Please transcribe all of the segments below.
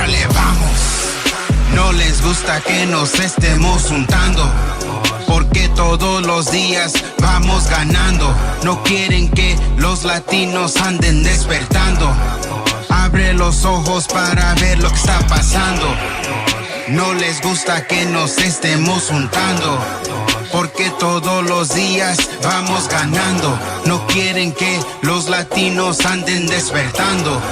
Órale, vamos. No les gusta que nos estemos juntando, porque todos los días vamos ganando. No quieren que los latinos anden despertando. Abre los ojos para ver lo que está pasando. No les gusta que nos estemos juntando, porque todos los días vamos ganando. No quieren que los latinos anden despertando.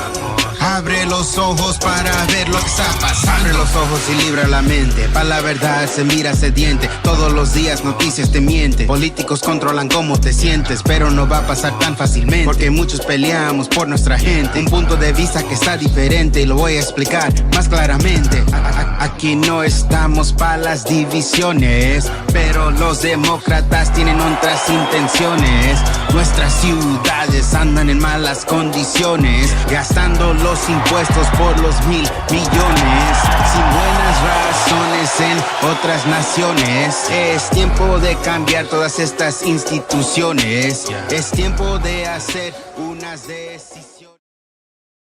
Abre los ojos para ver lo que está pasando. Abre los ojos y libra la mente. Pa' la verdad se mira sediente. Todos los días noticias te mienten. Políticos controlan cómo te sientes, pero no va a pasar tan fácilmente, porque muchos peleamos por nuestra gente. Un punto de vista que está diferente y lo voy a explicar más claramente. Aquí no estamos pa' las divisiones, pero los demócratas tienen otras intenciones. Nuestras ciudades andan en malas condiciones, gastando los impuestos por los 1,000 millones, sin buenas razones en otras naciones. Es tiempo de cambiar todas estas instituciones. Es tiempo de hacer unas decisiones.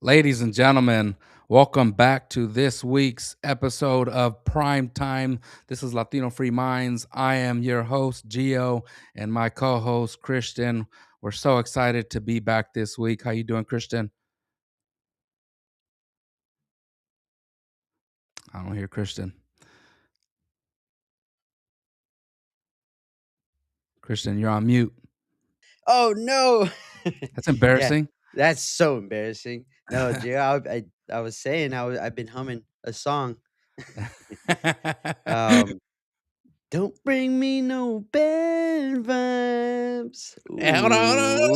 Ladies and gentlemen, welcome back to this week's episode of Prime Time. This is Latino Free Minds. I am your host, Gio, and my co-host, Christian. We're so excited to be back this week. How you doing, Christian? I don't hear Christian. Christian, you're on mute. Oh no! That's embarrassing. Yeah, that's so embarrassing. No, Gio, I was saying I've been humming a song. Don't bring me no bad vibes. Hold on.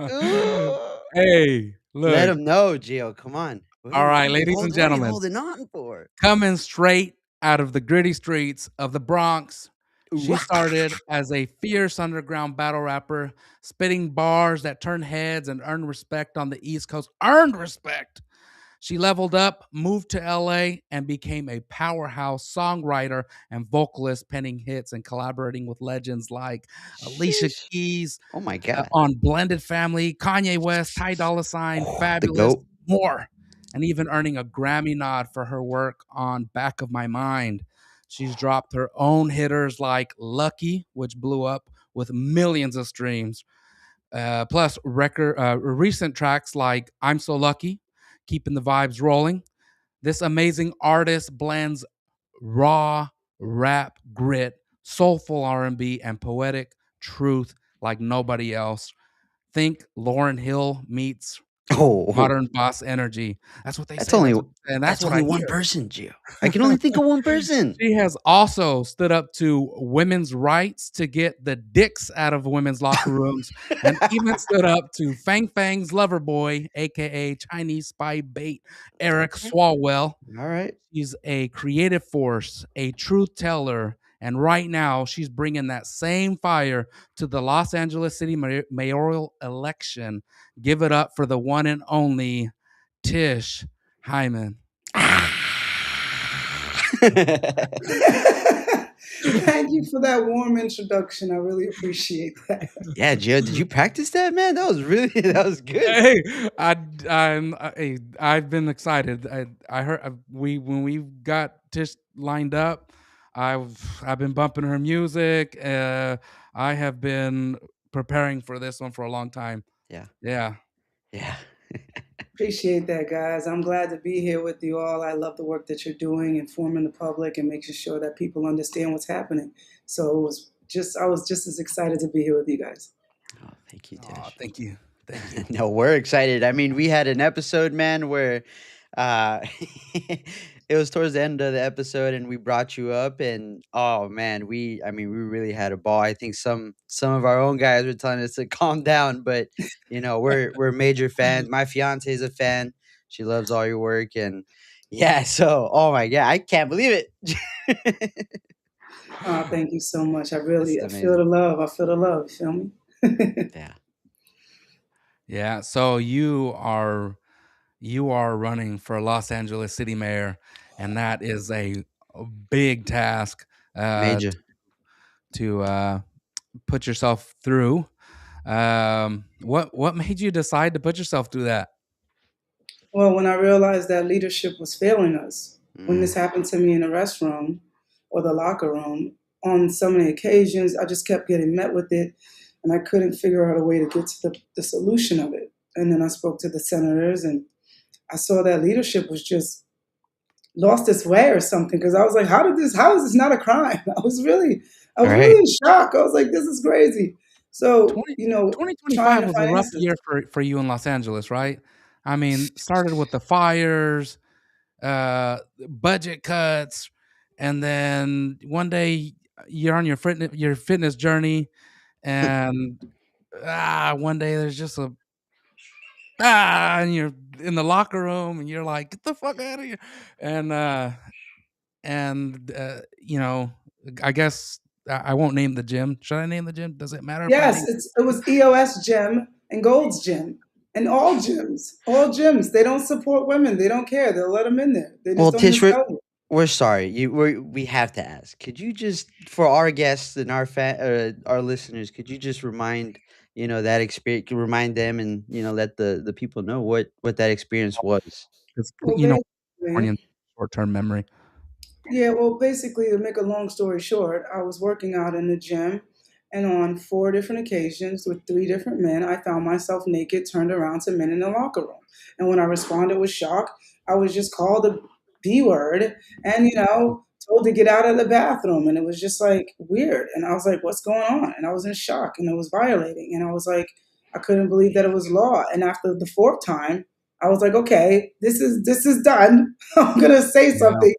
Ooh. Hey, look. Let them know, Gio. Come on. All right, ladies and gentlemen. What are you holding on for? Coming straight out of the gritty streets of the Bronx, she started as a fierce underground battle rapper, spitting bars that turned heads and earned respect on the East Coast. Earned respect. She leveled up, moved to LA, and became a powerhouse songwriter and vocalist, penning hits and collaborating with legends like Alicia Keys. Oh my God. On Blended Family, Kanye West, Ty Dolla $ign, Fabulous, more. And even earning a Grammy nod for her work on Back of My Mind. She's dropped her own hitters like Lucky, which blew up with millions of streams. Plus recent tracks like I'm So Lucky, keeping the vibes rolling. This amazing artist blends raw rap grit, soulful R&B, and poetic truth like nobody else. Think Lauryn Hill meets modern boss energy. That's what they say. That's only one person, Gio. I can only think of one person. She has also stood up to women's rights to get the dicks out of women's locker rooms, and even stood up to Fang Fang's lover boy, aka Chinese spy bait, Eric Swalwell. All right. She's a creative force, a truth teller, and right now she's bringing that same fire to the Los Angeles City mayoral election. Give it up for the one and only Tish Hyman. Thank you for that warm introduction. I really appreciate that. Yeah, Gio, did you practice that, man? That was good. Hey, I've been excited. I heard when we got Tish lined up, I've been bumping her music. I have been preparing for this one for a long time. Yeah. Appreciate that, guys. I'm glad to be here with you all. I love the work that you're doing, informing the public and making sure that people understand what's happening. So I was just as excited to be here with you guys. Oh, thank you, Tish. Oh, thank you. No, we're excited. I mean, we had an episode, man, where it was towards the end of the episode and we brought you up, and oh man, we really had a ball. I think some of our own guys were telling us to calm down, but you know, we're major fans. My fiance is a fan. She loves all your work, and yeah, so oh my God, I can't believe it. Oh, thank you so much. I feel the love. You feel me? Yeah. So you are running for Los Angeles City Mayor, and that is a big task Major. to put yourself through. What made you decide to put yourself through that? Well, when I realized that leadership was failing us, when Mm. this happened to me in the restroom or the locker room, on so many occasions, I just kept getting met with it, and I couldn't figure out a way to get to the solution of it. And then I spoke to the senators, and I saw that leadership was just lost its way or something. Because I was like, how is this not a crime? I All was right. really in shock. I was like, this is crazy. So, 20 trying 2025 to was a rough finance this. year for you in Los Angeles, right? I mean, started with the fires, budget cuts, and then one day you're on your fitness journey, and one day there's just a and you're in the locker room, and you're like, get the fuck out of here, and you know, I guess I won't name the gym. Should I name the gym? Does it matter if I Yes, name? it was EOS Gym and Gold's Gym and all gyms. They don't support women. They don't care. They'll let them in there. They just Well, don't even Tish, tell you. we're sorry. We have to ask. Could you just, for our guests and our listeners, could you just remind that experience, remind them, and let the people know what that experience was. Because Well, basically, Californian short-term memory. yeah, well, basically, to make a long story short, I was working out in the gym, and on four different occasions with three different men, I found myself naked, turned around to men in the locker room. And when I responded with shock, I was just called a B word and, told to get out of the bathroom. And it was just like weird. And I was like, what's going on? And I was in shock and it was violating. And I was like, I couldn't believe that it was law. And after the fourth time, I was like, okay, this is done. I'm gonna say Yeah. something.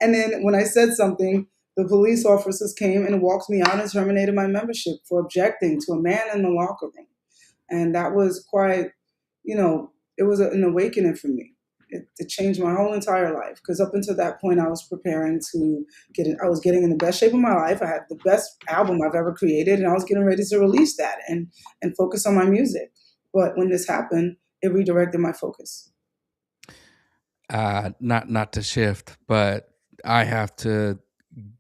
And then when I said something, the police officers came and walked me out and terminated my membership for objecting to a man in the locker room. And that was quite, it was an awakening for me. It changed my whole entire life because up until that point, I was preparing to I was getting in the best shape of my life. I had the best album I've ever created, and I was getting ready to release that and focus on my music. But when this happened, it redirected my focus. Not to shift, but I have to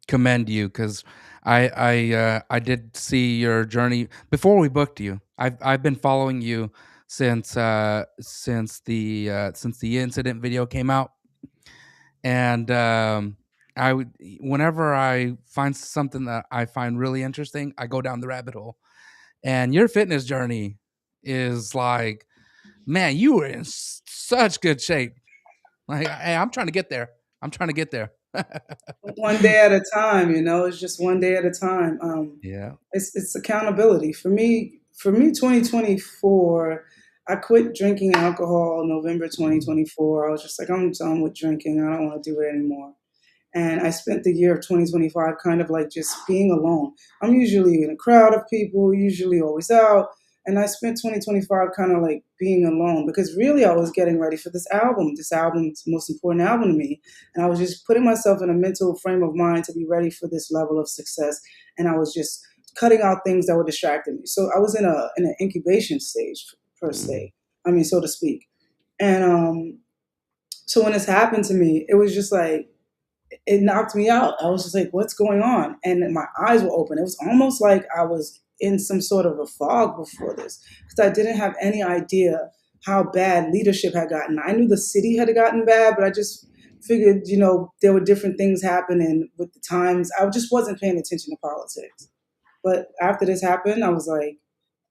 commend you because I did see your journey before we booked you. I've been following you since the incident video came out, and I would whenever I find something that I find really interesting, I go down the rabbit hole. And your fitness journey is like, man, you were in such good shape. Like, hey, I'm trying to get there. I'm trying to get there. One day at a time, it's just one day at a time. Yeah. It's accountability for me. For me, 2024, I quit drinking alcohol November 2024. I was just like, I'm done with drinking. I don't want to do it anymore. And I spent the year of 2025 kind of like just being alone. I'm usually in a crowd of people, usually always out. And I spent 2025 kind of like being alone because really I was getting ready for this album. This album is the most important album to me. And I was just putting myself in a mental frame of mind to be ready for this level of success. And I was just cutting out things that were distracting me. So I was in an incubation stage per Mm. se. I mean, so to speak. And so when this happened to me, it was just like it knocked me out. I was just like, what's going on? And my eyes were open. It was almost like I was in some sort of a fog before this because I didn't have any idea how bad leadership had gotten. I knew the city had gotten bad, but I just figured, there were different things happening with the times. I just wasn't paying attention to politics. But after this happened, I was like,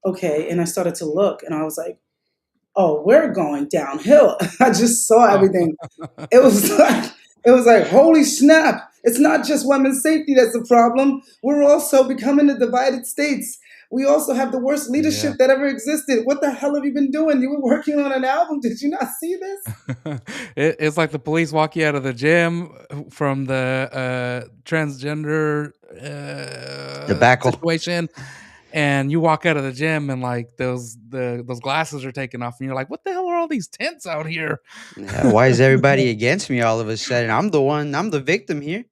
okay. And I started to look and I was like, oh, we're going downhill. I just saw everything. It was like, holy snap. It's not just women's safety that's a problem. We're also becoming a divided states. We also have the worst Yeah. leadership that ever existed. What the hell have you been doing? You were working on an album. Did you not see this? It's like the police walk you out of the gym from the transgender Debacle. situation, and you walk out of the gym and like those glasses are taken off, and you're like, what the hell are all these tents out here? Yeah, why is everybody against me all of a sudden? I'm the victim here.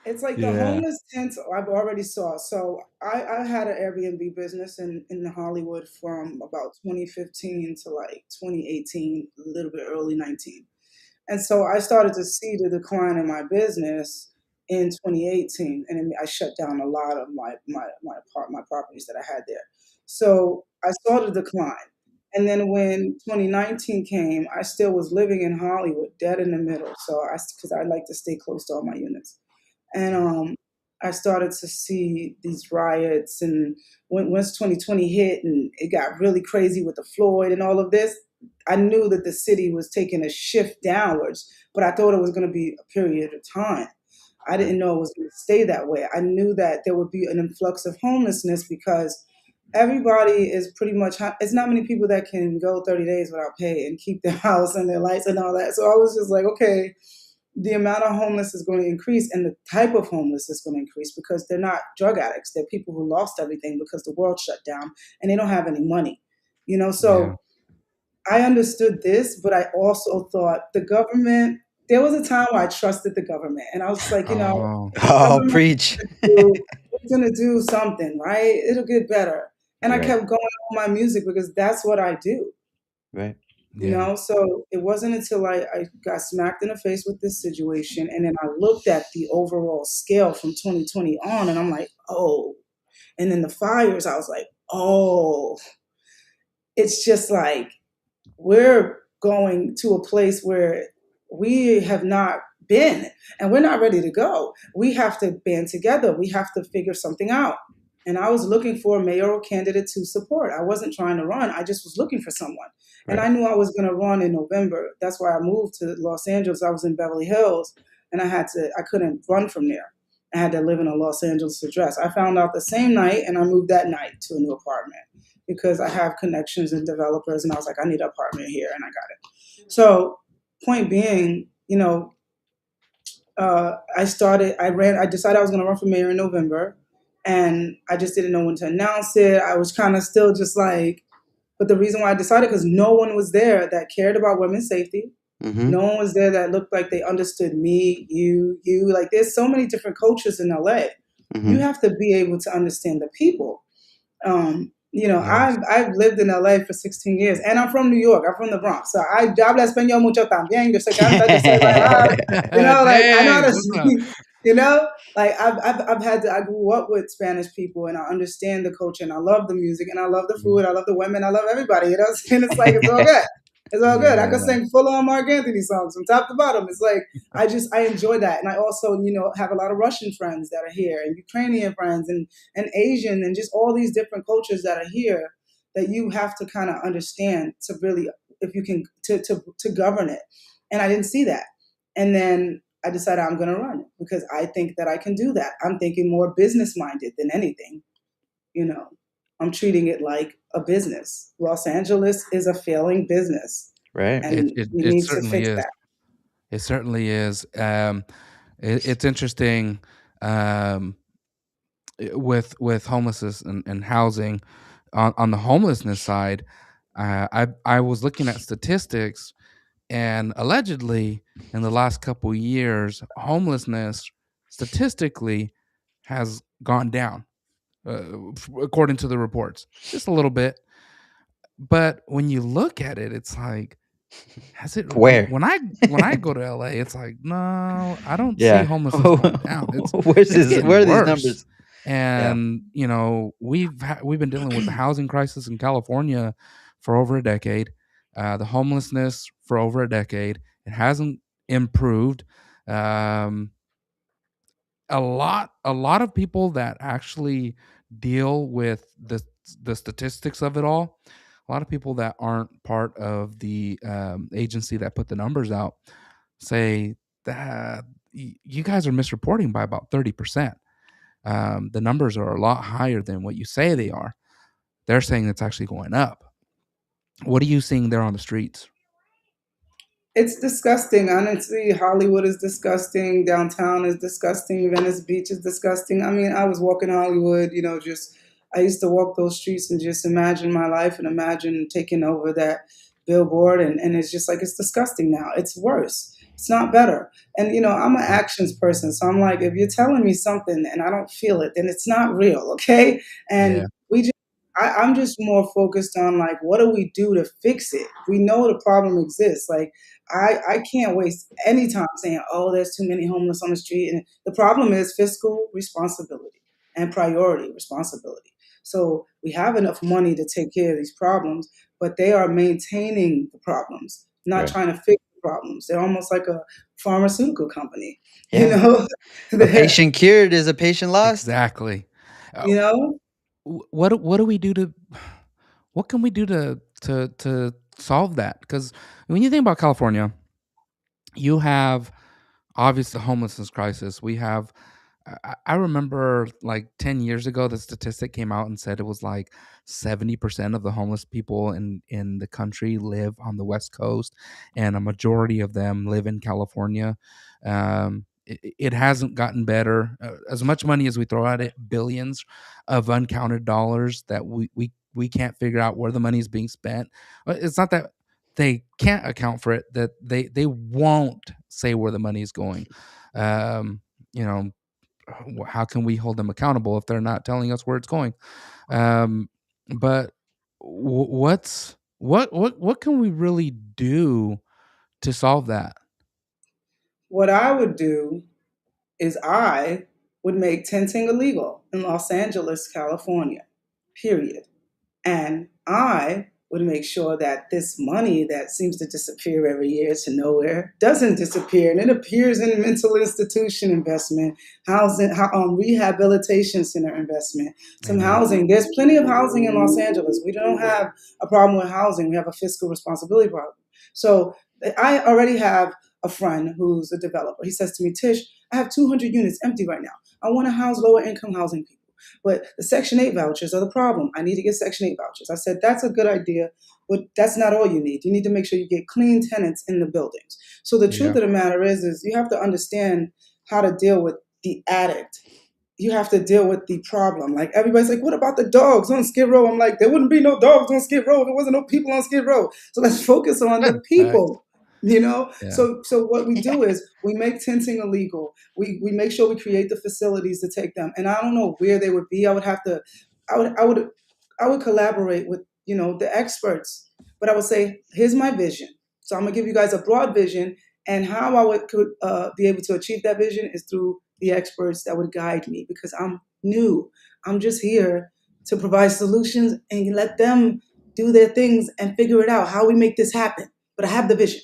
It's like the Yeah. homeless tents I've already saw. So I had an Airbnb business in Hollywood from about 2015 to like 2018, a little bit early 19. And so I started to see the decline in my business in 2018, and then I shut down a lot of my properties that I had there. So I saw the decline, And then when 2019 came, I still was living in Hollywood, dead in the middle. So because I like to stay close to all my units. And I started to see these riots. And once 2020 hit and it got really crazy with the Floyd and all of this, I knew that the city was taking a shift downwards, but I thought it was going to be a period of time. I didn't know it was going to stay that way. I knew that there would be an influx of homelessness because everybody is pretty much, it's not many people that can go 30 days without pay and keep their house and their lights and all that. So I was just like, okay, the amount of homeless is going to increase and the type of homeless is going to increase because they're not drug addicts. They're people who lost everything because the world shut down and they don't have any money, So I understood this, but I also thought the government, there was a time where I trusted the government and I was just like, Oh, preach. it's going to do something, right? It'll get better. And I Right. kept going on my music because that's what I do. Right. So it wasn't until I got smacked in the face with this situation and then I looked at the overall scale from 2020 on and I'm like, oh. And then the fires, I was like, oh. It's just like we're going to a place where we have not been and we're not ready to go. We have to band together. We have to figure something out. And I was looking for a mayoral candidate to support. I wasn't trying to run. I just was looking for someone. And Right. I knew I was going to run in November. That's why I moved to Los Angeles. I was in Beverly Hills and I couldn't run from there. I had to live in a Los Angeles address. I found out the same night and I moved that night to a new apartment because I have connections and developers and I was like, I need an apartment here and I got it. So point being, I decided I was going to run for mayor in November and I just didn't know when to announce it. I was kind of still just like, but the reason why I decided, because no one was there that cared about women's safety. Mm-hmm. No one was there that looked like they understood me, you. Like there's so many different cultures in LA. Mm-hmm. You have to be able to understand the people. Yes. I've lived in LA for 16 years and I'm from New York. I'm from the Bronx. So I hablo español mucho también. Yo sé cantar, yo sé bailar. Like I know how to Dang, what's up? speak, like I grew up with Spanish people and I understand the culture and I love the music and I love the food. I love the women. I love everybody. And it's like, it's all good. It's all good. I could sing full on Mark Anthony songs from top to bottom. It's like, I enjoy that. And I also, have a lot of Russian friends that are here and Ukrainian friends and Asian and just all these different cultures that are here that you have to kind of understand to really, if you can, to govern it. And I didn't see that. And then I decided I'm going to run because I think that I can do that. I'm thinking more business minded than anything. I'm treating it like a business. Los Angeles is a failing business. Right. And we need to fix that. It certainly is. It's interesting with homelessness and housing. On the homelessness side, I was looking at statistics, and allegedly in the last couple years, homelessness statistically has gone down, according to the reports, just a little bit. But when you look at it, it's like, has it? Where? When I go to LA, it's like, no, I don't see Yeah. homelessness going down. Where are these worse. numbers? And we've been dealing with the housing crisis in California for over a decade, the homelessness for over a decade. It hasn't improved. A lot of people that actually deal with the statistics of it all, a lot of people that aren't part of the agency that put the numbers out say that you guys are misreporting by about 30%. The numbers are a lot higher than what you say they are. They're saying it's actually going up. What are you seeing there on the streets? It's disgusting. Honestly, Hollywood is disgusting. Downtown is disgusting. Venice Beach is disgusting. I mean, I was walking Hollywood, I used to walk those streets and just imagine my life and imagine taking over that billboard. And it's just like, it's disgusting now. It's worse. It's not better. And, I'm an actions person. So I'm like, if you're telling me something and I don't feel it, then it's not real. Okay. And I'm just more focused on like, what do we do to fix it? We know the problem exists. Like, I can't waste any time saying, oh, there's too many homeless on the street. And the problem is fiscal responsibility and priority responsibility. So we have enough money to take care of these problems, but they are maintaining the problems, not Right. trying to fix the problems. They're almost like a pharmaceutical company, Yeah. A patient cured is a patient lost. Exactly. You know? What do we do to what can we do to solve that? Because when you think about California, you have obviously the homelessness crisis. We have I remember like 10 years ago, the statistic came out and said it was like 70% of the homeless people in the country live on the West Coast, and a majority of them live in California. It hasn't gotten better. As much money as we throw at it, billions of uncounted dollars that we can't figure out where the money is being spent. It's not that they can't account for it; that they won't say where the money is going. You know, how can we hold them accountable if they're not telling us where it's going? But what can we really do to solve that? What I would do is I would make tenting illegal in Los Angeles, California, period. And I would make sure that this money that seems to disappear every year to nowhere doesn't disappear, and it appears in mental institution investment, housing, rehabilitation center investment, some Amen. housing. There's plenty of housing in Los Angeles. We don't have a problem with housing. We have a fiscal responsibility problem. So I already have a friend who's a developer. He says to me, Tish, I have 200 units empty right now. I want to house lower income housing people. But the Section 8 vouchers are the problem. I need to get Section 8 vouchers. I said, that's a good idea, but that's not all you need. You need to make sure you get clean tenants in the buildings. So the truth of the matter is you have to understand how to deal with the addict. You have to deal with the problem. Like everybody's like, what about the dogs on Skid Row? I'm like, there wouldn't be no dogs on Skid Row if there wasn't no people on Skid Row. So let's focus on the people. Yeah. So what we do is we make tenting illegal. We make sure we create the facilities to take them. And I don't know where they would be. I would collaborate with, the experts. But I would say, here's my vision. So I'm gonna give you guys a broad vision, and how could be able to achieve that vision is through the experts that would guide me, because I'm new. I'm just here to provide solutions and let them do their things and figure it out how we make this happen. But I have the vision.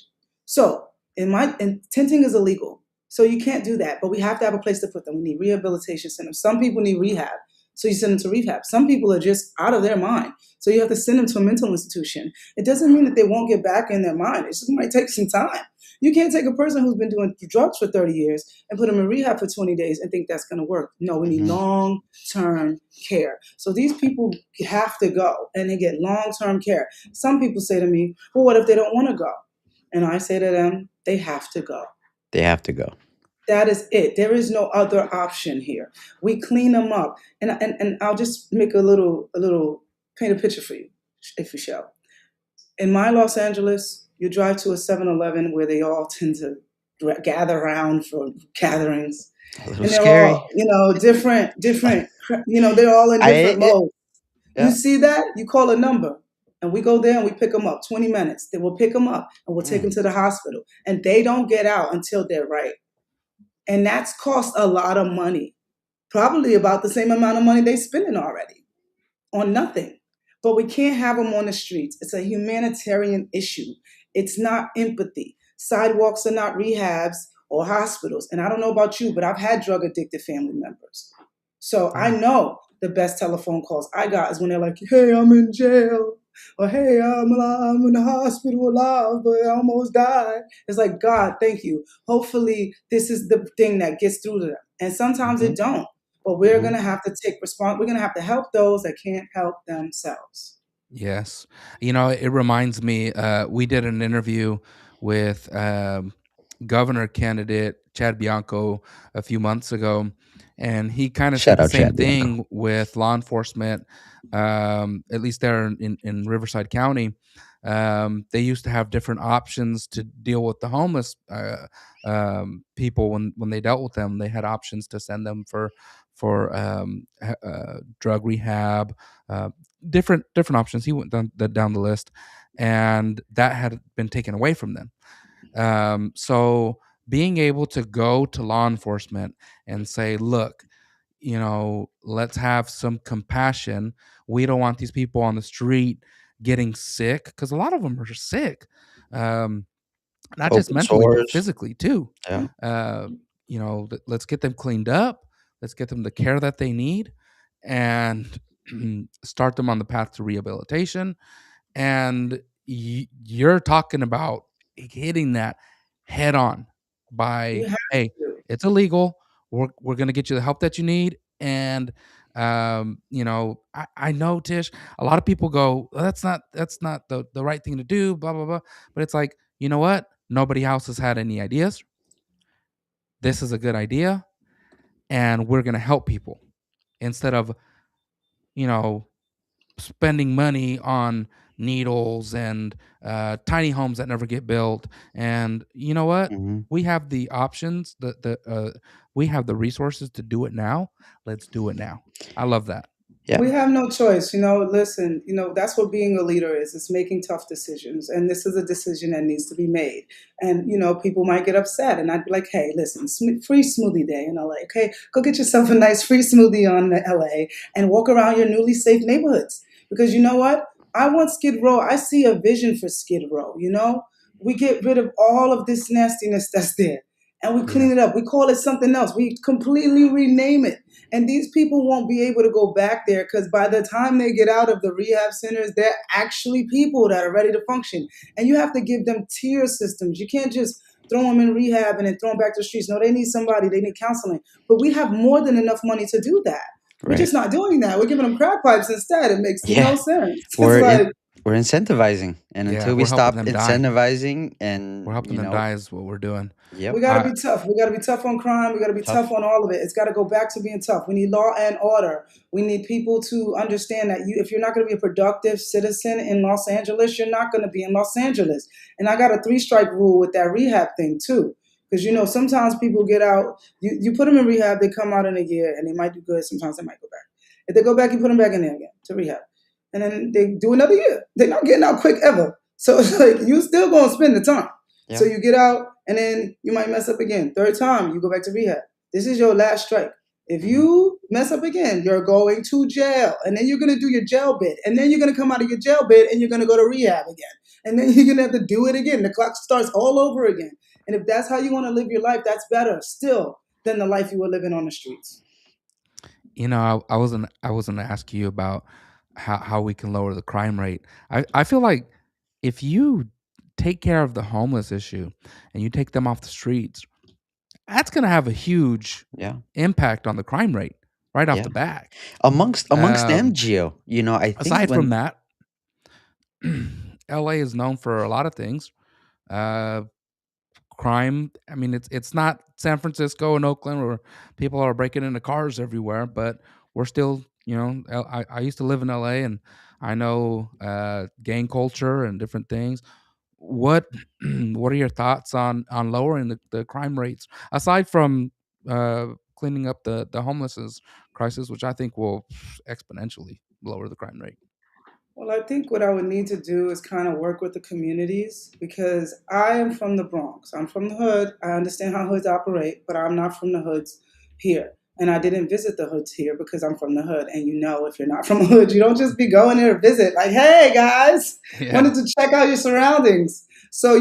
So and tenting is illegal. So you can't do that, but we have to have a place to put them. We need rehabilitation centers. Some people need rehab. So you send them to rehab. Some people are just out of their mind. So you have to send them to a mental institution. It doesn't mean that they won't get back in their mind. It just might take some time. You can't take a person who's been doing drugs for 30 years and put them in rehab for 20 days and think that's going to work. No, we need long-term care. So these people have to go, and they get long-term care. Some people say to me, well, what if they don't want to go? And I say to them, they have to go. They have to go. That is it. There is no other option here. We clean them up. And I'll just make a little paint a picture for you, if you shall. In my Los Angeles, you drive to a 7-Eleven where they all tend to gather around for gatherings. A little and they're scary. all, different, they're all in different modes. Yeah. You see that? You call a number. And we go there and we pick them up, 20 minutes. Then we'll pick them up and we'll take them to the hospital. And they don't get out until they're right. And that's cost a lot of money, probably about the same amount of money they're spending already on nothing. But we can't have them on the streets. It's a humanitarian issue. It's not empathy. Sidewalks are not rehabs or hospitals. And I don't know about you, but I've had drug addicted family members. So I know the best telephone calls I got is when they're like, hey, I'm in jail. Or, hey, I'm in the hospital alive, but I almost died. It's like, God, thank you. Hopefully this is the thing that gets through to them. And sometimes it don't. But we're going to have to take response. We're going to have to help those that can't help themselves. Yes. It reminds me, we did an interview with governor candidate Chad Bianco a few months ago, and he kind of said the same thing with law enforcement, at least there in Riverside County. They used to have different options to deal with the homeless people when they dealt with them. They had options to send them for drug rehab, different options. He went down the list, and that had been taken away from them. So being able to go to law enforcement and say, look, let's have some compassion. We don't want these people on the street getting sick, because a lot of them are sick, um, not just Open mentally but source. physically too. Yeah. uh, let's get them cleaned up, let's get them the care that they need, and start them on the path to rehabilitation. And you're talking about hitting that head on We by, have hey, to. it's illegal, we're going to get you the help that you need. And I know, Tish, a lot of people go, "Well, that's not the right thing to do, blah blah blah," but it's like, you know what, nobody else has had any ideas. This is a good idea, and we're going to help people instead of you know spending money on needles and tiny homes that never get built. And you know what? Hmm. We have the options. We have the resources to do it now. Let's do it now. I love that. Yeah. We have no choice. Listen, that's what being a leader is. It's making tough decisions. And this is a decision that needs to be made. And, people might get upset. And I'd be like, hey, listen, free smoothie day in LA. Okay, go get yourself a nice free smoothie on the LA and walk around your newly safe neighborhoods. Because you know what? I want Skid Row. I see a vision for Skid Row. We get rid of all of this nastiness that's there and we Yeah. clean it up. We call it something else. We completely rename it. And these people won't be able to go back there because by the time they get out of the rehab centers, they're actually people that are ready to function. And you have to give them tier systems. You can't just throw them in rehab and then throw them back to the streets. No, they need somebody, they need counseling. But we have more than enough money to do that. We're Right. just not doing that. We're giving them crack pipes instead. It makes no Yeah. sense. It's We're in, like, we're incentivizing, and Yeah, until we we're helping stop them die. incentivizing, We're and helping them die is what we're doing. yep, we got to I be tough. We got to be tough on crime. We got to be tough tough. on all of it. It's got to go back to being tough. We need law and order. We need people to understand that if you're not going to be a productive citizen in Los Angeles, you're not going to be in Los Angeles. And I got a 3-strike rule with that rehab thing too. Because sometimes people get out. You put them in rehab, they come out in a year, and they might do good. Sometimes they might go back. If they go back, you put them back in there again to rehab, and then they do another year. They're not getting out quick ever. So it's like you still gonna spend the time. Yeah. So you get out, and then you might mess up again. Third time, you go back to rehab. This is your last strike. If you mess up again, you're going to jail, and then you're gonna do your jail bid, and then you're gonna come out of your jail bid, and you're gonna go to rehab again, and then you're gonna have to do it again. The clock starts all over again. And if that's how you want to live your life, that's better still than the life you were living on the streets. I wasn't ask you about how we can lower the crime rate. I feel like if you take care of the homeless issue and you take them off the streets, that's going to have a huge Yeah. impact on the crime rate right off Yeah. the bat. Amongst them, Um, Gio, I think aside from when that, LA is known for a lot of things. Uh, Crime. I mean, it's not San Francisco and Oakland where people are breaking into cars everywhere, but we're still, I used to live in LA, and I know gang culture and different things. What what are your thoughts on lowering the crime rates aside from cleaning up the homelessness crisis, which I think will exponentially lower the crime rate? Well, I think what I would need to do is kind of work with the communities because I am from the Bronx. I'm from the hood. I understand how hoods operate, but I'm not from the hoods here. And I didn't visit the hoods here because I'm from the hood. And if you're not from the hood, you don't just be going there to visit. Like, hey, guys, Yeah. wanted to check out your surroundings. So,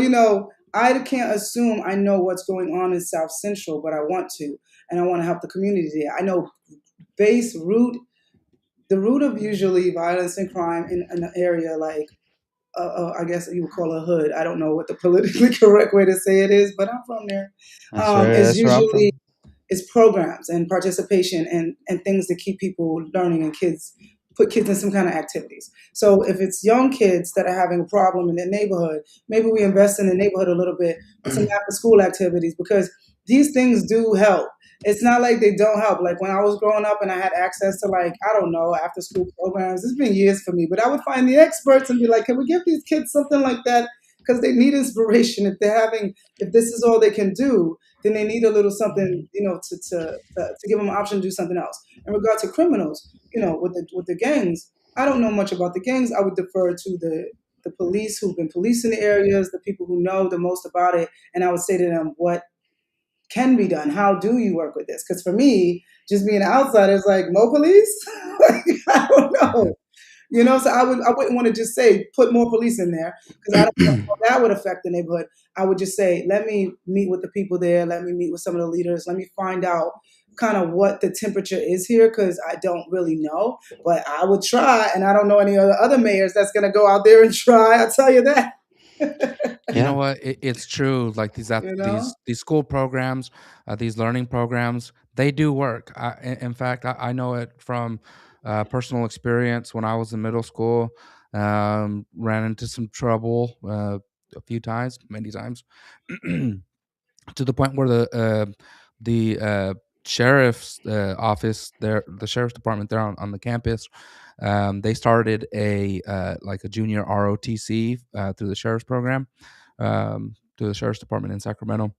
I can't assume I know what's going on in South Central, but I want to. And I want to help the community there. I know the root of usually violence and crime in an area like, I guess you would call a hood. I don't know what the politically correct way to say it is, but I'm from there. Is that's where I'm usually from. is programs and participation and things to keep people learning and put kids in some kind of activities. So if it's young kids that are having a problem in their neighborhood, maybe we invest in the neighborhood a little bit with some after school activities because these things do help. It's not like they don't help. Like when I was growing up and I had access to I don't know, after school programs, it's been years for me, but I would find the experts and be like, can we give these kids something like that? Because they need inspiration. If this is all they can do, then they need a little something, to give them an option to do something else. In regard to criminals, with the gangs, I don't know much about the gangs. I would defer to the police who've been policing the areas, the people who know the most about it, and I would say to them, what can be done? How do you work with this? Because for me, just being an outsider is like, more police? Like, I don't know. So I wouldn't want to just say put more police in there because I don't know how that would affect the neighborhood. I would just say let me meet with the people there, let me meet with some of the leaders, let me find out kind of what the temperature is here because I don't really know, but I would try, and I don't know any other mayors that's gonna go out there and try. I'll tell you that. You know Yeah. what? It's true. Like you know? these school programs, these learning programs, they do work. In fact, I know it from personal experience. When I was in middle school, ran into some trouble a few times, many times, to the point where the sheriff's office there, the sheriff's department there on the campus, they started a like a junior ROTC through the sheriff's program, through the sheriff's department in Sacramento.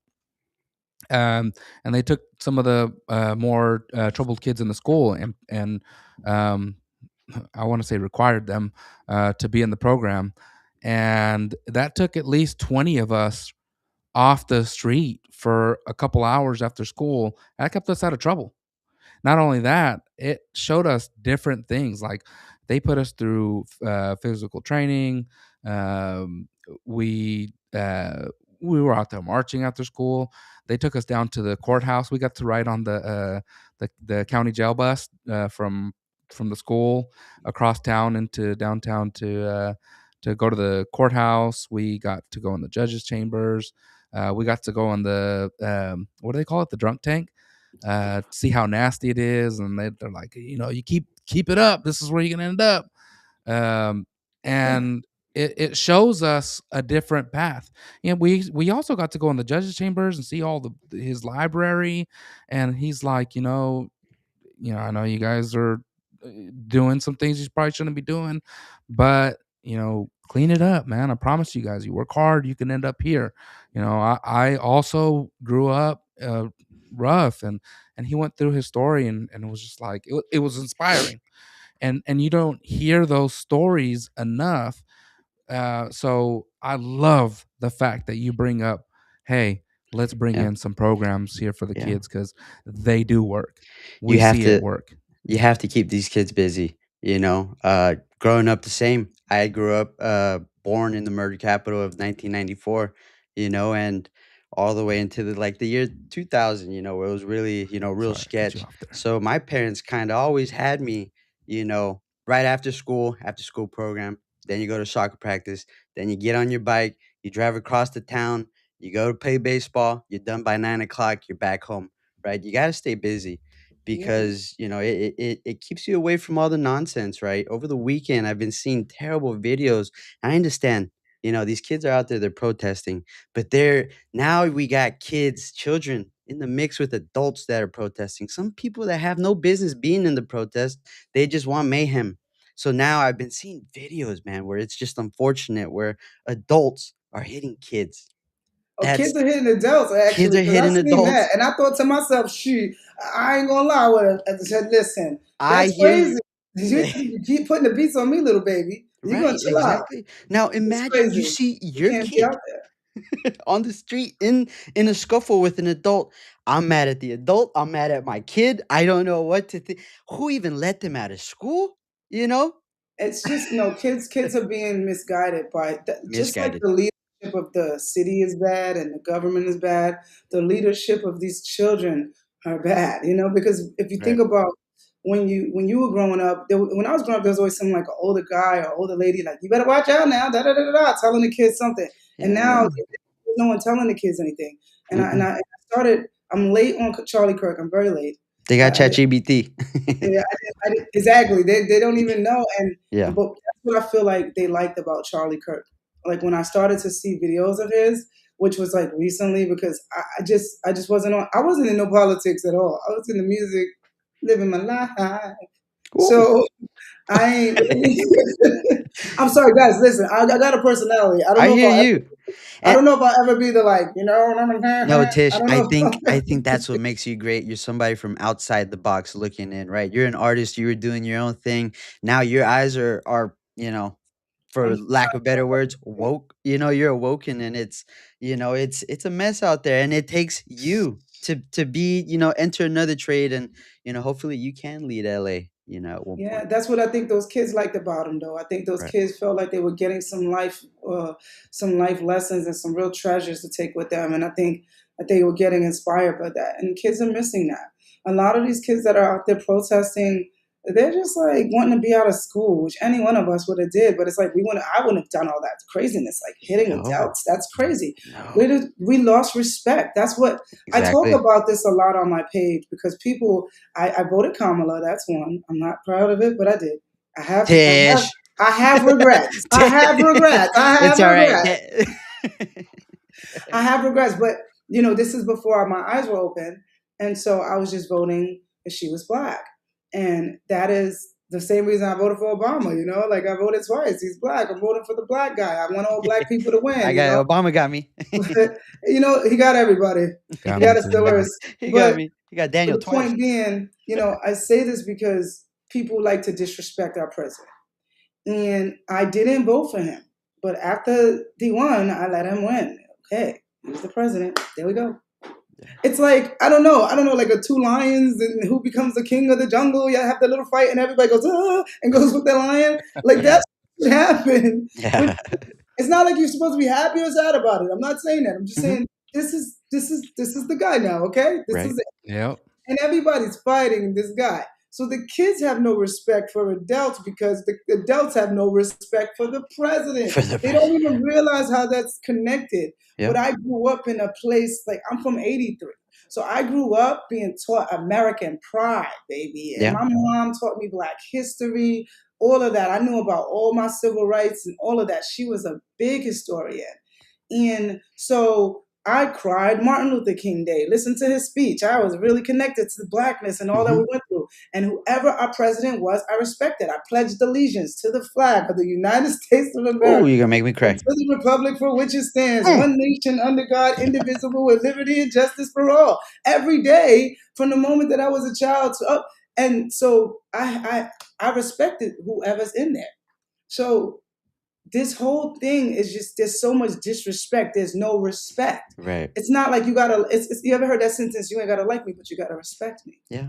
And they took some of the more troubled kids in the school and um, I want to say required them to be in the program, and that took at least 20 of us off the street for a couple hours after school. That kept us out of trouble. Not only that, it showed us different things. Like they put us through physical training. Um, we uh, we were out there marching after school. They took us down to the courthouse. We got to ride on the county jail bus from the school across town into downtown to go to the courthouse. We got to go in the judges' chambers. We got to go in the what do they call it? The drunk tank. See how nasty it is, and they're like, you keep it up. This is where you're gonna end up. Um, and it shows us a different path. We also got to go in the judges' chambers and see all his library, and he's like, I know you guys are doing some things you probably shouldn't be doing, but clean it up, man. I promise you guys, you work hard, you can end up here. I also grew up rough, and he went through his story, and it was just like it was inspiring, and you don't hear those stories enough. So I love the fact that you bring up, hey, let's bring Yeah. in some programs here for the Yeah. kids because they do work. You We have see it to work. you have to keep these kids busy, you know? Growing up the same. I grew up born in the murder capital of 1994, and all the way into the year 2000, where it was really, real Sorry, I cut you sketch. off there. So my parents kind of always had me, right after school program, then you go to soccer practice, then you get on your bike, you drive across the town, you go to play baseball, you're done by 9 o'clock, you're back home, right? You got to stay busy Yeah. because it keeps you away from all the nonsense, right? Over the weekend I've been seeing terrible videos. I understand, these kids are out there, they're protesting, but they're now we got children in the mix with adults that are protesting, some people that have no business being in the protest. They just want mayhem. So now I've been seeing videos, man, where it's just unfortunate where adults are hitting kids. Oh, That's kids are hitting adults Kids actually are because I hitting seen that, adults. and I thought to myself, "Shoot, I ain't gonna lie." I said, "Listen, I that's hear crazy. you. You keep putting the beats on me, little baby. You gonna Right, chill out? exactly. Now It's imagine you crazy. see You your can't be kid out there." on the street in a scuffle with an adult. I'm mad at the adult. I'm mad at my kid. I don't know what to think. Who even let them out of school? You know? It's just kids are being misguided by just like Misguided. the leadership of the city is bad and the government is bad. The leadership of these children are bad, because if you think Right. about when you were growing up, when I was growing up, there was always some like an older guy or older lady like, you better watch out now, da da da da, da, telling the kids something. And now Yeah. there's no one telling the kids anything. And I and I, Mm-mm. and I started. I'm late on Charlie Kirk. I'm very late. They got I ChatGPT. yeah, exactly. They don't even know, Yeah. but that's what I feel like they liked about Charlie Kirk. Like when I started to see videos of his, which was like recently, because I just wasn't in no politics at all. I was in the music, living my life. Ooh. So I ain't really. I'm sorry, guys. Listen, I got a personality. I hear you. I And don't know if I'll ever be the like, no, I Tish, don't I know. think I think that's what makes you great. You're somebody from outside the box looking in, right? You're an artist, you were doing your own thing. Now your eyes are, for I'm lack of better words, woke. You're awoken and it's a mess out there and it takes you to be, enter another trade, and hopefully you can lead LA, at one Yeah, point. that's what I think those kids liked about him, though. I think those Right. kids felt like they were getting some life lessons and some real treasures to take with them. And I think that they were getting inspired by that. And kids are missing that. A lot of these kids that are out there protesting, they're just like wanting to be out of school, which any one of us would have did. But it's like I wouldn't have done all that craziness, like hitting No. adults. That's crazy. No. We lost respect. That's what I talk Exactly. about this a lot on my page, because people. I voted Kamala. That's one. I'm not proud of it, but I did. Tish. I have regrets. I have regrets. It's all right. I have regrets, but this is before my eyes were open, and so I was just voting if she was black, and that is the same reason I voted for Obama. Like I voted twice. He's black. I'm voting for the black guy. I want all black people to win. Obama got me. He got everybody. He got us the worst. He got me. He got Daniel the twice. point being, I say this because people like to disrespect our president. And I didn't vote for him. But after he won, I let him win. Okay, he's the president. There we go. It's like, I don't know, like a two lions and who becomes the king of the jungle. You have the little fight and everybody goes, and goes with the lion. Like that's what happened. Yeah. It's not like you're supposed to be happy or sad about it. I'm not saying that. I'm just saying this is the guy now, okay? This is it. Yep. And everybody's fighting this guy. So the kids have no respect for adults because the adults have no respect for the president. They don't even realize how that's connected. Yep. But I grew up in a place, like I'm from 83. So I grew up being taught American pride, baby. And my mom taught me Black history, all of that. I knew about all my civil rights and all of that. She was a big historian. And so I cried Martin Luther King Day, listened to his speech. I was really connected to the blackness and all that we went through. And whoever our president was, I respected. I pledged allegiance to the flag of the United States of America. Oh, you're going to make me cry. To the republic for which it stands, one nation under God, indivisible, with liberty and justice for all. Every day from the moment that I was a child. And so I respected whoever's in there. So this whole thing is just, there's so much disrespect. There's no respect. Right. It's not like you ever heard that sentence? You ain't gotta like me, but you gotta respect me. Yeah.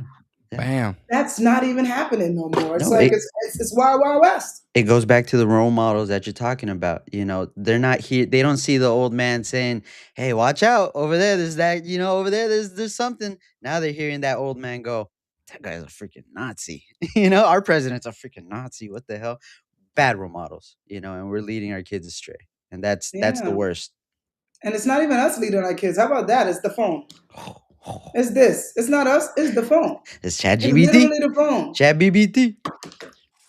Bam. That's not even happening no more. It's it's Wild Wild West. It goes back to the role models that you're talking about. They're not here. They don't see the old man saying, "Hey, watch out over there. There's that. Over there. There's something." Now they're hearing that old man go, "That guy's a freaking Nazi." Our president's a freaking Nazi. What the hell? Bad role models, and we're leading our kids astray, and that's the worst. And it's not even us leading our kids. How about that? It's the phone. It's this. It's not us. It's the phone. It's ChatGPT. It's literally the phone. ChatGPT.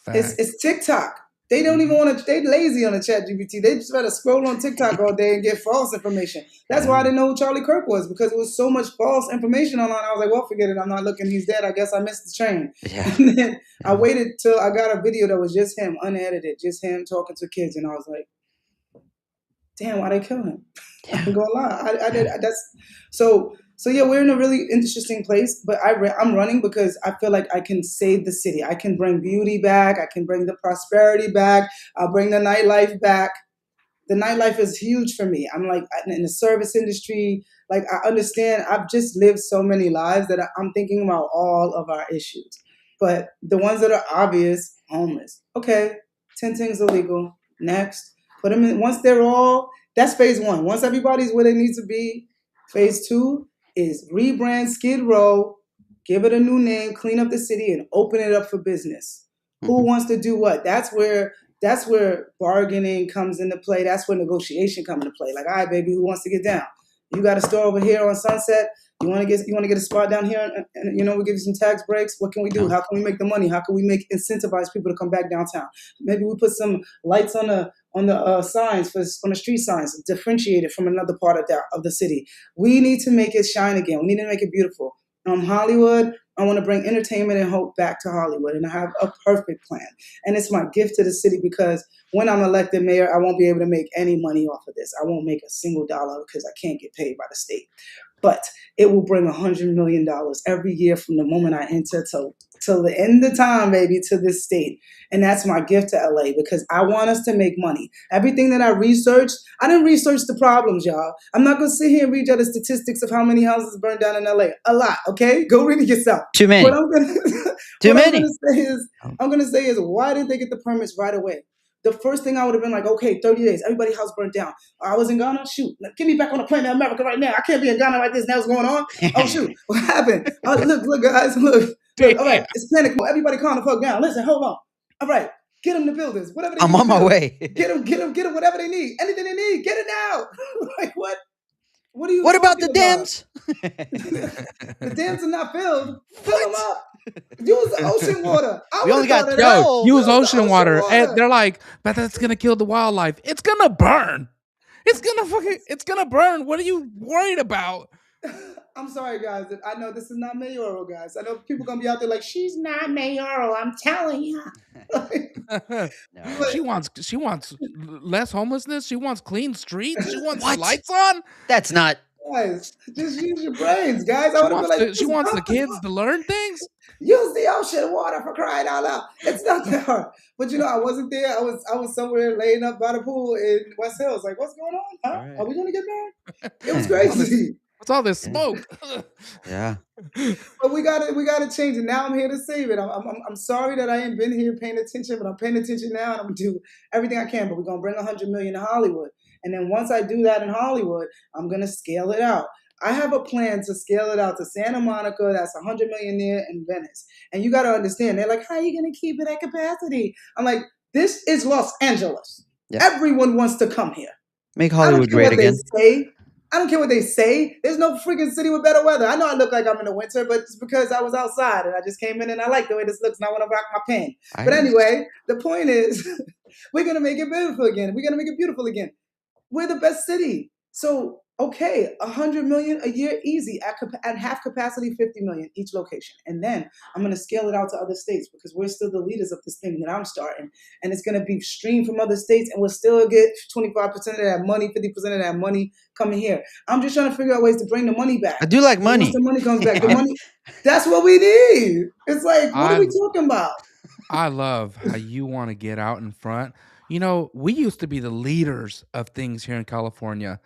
It's TikTok. They don't even want to. They lazy on the ChatGPT. They just rather scroll on TikTok all day and get false information. That's why I didn't know who Charlie Kirk was, because it was so much false information online. I was like, well, forget it. I'm not looking. He's dead. I guess I missed the train. Yeah. And then I waited till I got a video that was just him, unedited, just him talking to kids, and I was like, damn, why they kill him? Yeah. I'm gonna lie. I did. So yeah, we're in a really interesting place, but I'm running because I feel like I can save the city. I can bring beauty back. I can bring the prosperity back. I'll bring the nightlife back. The nightlife is huge for me. I'm like in the service industry. Like I understand. I've just lived so many lives that I'm thinking about all of our issues. But the ones that are obvious, homeless. Okay, 10 things illegal. Next, put them in. Once they're all, that's phase one. Once everybody's where they need to be, phase two is rebrand Skid Row, give it a new name, clean up the city, and open it up for business. Who wants to do what? That's where bargaining comes into play. That's where negotiation comes into play. Like, all right, baby, who wants to get down? You got a store over here on Sunset. You want to get a spot down here, and we'll give you some tax breaks. What can we do? How can we make the money? How can we incentivize people to come back downtown? Maybe we put some lights on the signs on the street signs, differentiated from another part of the city. We need to make it shine again. We need to make it beautiful. Hollywood, I want to bring entertainment and hope back to Hollywood, and I have a perfect plan. And it's my gift to the city, because when I'm elected mayor, I won't be able to make any money off of this. I won't make a single dollar because I can't get paid by the state. But it will bring $100 million every year from the moment I enter to till the end of time, baby, to this state. And that's my gift to LA because I want us to make money. Everything that I researched, I didn't research the problems, y'all. I'm not going to sit here and read you the statistics of how many houses burned down in LA. A lot, okay? Go read it yourself. Too many. What I'm going to say is, why did they get the permits right away? The first thing I would have been like, okay, 30 days, everybody's house burnt down. I was in Ghana, shoot, get me back on the planet America right now. I can't be in Ghana like this. Now what's going on? Oh, shoot, what happened? Look, guys, look. All right, it's panic. Everybody calm the fuck down. Listen, hold on. All right, get them the buildings. Whatever they I'm need on my way. Get them whatever they need. Anything they need, get it now. Like what? What are you What about talking the dams? The dams are not filled. Fill them up. Use the ocean water. We only got use ocean water. And they're like, but that's gonna kill the wildlife. It's gonna burn. It's gonna burn. What are you worried about? I'm sorry, guys. I know this is not mayoral, guys. I know people gonna be out there like, she's not mayoral. I'm telling you. No. She wants less homelessness. She wants clean streets. She wants the lights on. That's not. Guys, just use your brains, guys. She wants the kids to learn things. Use the ocean water for crying out loud. It's not that hard. But I wasn't there. I was somewhere laying up by the pool in West Hills. Like, what's going on? Huh? Right. Are we gonna get married? It was crazy. What's all this smoke? Yeah. But we gotta change it. Now I'm here to save it. I'm sorry that I ain't been here paying attention, but I'm paying attention now, and I'm gonna do everything I can. But we're gonna bring 100 million to Hollywood, and then once I do that in Hollywood, I'm gonna scale it out. I have a plan to scale it out to Santa Monica. That's 100 million there, and Venice. And you gotta understand, they're like, how are you gonna keep it at capacity? I'm like, this is Los Angeles. Yep. Everyone wants to come here. Make Hollywood great again. I don't care what they say. There's no freaking city with better weather. I know I look like I'm in the winter, but it's because I was outside and I just came in and I like the way this looks and I want to rock my pen. But anyway, the point is, we're going to make it beautiful again. We're going to make it beautiful again. We're the best city. So, okay, 100 million a year, easy. At half capacity, 50 million each location. And then I'm going to scale it out to other states because we're still the leaders of this thing that I'm starting. And it's going to be streamed from other states and we'll still get 25% of that money, 50% of that money coming here. I'm just trying to figure out ways to bring the money back. I do like money. Once the money comes back, the money, that's what we need. It's like, what are we talking about? I love how you want to get out in front. We used to be the leaders of things here in California.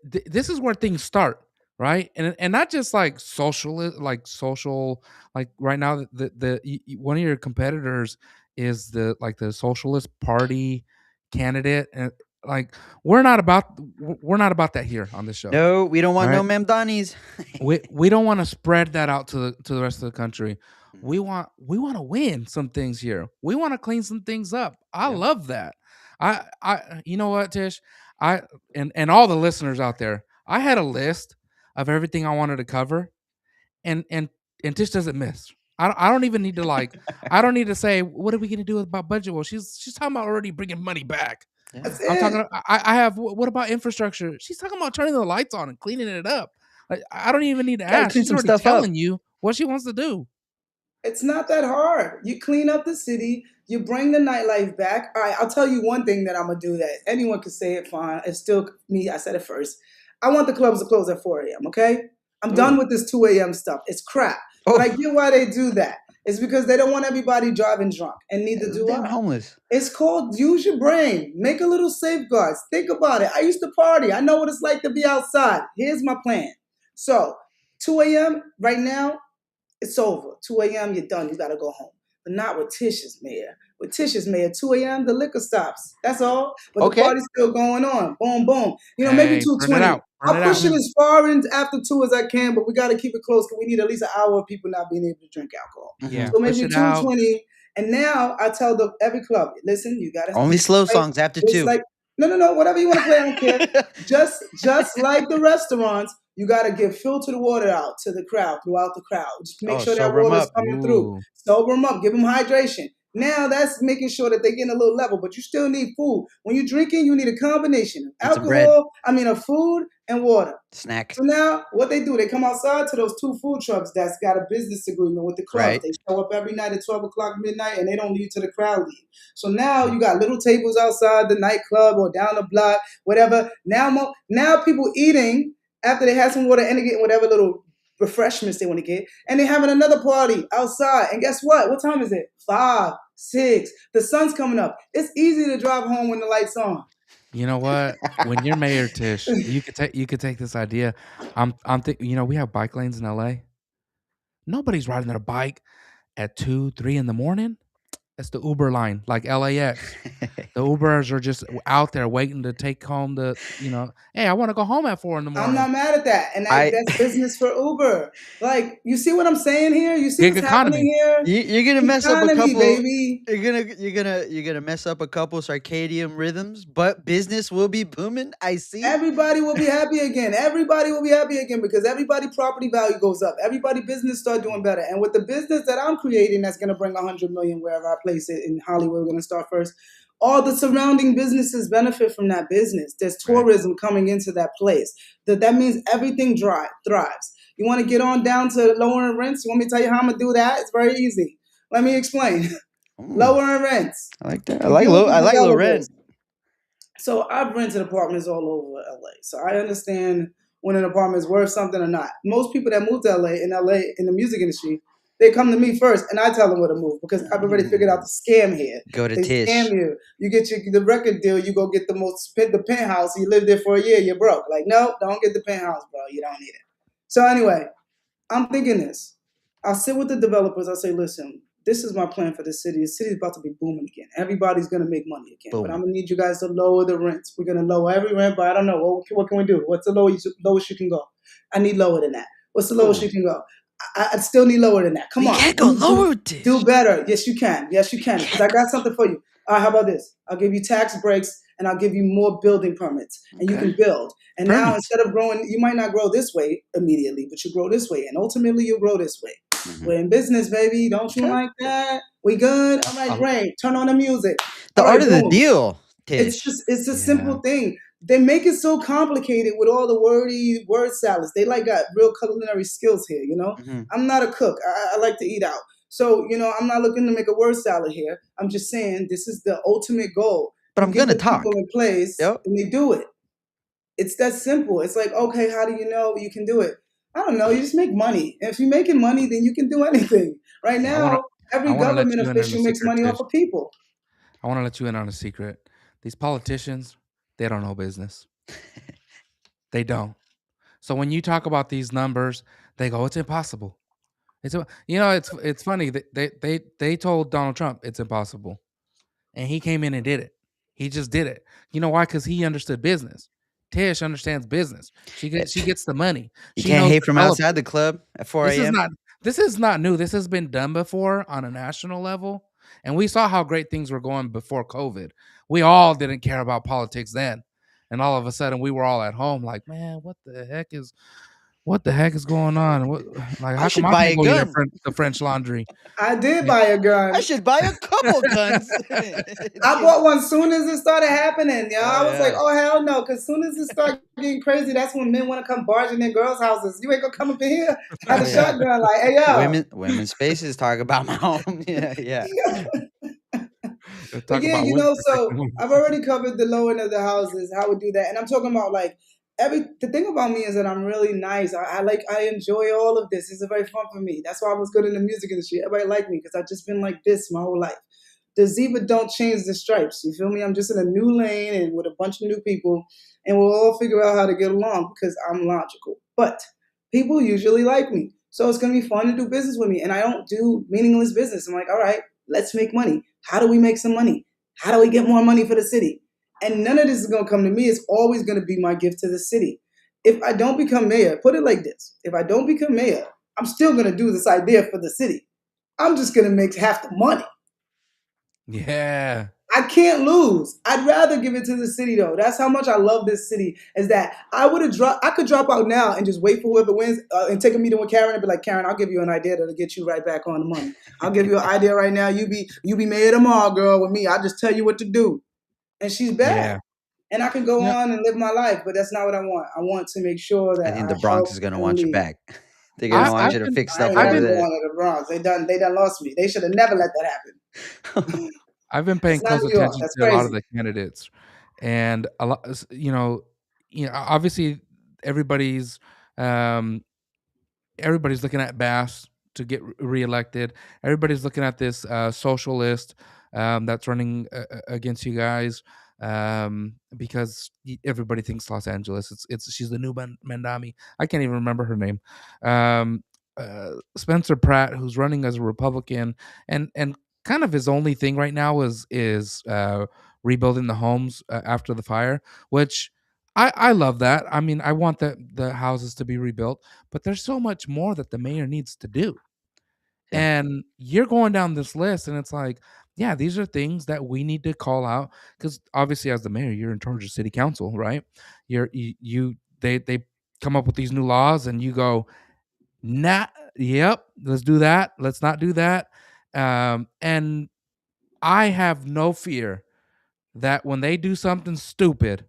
This is where things start, right? And not just like social, like right now, the one of your competitors is the Socialist Party candidate, and like we're not about that here on this show. No, we don't want no Mamdanis. we don't want to spread that out to the rest of the country. We want to win some things here. We want to clean some things up. I love that. I you know what, Tish? And all the listeners out there, I had a list of everything I wanted to cover, and Tish doesn't miss. I don't even need to I don't need to say what are we going to do about budget? Well, she's talking about already bringing money back. Yeah. I'm talking. I have. What about infrastructure? She's talking about turning the lights on and cleaning it up. I don't even need to ask. She's already telling you what she wants to do. It's not that hard. You clean up the city. You bring the nightlife back. All right, I'll tell you one thing that I'm going to do that anyone can say it fine. It's still me. I said it first. I want the clubs to close at 4 a.m., okay? I'm done with this 2 a.m. stuff. It's crap. But I get why they do that. It's because they don't want everybody driving drunk, and neither do I. Homeless. It's called use your brain. Make a little safeguards. Think about it. I used to party. I know what it's like to be outside. Here's my plan. So 2 a.m. right now, it's over. 2 a.m., you're done. You got to go home. But not with Tish's mayor. With Tish's mayor, 2 a.m., the liquor stops. That's all. But the party's still going on. Boom, boom. Maybe 2:20. I'll push it as far in after 2 as I can, but we got to keep it close because we need at least an hour of people not being able to drink alcohol. Yeah, so maybe 2:20. And now I tell every club, listen, you got to... Only slow songs after 2. No, whatever you want to play, I don't care. Just like the restaurants, you got to give filtered water out to the crowd, throughout the crowd. Just make sure that water is coming through. Sober them up. Give them hydration. Now that's making sure that they're getting a little level, but you still need food. When you're drinking, you need a combination of of food and water. Snack. So now what they do, they come outside to those 2 food trucks that's got a business agreement with the club. Right. They show up every night at 12 o'clock midnight and they don't leave till the crowd leave. So now you got little tables outside the nightclub or down the block, whatever. Now people eating after they had some water and they getting whatever little refreshments they want to get, and they're having another party outside. And guess what time is it? 5, 6. The sun's coming up. It's easy to drive home when the lights on. You know what? When you're mayor, Tish, you could take this idea. We have bike lanes in LA. Nobody's riding their bike at 2, 3 in the morning. That's the Uber line, like LAX. The Ubers are just out there waiting to take home hey, I want to go home at 4 in the morning. I'm not mad at that. And that's business for Uber. Like, you see what I'm saying here? You see what's happening here? You're gonna mess up a couple, baby. You're gonna mess up a couple circadian rhythms, but business will be booming. I see. Everybody will be happy again. Everybody will be happy again because everybody property value goes up. Everybody business start doing better. And with the business that I'm creating, that's gonna bring 100 million wherever I place it in Hollywood. We're gonna start first. All the surrounding businesses benefit from that business. There's tourism coming into that place. That means everything thrives. You want to get on down to lowering rents? You want me to tell you how I'm going to do that? It's very easy. Let me explain. Lowering rents. I like that. I like low rent. So I've rented apartments all over LA. So I understand when an apartment is worth something or not. Most people that move to LA in the music industry, they come to me first, and I tell them where to move because I've already figured out the scam here. Go to they Tish. Scam you. You get the record deal. You go get the penthouse. You live there for a year. You're broke. Like, no, don't get the penthouse, bro. You don't need it. So anyway, I'm thinking this. I'll sit with the developers. I'll say, listen, this is my plan for the city. The city is about to be booming again. Everybody's going to make money again. Boom. But I'm going to need you guys to lower the rents. We're going to lower every rent, but I don't know. What can we do? What's the lowest you can go? I need lower than that. What's the lowest you can go? I still need lower than that. Come on. You can't go lower, Tish. Do better. Yes, you can. Yes, you can. Because I got something for you. All right, how about this? I'll give you tax breaks and I'll give you more building permits. And you can build. And now instead of growing, you might not grow this way immediately, but you grow this way. And ultimately, you'll grow this way. Mm-hmm. We're in business, baby. Don't you like that? We good? All right, great. Turn on the music. The art of the deal, Tish. It's a simple thing. They make it so complicated with all the word salads. They got real culinary skills here, you know? Mm-hmm. I'm not a cook. I like to eat out. So, I'm not looking to make a word salad here. I'm just saying this is the ultimate goal. But I'm going to talk. People in place, and they do it. It's that simple. It's like, okay, how do you know you can do it? I don't know. You just make money. And if you're making money, then you can do anything. Right now, every government official makes money off of people. I want to let you in on a secret. These politicians, they don't know business. They don't. So when you talk about these numbers, they go, it's impossible. It's funny. They told Donald Trump it's impossible. And he came in and did it. He just did it. You know why? Because he understood business. Tish understands business. She gets the money. You can't hate from outside the club at 4 a.m. This is not new. This has been done before on a national level. And we saw how great things were going before COVID. We all didn't care about politics then. And all of a sudden we were all at home like, man, what the heck is going on? How come I can go eat the French Laundry? I did buy a gun. I should buy a couple guns. I bought one soon as it started happening. I was like, oh, hell no. Because soon as it started getting crazy, that's when men want to come barging in girls' houses. You ain't going to come up in here. I had a shotgun like, hey, yo. Women's spaces talk about my home. Yeah. But yeah, so I've already covered the low end of the houses, how we do that. And I'm talking about the thing about me is that I'm really nice. I enjoy all of this. It's very fun for me. That's why I was good in the music industry. Everybody liked me because I've just been like this my whole life. The zebra don't change the stripes. You feel me? I'm just in a new lane and with a bunch of new people, and we'll all figure out how to get along because I'm logical. But people usually like me. So it's going to be fun to do business with me. And I don't do meaningless business. I'm like, all right, let's make money. How do we make some money? How do we get more money for the city? And none of this is going to come to me. It's always going to be my gift to the city. If I don't become mayor, put it like this. If I don't become mayor, I'm still going to do this idea for the city. I'm just going to make half the money. Yeah. I can't lose. I'd rather give it to the city, though. That's how much I love this city, is that I could drop out now and just wait for whoever wins and take a meeting with Karen and be like, Karen, I'll give you an idea that'll get you right back on the money. I'll give you an idea right now. You be mayor tomorrow, girl, with me. I'll just tell you what to do. And she's bad. Yeah. And I can go on and live my life, but that's not what I want. I want to make sure that I think the Bronx is going to want you back. They're going to want you to fix stuff over there. The Bronx. They done lost me. They should have never let that happen. I've been paying close attention to a lot of the candidates, and a lot, obviously everybody's everybody's looking at Bass to get reelected. Everybody's looking at this socialist that's running against you guys because everybody thinks Los Angeles. She's the new Mandami. I can't even remember her name. Spencer Pratt, who's running as a Republican, and kind of his only thing right now is rebuilding the homes after the fire, which I love that. I mean, I want the houses to be rebuilt, but there's so much more that the mayor needs to do. Yeah. And you're going down this list, and it's like, yeah, these are things that we need to call out because obviously, as the mayor, you're in charge of city council, right? They come up with these new laws, and you go, nah, yep, let's do that. Let's not do that. And I have no fear that when they do something stupid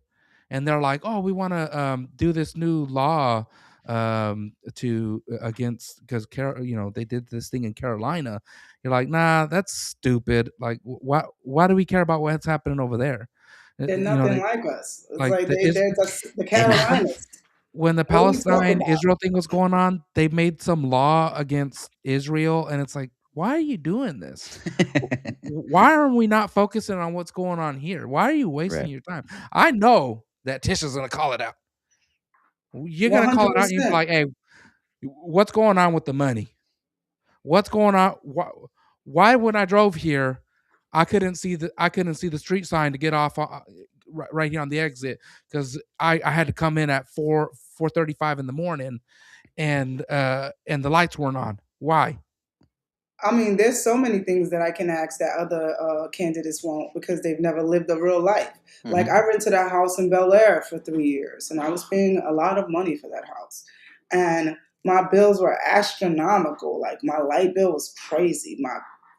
and they're like, oh, we want to do this new law to against because they did this thing in Carolina. You're like, nah, that's stupid. Like, why do we care about what's happening over there? They're nothing like us. It's like like the they're just the And Carolinas. when the What are we talking Palestine about? Israel thing was going on, they made some law against Israel, and it's like, why are you doing this? Why are we not focusing on what's going on here? Why are you wasting Right. your time? I know that Tish is going to call it out. You're going to call it out, and you're 100%. like, hey, what's going on with the money? What's going on? Why when I drove here, I couldn't see the street sign to get off right here on the exit because I had to come in at 4:35 in the morning, and the lights weren't on. Why? I mean, there's so many things that I can ask that other candidates won't because they've never lived a real life. Like Mhm. I rented a house in Bel Air for 3 years, and I was paying a lot of money for that house, and my bills were astronomical. Like my light bill was crazy, my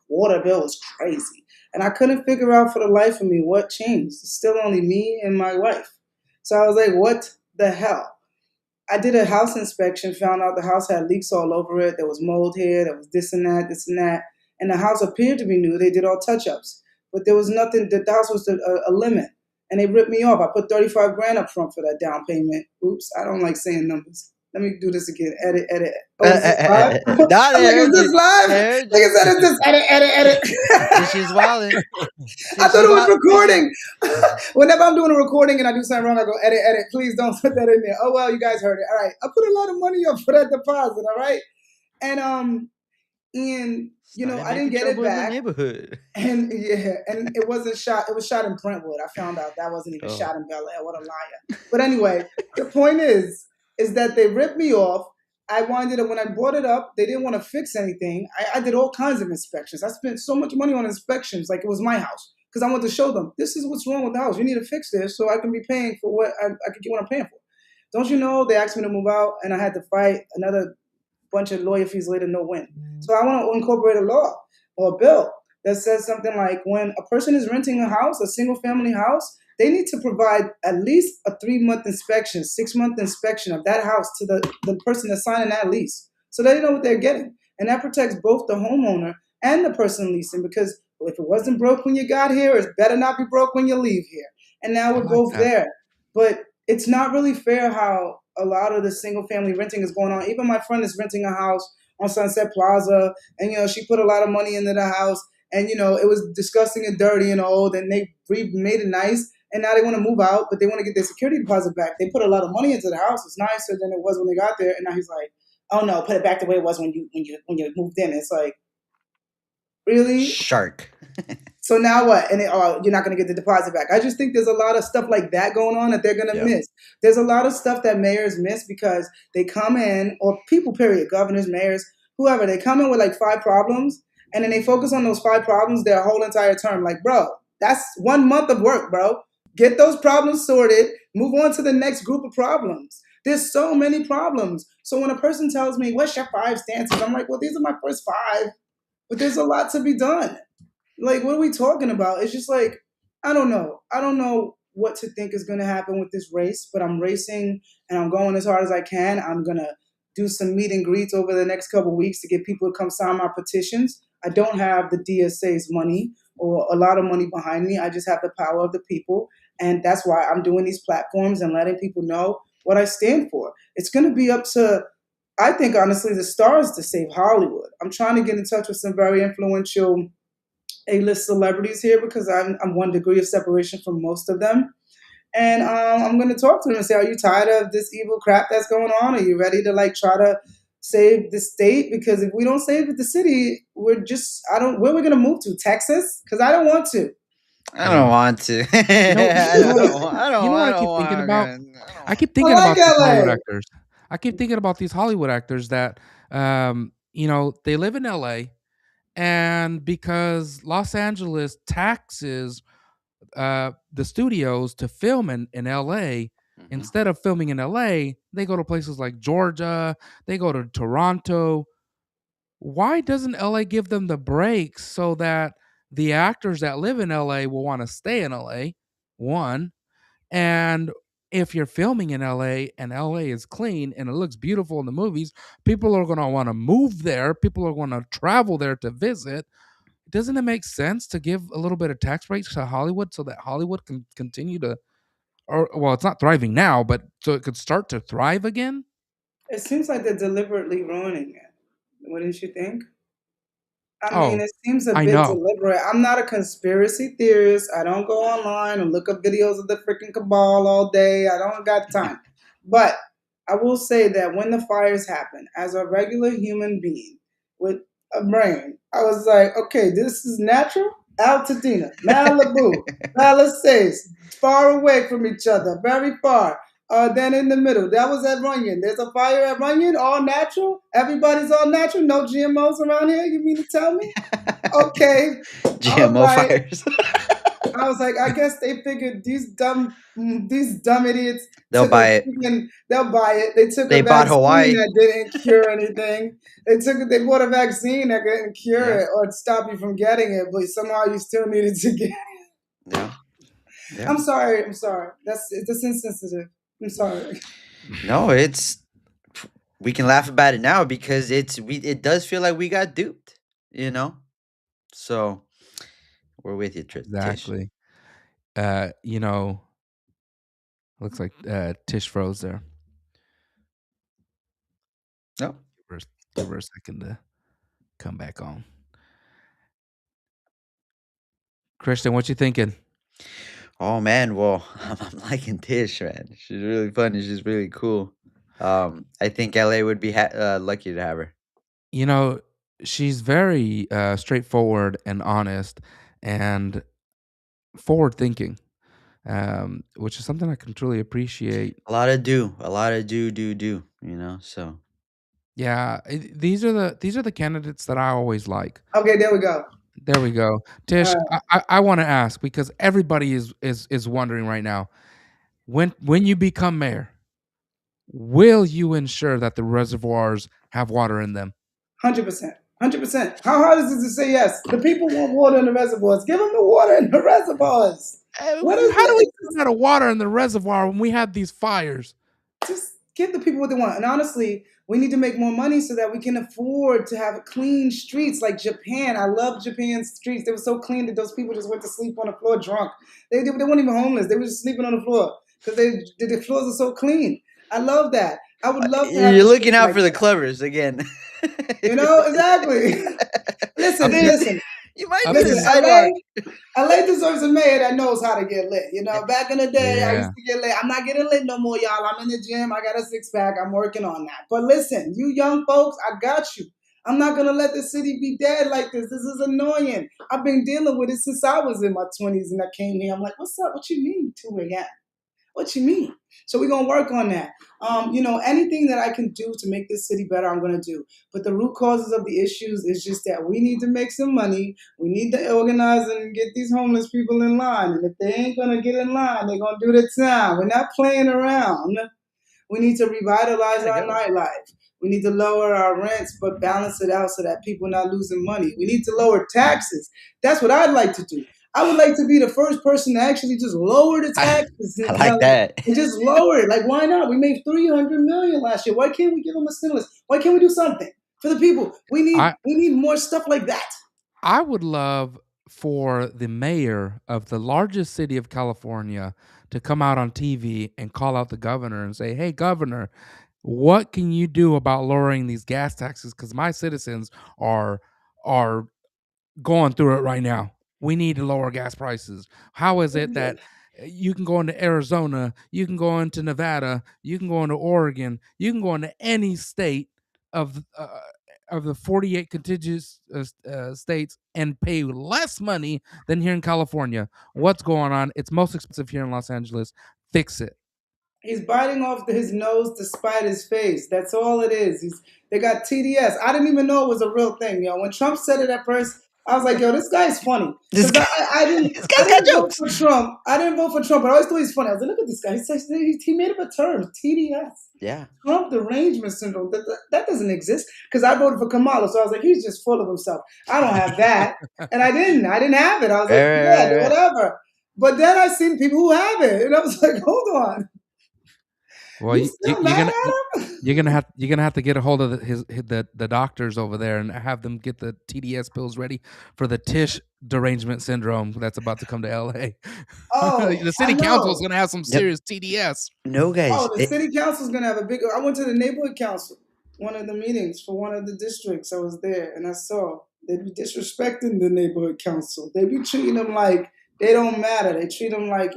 water bill was crazy, and I couldn't figure out for the life of me what changed. It's still only me and my wife, so I was like, "What the hell?" I did a house inspection, found out the house had leaks all over it. There was mold here, there was this and that, this and that. And the house appeared to be new. They did all touch ups, but there was nothing, the house was a limit. And they ripped me off. I put 35 grand up front for that down payment. Oops, I don't like saying numbers. Let me do this again. Edit, edit. Oh, is this live? I'm No, they like, is heard this you. live? They heard Like I you. said, is this edit, edit, edit? She's wilding. I thought it was recording. Whenever I'm doing a recording and I do something wrong, I go edit, edit. Please don't put that in there. Oh well, you guys heard it. All right, I put a lot of money up for that deposit. All right, and I didn't get it in the back. neighborhood. And yeah, and it wasn't shot. It was shot in Brentwood. I found out that wasn't even shot in Bel Air. What a liar! But anyway, the point is that they ripped me off. I winded up when I brought it up. They didn't want to fix anything. I did all kinds of inspections. I spent so much money on inspections, like it was my house, because I wanted to show them this is what's wrong with the house. You need to fix this so I can be paying for what I could get what I'm paying for. Don't you know? They asked me to move out, and I had to fight another bunch of lawyer fees later, no win. So I want to incorporate a law or a bill that says something like when a person is renting a house, a single family house, they need to provide at least a 3-month inspection, 6-month inspection of that house to the person that's signing that lease. So they know what they're getting. And that protects both the homeowner and the person leasing because if it wasn't broke when you got here, it better not be broke when you leave here. And now we're both there. But it's not really fair how a lot of the single family renting is going on. Even my friend is renting a house on Sunset Plaza, and she put a lot of money into the house, and it was disgusting and dirty and old, and they made it nice, and now they want to move out, but they want to get their security deposit back. They put a lot of money into the house. It's nicer than it was when they got there, and now he's like, "Oh no, put it back the way it was when you moved in." It's like, really? Shark. So now what? And you're not going to get the deposit back. I just think there's a lot of stuff like that going on that they're going to miss. There's a lot of stuff that mayors miss because they come in, or people, period, governors, mayors, whoever, they come in with like 5 problems, and then they focus on those 5 problems their whole entire term. Like, bro, that's 1 month of work, bro. Get those problems sorted. Move on to the next group of problems. There's so many problems. So when a person tells me, what's your 5 stances? I'm like, well, these are my first 5. But there's a lot to be done. Like, what are we talking about? It's just like, I don't know. I don't know what to think is going to happen with this race, but I'm racing and I'm going as hard as I can. I'm going to do some meet and greets over the next couple of weeks to get people to come sign my petitions. I don't have the DSA's money or a lot of money behind me. I just have the power of the people. And that's why I'm doing these platforms and letting people know what I stand for. It's going to be up to I think honestly, the stars to save Hollywood. I'm trying to get in touch with some very influential A-list celebrities here because I'm 1 degree of separation from most of them. And I'm going to talk to them and say, "Are you tired of this evil crap that's going on? Are you ready to like try to save the state? Because if we don't save the city, we're just I don't. Where are we going to move to? Texas? Because I don't want to." I don't want to. You know, I you know what? don't. I You don't. know what I I keep don't thinking want. about? I keep I thinking like about these Hollywood LA. actors. I keep thinking about these Hollywood actors that, they live in LA, and because Los Angeles taxes the studios to film in LA, Mhm. instead of filming in LA, they go to places like Georgia, they go to Toronto. Why doesn't LA give them the breaks so that the actors that live in LA will want to stay in LA? One, and if you're filming in LA and LA is clean and it looks beautiful in the movies, people are going to want to move there. People are going to travel there to visit. Doesn't it make sense to give a little bit of tax breaks to Hollywood so that Hollywood can continue to, or well, it's not thriving now, but so it could start to thrive again? It seems like they're deliberately ruining it. Wouldn't you think? I mean, Oh, it seems a I bit know. deliberate. I'm not a conspiracy theorist. I don't go online and look up videos of the freaking cabal all day. I don't got time. But I will say that when the fires happen, as a regular human being with a brain, I was like, okay, this is natural. Altadena, Malibu, Palisades, far away from each other, very far. Then in the middle, that was at Runyon. There's a fire at Runyon, all natural. Everybody's all natural. No GMOs around here. You mean to tell me? Okay, all GMO right. fires. I was like, I guess they figured these dumb idiots They'll took a buy it. they'll buy it. They took They a bought vaccine Hawaii. that didn't cure anything. They bought a vaccine that didn't cure Yeah. it or stop you from getting it, but somehow you still needed to get it. Yeah. Yeah. I'm sorry. That's insensitive. I'm sorry. No, we can laugh about it now because it does feel like we got duped, you know? So we're with you, Tish. Exactly. Looks like Tish froze there. No. Give her a second to come back on. Christian, what you thinking? Oh man, well, I'm liking Tish, man. She's really funny. She's really cool. I think LA would be lucky to have her. You know, she's very straightforward and honest and forward thinking, which is something I can truly appreciate. A lot of do, so Yeah, these are the candidates that I always like. Okay, there we go. There we go. Tish, All I want to ask because everybody is wondering right now, when you become mayor, will you ensure that the reservoirs have water in them? 100%. 100%. How hard is it to say yes? The people want water in the reservoirs. Give them the water in the reservoirs. What is How do we it? run out of water in the reservoir when we have these fires? Just give the people what they want. And honestly, we need to make more money so that we can afford to have clean streets like Japan. I love Japan's streets. They were so clean that those people just went to sleep on the floor drunk. They weren't even homeless. They were just sleeping on the floor because the floors are so clean. I love that. I would love to have you're a looking street out like for the that. clovers again. Exactly. Listen, listen. You might Up need a in- Listen, sidewalk. LA deserves a mayor that knows how to get lit. Back in the day, I Yeah. used to get lit. I'm not getting lit no more, y'all. I'm in the gym. I got a six pack. I'm working on that. But listen, you young folks, I got you. I'm not gonna let the city be dead like this. This is annoying. I've been dealing with it since I was in my 20s and I came here. I'm like, what's up? What you mean 2 a.m.? What you mean? So we're gonna work on that. Anything that I can do to make this city better, I'm gonna do. But the root causes of the issues is just that we need to make some money. We need to organize and get these homeless people in line. And if they ain't gonna get in line, they're gonna do the time. We're not playing around. We need to revitalize our nightlife. We need to lower our rents, but balance it out so that people are not losing money. We need to lower taxes. That's what I'd like to do. I would like to be the first person to actually just lower the taxes. I like that. And just lower it. Like, why not? We made $300 million last year. Why can't we give them a stimulus? Why can't we do something for the people? We need more stuff like that. I would love for the mayor of the largest city of California to come out on TV and call out the governor and say, "Hey, governor, What can you do about lowering these gas taxes? Because my citizens are going through it right now. We need to lower gas prices. How is it that you can go into Arizona, you can go into Nevada, you can go into Oregon, you can go into any state of the 48 contiguous states and pay less money than here in California? What's going on? It's most expensive here in Los Angeles. Fix it. He's biting off his nose to spite his face. That's all it is. They got TDS. I didn't even know it was a real thing, yo. When Trump said it at first, I was like, yo, this guy's funny. This Because guy, I this guy's got didn't vote jokes. for Trump. I didn't vote for Trump, but I always thought he's funny. I was like, look at this guy. He says he made up a term, TDS. Yeah. Trump derangement syndrome. That doesn't exist. Because I voted for Kamala, so I was like, he's just full of himself. I don't have that. And I didn't have it. I was like, Right. whatever. But then I seen people who have it. And I was like, hold on. Well, you're gonna have to get a hold of the doctors over there and have them get the TDS pills ready for the Tish derangement syndrome that's about to come to LA. Oh, the city council is gonna have some serious TDS. No, guys. Oh, the city council is gonna have a big. I went to the neighborhood council, one of the meetings for one of the districts. I was there, and I saw they be disrespecting the neighborhood council. They be treating them like they don't matter. They treat them like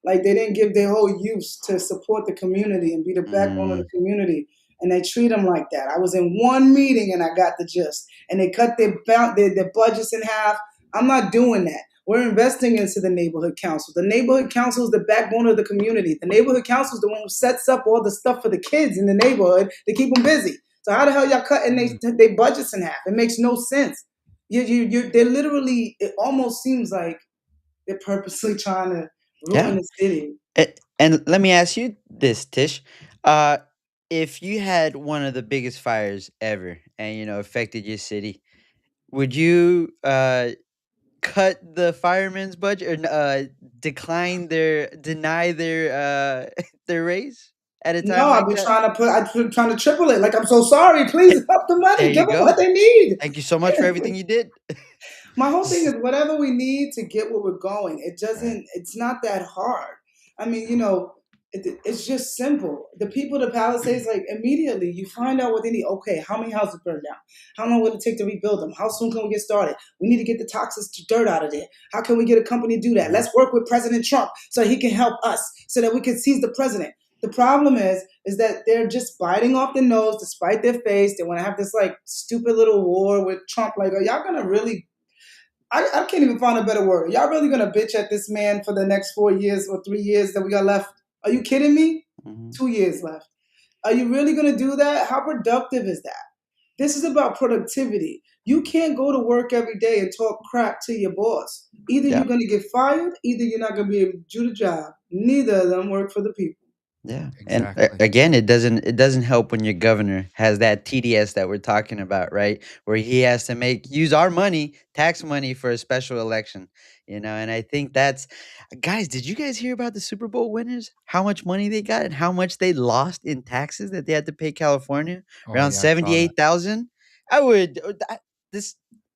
like they didn't give their whole use to support the community and be the backbone of the community. And they treat them like that. I was in one meeting and I got the gist. And they cut their budgets in half. I'm not doing that. We're investing into the neighborhood council. The neighborhood council is the backbone of the community. The neighborhood council is the one who sets up all the stuff for the kids in the neighborhood to keep them busy. So how the hell y'all cutting their budgets in half? It makes no sense. They're literally, it almost seems like they're purposely trying to ruin the city. And let me ask you this, Tish. If you had one of the biggest fires ever and, affected your city, would you cut the firemen's budget or deny their their raise at a time No, like I've been that? trying to triple it. Like, I'm so sorry. Please up the money. There Give you them go. what they need. Thank you so much for everything you did. My whole thing is whatever we need to get where we're going. It's not that hard. I mean, it's just simple. The people, the Palisades, like immediately you find out what they need. Okay, how many houses burned down? How long will it take to rebuild them? How soon can we get started? We need to get the toxic dirt out of there. How can we get a company to do that? Let's work with President Trump so he can help us so that we can seize the president. The problem is that they're just biting off the nose to spite their face. They want to have this like stupid little war with Trump. Like, are y'all gonna really? I can't even find a better word. Y'all really gonna bitch at this man for the next 4 years or 3 years that we got left? Are you kidding me? 2 years left. Are you really gonna do that? How productive is that? This is about productivity. You can't go to work every day and talk crap to your boss. Either you're gonna get fired, either you're not gonna be able to do the job. Neither of them work for the people. Yeah. Exactly. And again, it doesn't help when your governor has that TDS that we're talking about, right? Where he has to use our money, tax money for a special election, and I think that's guys, did you guys hear about the Super Bowl winners? How much money they got and how much they lost in taxes that they had to pay California? Around 78,000. I would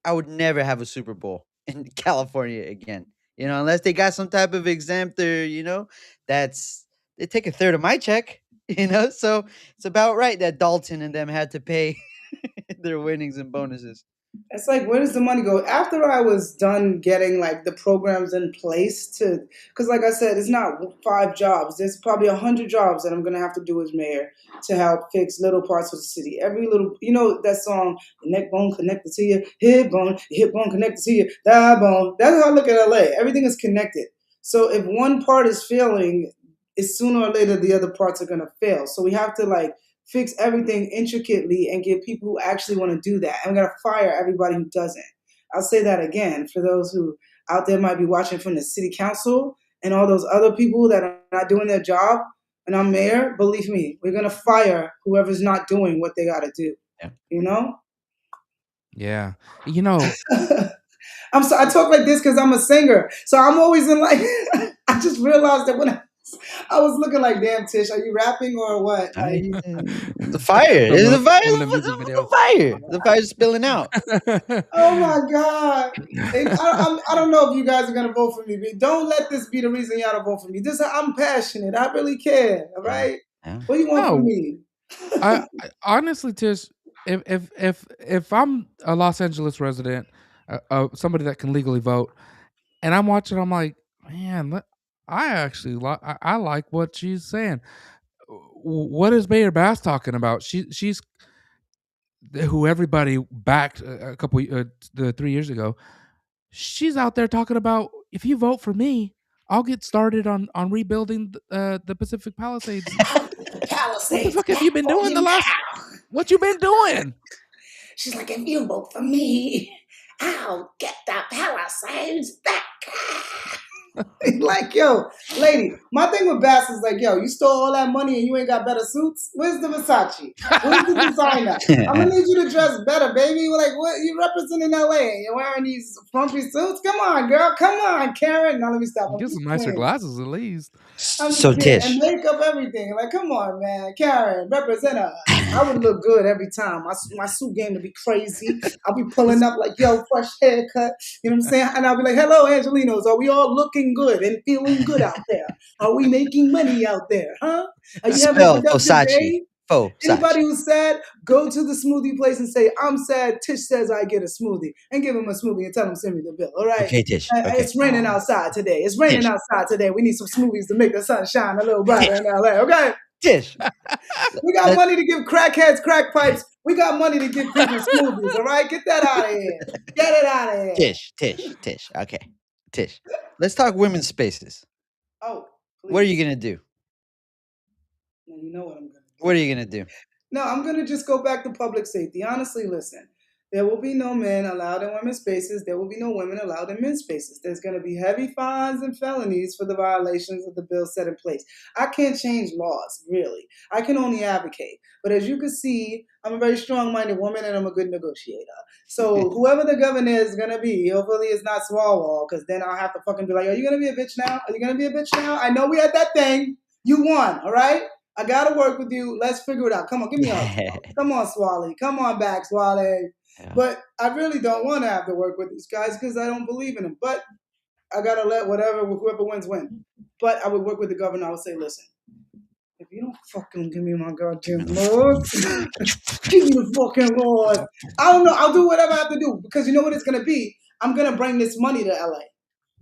I would never have a Super Bowl in California again. Unless they got some type of exempt or, that's they take a third of my check, so it's about right that Dalton and them had to pay their winnings and bonuses. It's like, where does the money go? After I was done getting like the programs in place because like I said, it's not 5 jobs. There's probably 100 jobs that I'm going to have to do as mayor to help fix little parts of the city. Every little, that song, the neck bone connected to your hip bone connected to your thigh bone. That's how I look at LA. Everything is connected. So if one part is failing, it's sooner or later the other parts are going to fail. So we have to like fix everything intricately and get people who actually want to do that. And we're going to fire everybody who doesn't. I'll say that again for those who out there might be watching from the city council and all those other people that are not doing their job. And I'm mayor, believe me, we're going to fire whoever's not doing what they got to do. Yeah. Yeah. I'm so I talk like this because I'm a singer. So I'm always in like, I just realized that when I was looking like, damn, Tish, are you rapping or what? The fire. The fire's spilling out. Oh my God. I don't know if you guys are going to vote for me, but don't let this be the reason y'all don't vote for me. I'm passionate. I really care. All right. Yeah. What do you want from me? I honestly, Tish, if I'm a Los Angeles resident, somebody that can legally vote, and I'm watching, I'm like, man, I actually I like what she's saying. What is Mayor Bass talking about? She's who everybody backed a couple 3 years ago. She's out there talking about, if you vote for me, I'll get started on rebuilding the Pacific Palisades. What the fuck have you been doing what you been doing? She's like, if you vote for me, I'll get the Palisades back. Like, yo, lady, my thing with Bass is like, yo, you stole all that money and you ain't got better suits? Where's the Versace? Where's the designer? I'm gonna need you to dress better, baby. Like, what, you representing LA and you're wearing these frumpy suits? Come on, girl. Come on, Karen. Now let me stop. Get some nicer glasses at least. So Tish, and makeup, everything. Like, come on, man. Karen, represent us. I would look good every time. My suit game to be crazy. I'll be pulling up like, yo, fresh haircut. You know what I'm saying? And I'll be like, hello, Angelinos. Are we all looking good and feeling good out there? Are we making money out there? Huh? Are you having a productive day? Anybody who's sad, go to the smoothie place and say, I'm sad. Tish says I get a smoothie. And give him a smoothie and tell him send me the bill. All right? Okay, Tish. Okay. It's raining outside today. It's raining outside today. We need some smoothies to make the sun shine a little brighter in LA. Okay? Tish. We got money to give crackheads crack pipes. We got money to give people smoothies. All right? Get that out of here. Get it out of here. Tish. Okay. Tish. Let's talk women's spaces. Oh, please. What are you going to do? Well, you know what I'm going to do. What are you going to do? No, I'm going to just go back to public safety. Honestly, listen. There will be no men allowed in women's spaces. There will be no women allowed in men's spaces. There's going to be heavy fines and felonies for the violations of the bill set in place. I can't change laws, really. I can only advocate. But as you can see, I'm a very strong-minded woman and I'm a good negotiator. So whoever the governor is going to be, hopefully it's not Swalwell, because then I'll have to fucking be like, are you going to be a bitch now? Are you going to be a bitch now? I know we had that thing. You won, all right? I got to work with you. Let's figure it out. Come on, give me a come on, Swally. Come on back, Swally. Yeah. But I really don't want to have to work with these guys because I don't believe in them. But I got to let whoever wins win. But I would work with the governor. I would say, listen, if you don't fucking give me my goddamn laws, give me the fucking laws. I don't know. I'll do whatever I have to do because you know what it's going to be? I'm going to bring this money to LA.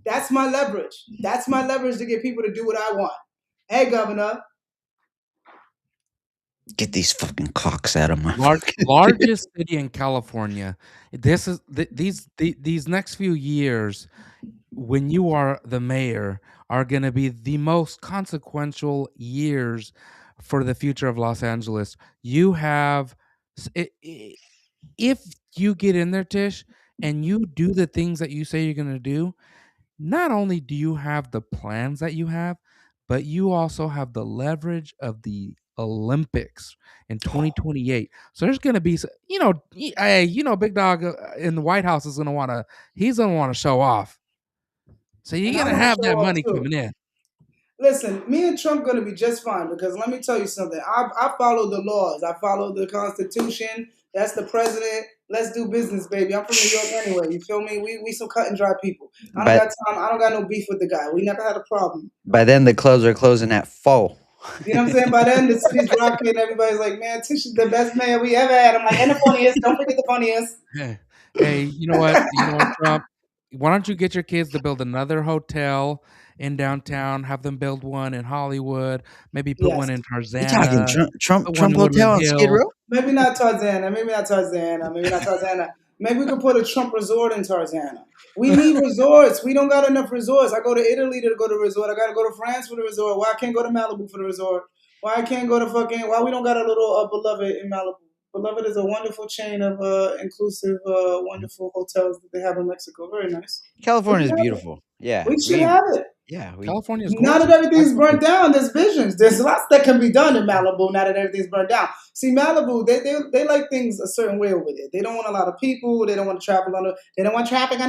That's my leverage. That's my leverage to get people to do what I want. Hey, governor. Get these fucking cocks out of my largest city in California. This is these next few years, when you are the mayor, are going to be the most consequential years for the future of Los Angeles. You have, if you get in there, Tish, and you do the things that you say you're going to do, not only do you have the plans that you have, but you also have the leverage of the Olympics in 2028. So there's going to be, Big Dog in the White House is going to want to show off. So you're going to have that money coming in. Listen, me and Trump going to be just fine because let me tell you something. I follow the laws. I follow the Constitution. That's the president. Let's do business, baby. I'm from New York anyway. You feel me? We some cut and dry people. I don't got time. I don't got no beef with the guy. We never had a problem. By then, the clubs are closing at 4. You know what I'm saying? By then, the city's rocking. Everybody's like, man, Tish is the best mayor we ever had. I'm like, and the funniest. Don't forget the funniest. Hey, you know what? Trump? Why don't you get your kids to build another hotel in downtown? Have them build one in Hollywood. Maybe put one in Tarzana. You talking Trump Hotel on Skid Row? Maybe not Tarzana. Maybe we could put a Trump resort in Tarzana. We need resorts. We don't got enough resorts. I go to Italy to go to resort. I got to go to France for the resort. Why I can't go to Malibu for the resort? Why I can't go to why we don't got a little Beloved in Malibu? Beloved is a wonderful chain of inclusive, wonderful hotels that they have in Mexico. Very nice. California is beautiful. Yeah. We should have it. Yeah. California is gorgeous. Now that everything's burnt down, there's visions. There's lots that can be done in Malibu now that everything's burnt down. See, Malibu, they like things a certain way over there. They don't want a lot of people. They don't want traffic on the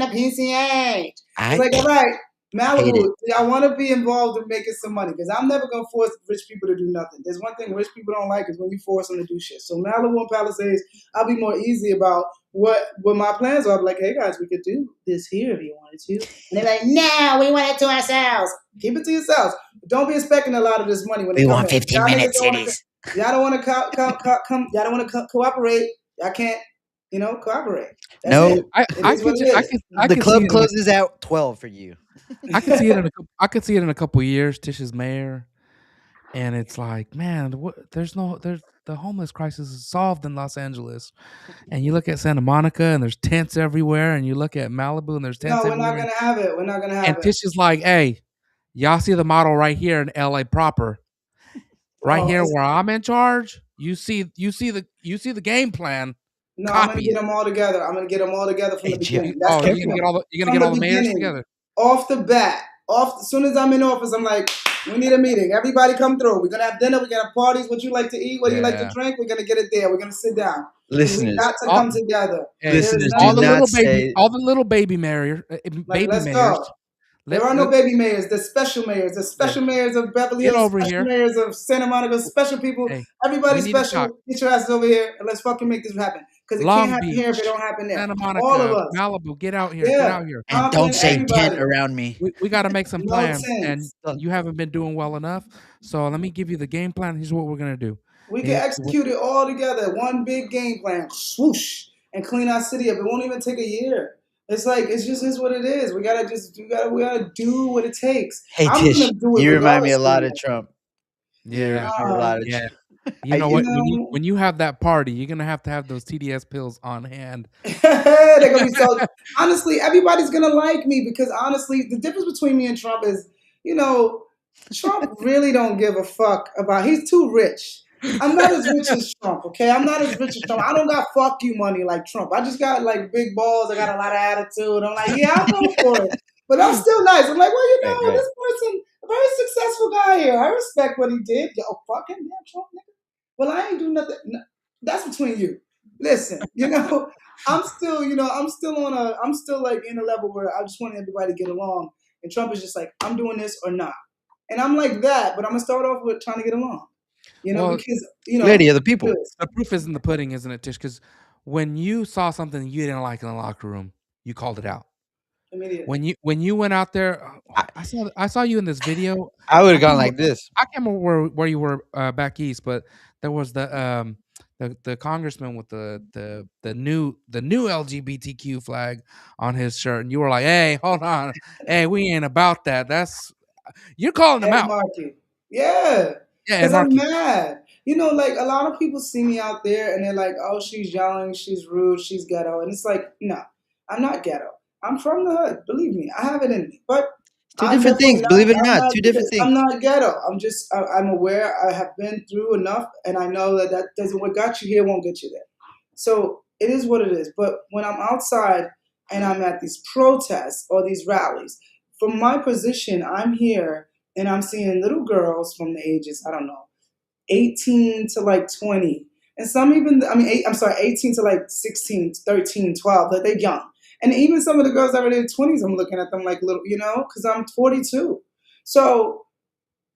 PCH. It's like, all right, Malibu, I want to be involved in making some money because I'm never going to force rich people to do nothing. There's one thing rich people don't like is when you force them to do shit. So Malibu and Palisades, I'll be more easy about what my plans are. I'll be like, hey guys, we could do this here if you wanted to. And they're like, no, we want it to ourselves. Keep it to yourselves. Don't be expecting a lot of this money when we want 15-minute cities. Y'all don't want to come. Y'all don't want to cooperate. Y'all can't, cooperate. That's No, it. It is what it is. I the could see club it. closes at 12 for you. I could see it in a. I could see it in a couple years. Tish is mayor, and it's like, man, there's the homeless crisis is solved in Los Angeles. And you look at Santa Monica, and there's tents everywhere. And you look at Malibu, and there's tents No, we're not everywhere. gonna have it. We're not gonna have And it. Tish is like, hey, y'all see the model right here in LA proper, right here where I'm in charge. You see the game plan. No, I'm gonna Copy get it. them all together. I'm gonna get them all together from the beginning. Oh, That's you're gonna get all the mayors together. Off the bat, as soon as I'm in office, I'm like, we need a meeting. Everybody come through. We're gonna have dinner. We're gonna have parties. What you like to eat? What you like to drink? We're gonna get it there. We're gonna sit down. Listeners, we got to come together. Listeners, all do the not little say. all the little baby mayors, Let's go. There are no baby mayors. There's special mayors. There's special mayors of Beverly Hills, special mayors of Santa Monica, special people. Hey, everybody's special. Get your asses over here and let's fucking make this happen. Because it can't happen here if it don't happen there. Santa Monica, all of us. Malibu, get out here. Get out here. And don't say tent around me. We got to make some plans. And you haven't been doing well enough. So let me give you the game plan. Here's what we're going to do. We can execute it all together. One big game plan. Swoosh. And clean our city up. It won't even take a year. It's like it just is what it is. We gotta do what it takes. Hey Tish, you remind me a lot of Trump. Yeah, a lot of Trump. You know what? When you have that party, you're gonna have those TDS pills on hand. They're gonna be so. Honestly, everybody's gonna like me because honestly, the difference between me and Trump is, Trump really don't give a fuck about. He's too rich. I'm not as rich as Trump, okay? I'm not as rich as Trump. I don't got fuck you money like Trump. I just got like big balls. I got a lot of attitude. I'm like, yeah, I'll go for it. But I'm still nice. I'm like, well, this person, a very successful guy here. I respect what he did. Yo, fucking damn Trump, nigga. Well, I ain't do nothing. No, that's between you. Listen, I'm still like in a level where I just want everybody to get along. And Trump is just like, I'm doing this or not. And I'm like that, but I'm gonna start off with trying to get along. Because lady of the people. The proof is in the pudding, isn't it, Tish? Because when you saw something you didn't like in the locker room, you called it out. Immediately. When you went out there, I saw you in this video. I would have gone like this. I can't remember where you were back east, but there was the congressman with the new LGBTQ flag on his shirt, and you were like, "Hey, hold on, hey, we ain't about that." You're calling them out. Marky. Yeah. Because I'm mad. Like a lot of people see me out there and they're like, oh, she's yelling, she's rude, she's ghetto. And it's like, no, I'm not ghetto. I'm from the hood. Believe me, I have it in me. But two different things, believe it or not, two different things. I'm not ghetto. I'm aware. I have been through enough and I know that doesn't, what got you here won't get you there. So it is what it is. But when I'm outside and I'm at these protests or these rallies, from my position, I'm here and I'm seeing little girls from the ages, I don't know, 18 to like 20. And some even, 18 to like 16, 13, 12, that they're young. And even some of the girls that are in their 20s, I'm looking at them like little, because I'm 42. So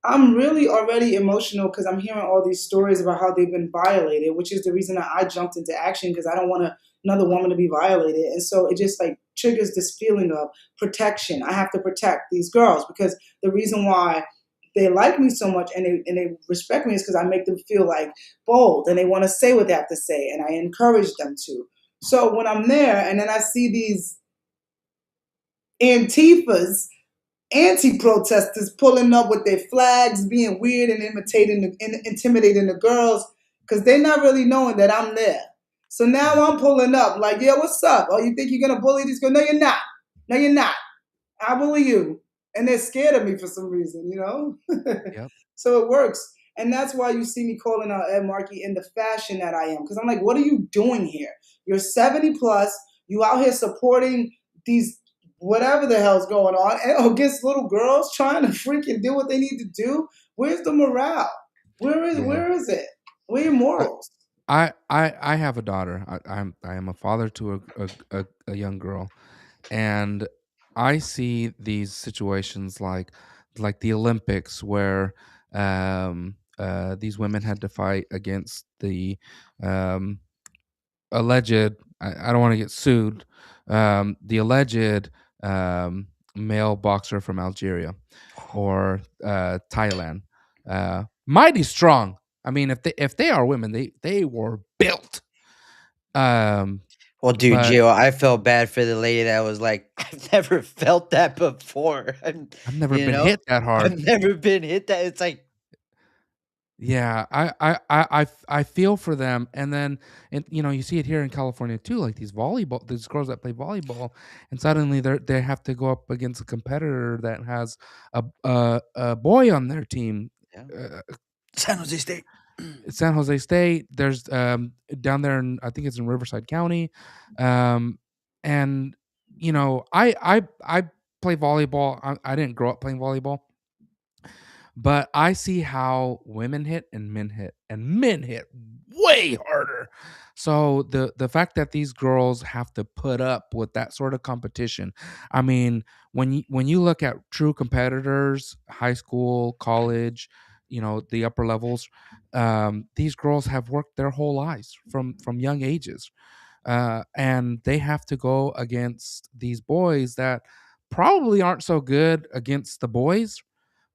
I'm really already emotional because I'm hearing all these stories about how they've been violated, which is the reason that I jumped into action because I don't want another woman to be violated. And so it just like triggers this feeling of protection. I have to protect these girls because the reason why they like me so much and they respect me is because I make them feel like bold and they want to say what they have to say and I encourage them to. So when I'm there and then I see these Antifas, anti-protesters pulling up with their flags, being weird and intimidating the girls because they're not really knowing that I'm there. So now I'm pulling up like, yeah, what's up? Oh, you think you're going to bully these girls? No, you're not. No, you're not. I bully you. And they're scared of me for some reason, Yep. So it works. And that's why you see me calling out Ed Markey in the fashion that I am. Because I'm like, what are you doing here? You're 70 plus. You out here supporting these whatever the hell's going on against little girls trying to freaking do what they need to do. Where's the morale? Where is it? Where are your morals? I have a daughter. I am a father to a young girl, and I see these situations like the Olympics where these women had to fight against the alleged. I don't want to get sued. The alleged male boxer from Algeria or Thailand, mighty strong. I mean, if they are women, they were built. Well, dude, But Gio, I felt bad for the lady that was like, I've never felt that before. I've never You been know, hit that hard. I've never been hit that. It's like, Yeah, I feel for them, and then you see it here in California too, like these girls that play volleyball, and suddenly they have to go up against a competitor that has a boy on their team. yeah. Uh, San Jose State. San Jose State. There's down there in, I think it's in Riverside County, and I play volleyball. I didn't grow up playing volleyball. But I see how women hit and men hit way harder. So the fact that these girls have to put up with that sort of competition, I mean, when you look at true competitors, high school, college, the upper levels, these girls have worked their whole lives from young ages, and they have to go against these boys that probably aren't so good against the boys,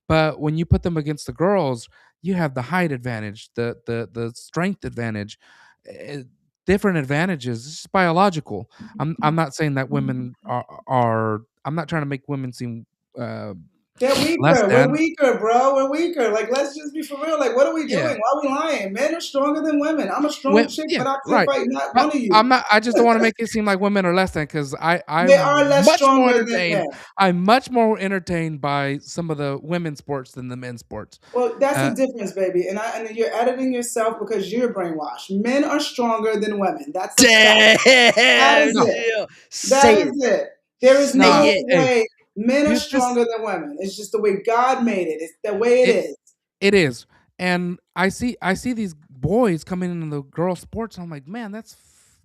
but when you put them against the girls, you have the height advantage, the strength advantage, eh, different advantages. It's just biological. I'm not saying that women are. I'm not trying to make women seem uh, They're less weaker. We're than. weaker, bro. We're weaker. Like, let's just be for real. Like, what are we Yeah, doing? Why are we lying? Men are stronger than women. I'm a strong chick, yeah, but I can't right. fight not I, one of you. I'm not. I just don't want to make it seem like women are less than, because They are I'm less much more stronger than entertained. men. I'm much more entertained by some of the women's sports than the men's sports. Well, that's Uh, the difference, baby. And you're editing yourself because you're brainwashed. Men are stronger than women. That's a fact. That Damn, is no, it. Gio. That Say is it. it. There is Say no. no it. Hey, way men are this stronger than women. It's just the way God made it. It's the way it it is. It is. And I see these boys coming into the girl sports, and I'm like, man, that's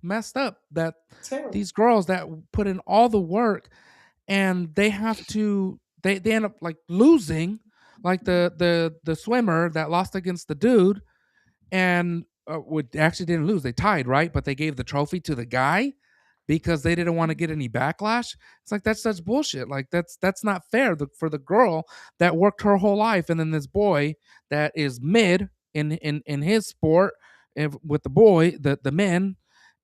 messed up that Terrible. these girls that put in all the work, and they have to they end up like losing, like the swimmer that lost against the dude, and would actually didn't lose. They tied, right? But they gave the trophy to the guy because they didn't want to get any backlash. It's like that's such bullshit. Like that's not fair for the girl that worked her whole life, and then this boy that is mid in his sport, with the boy, the men,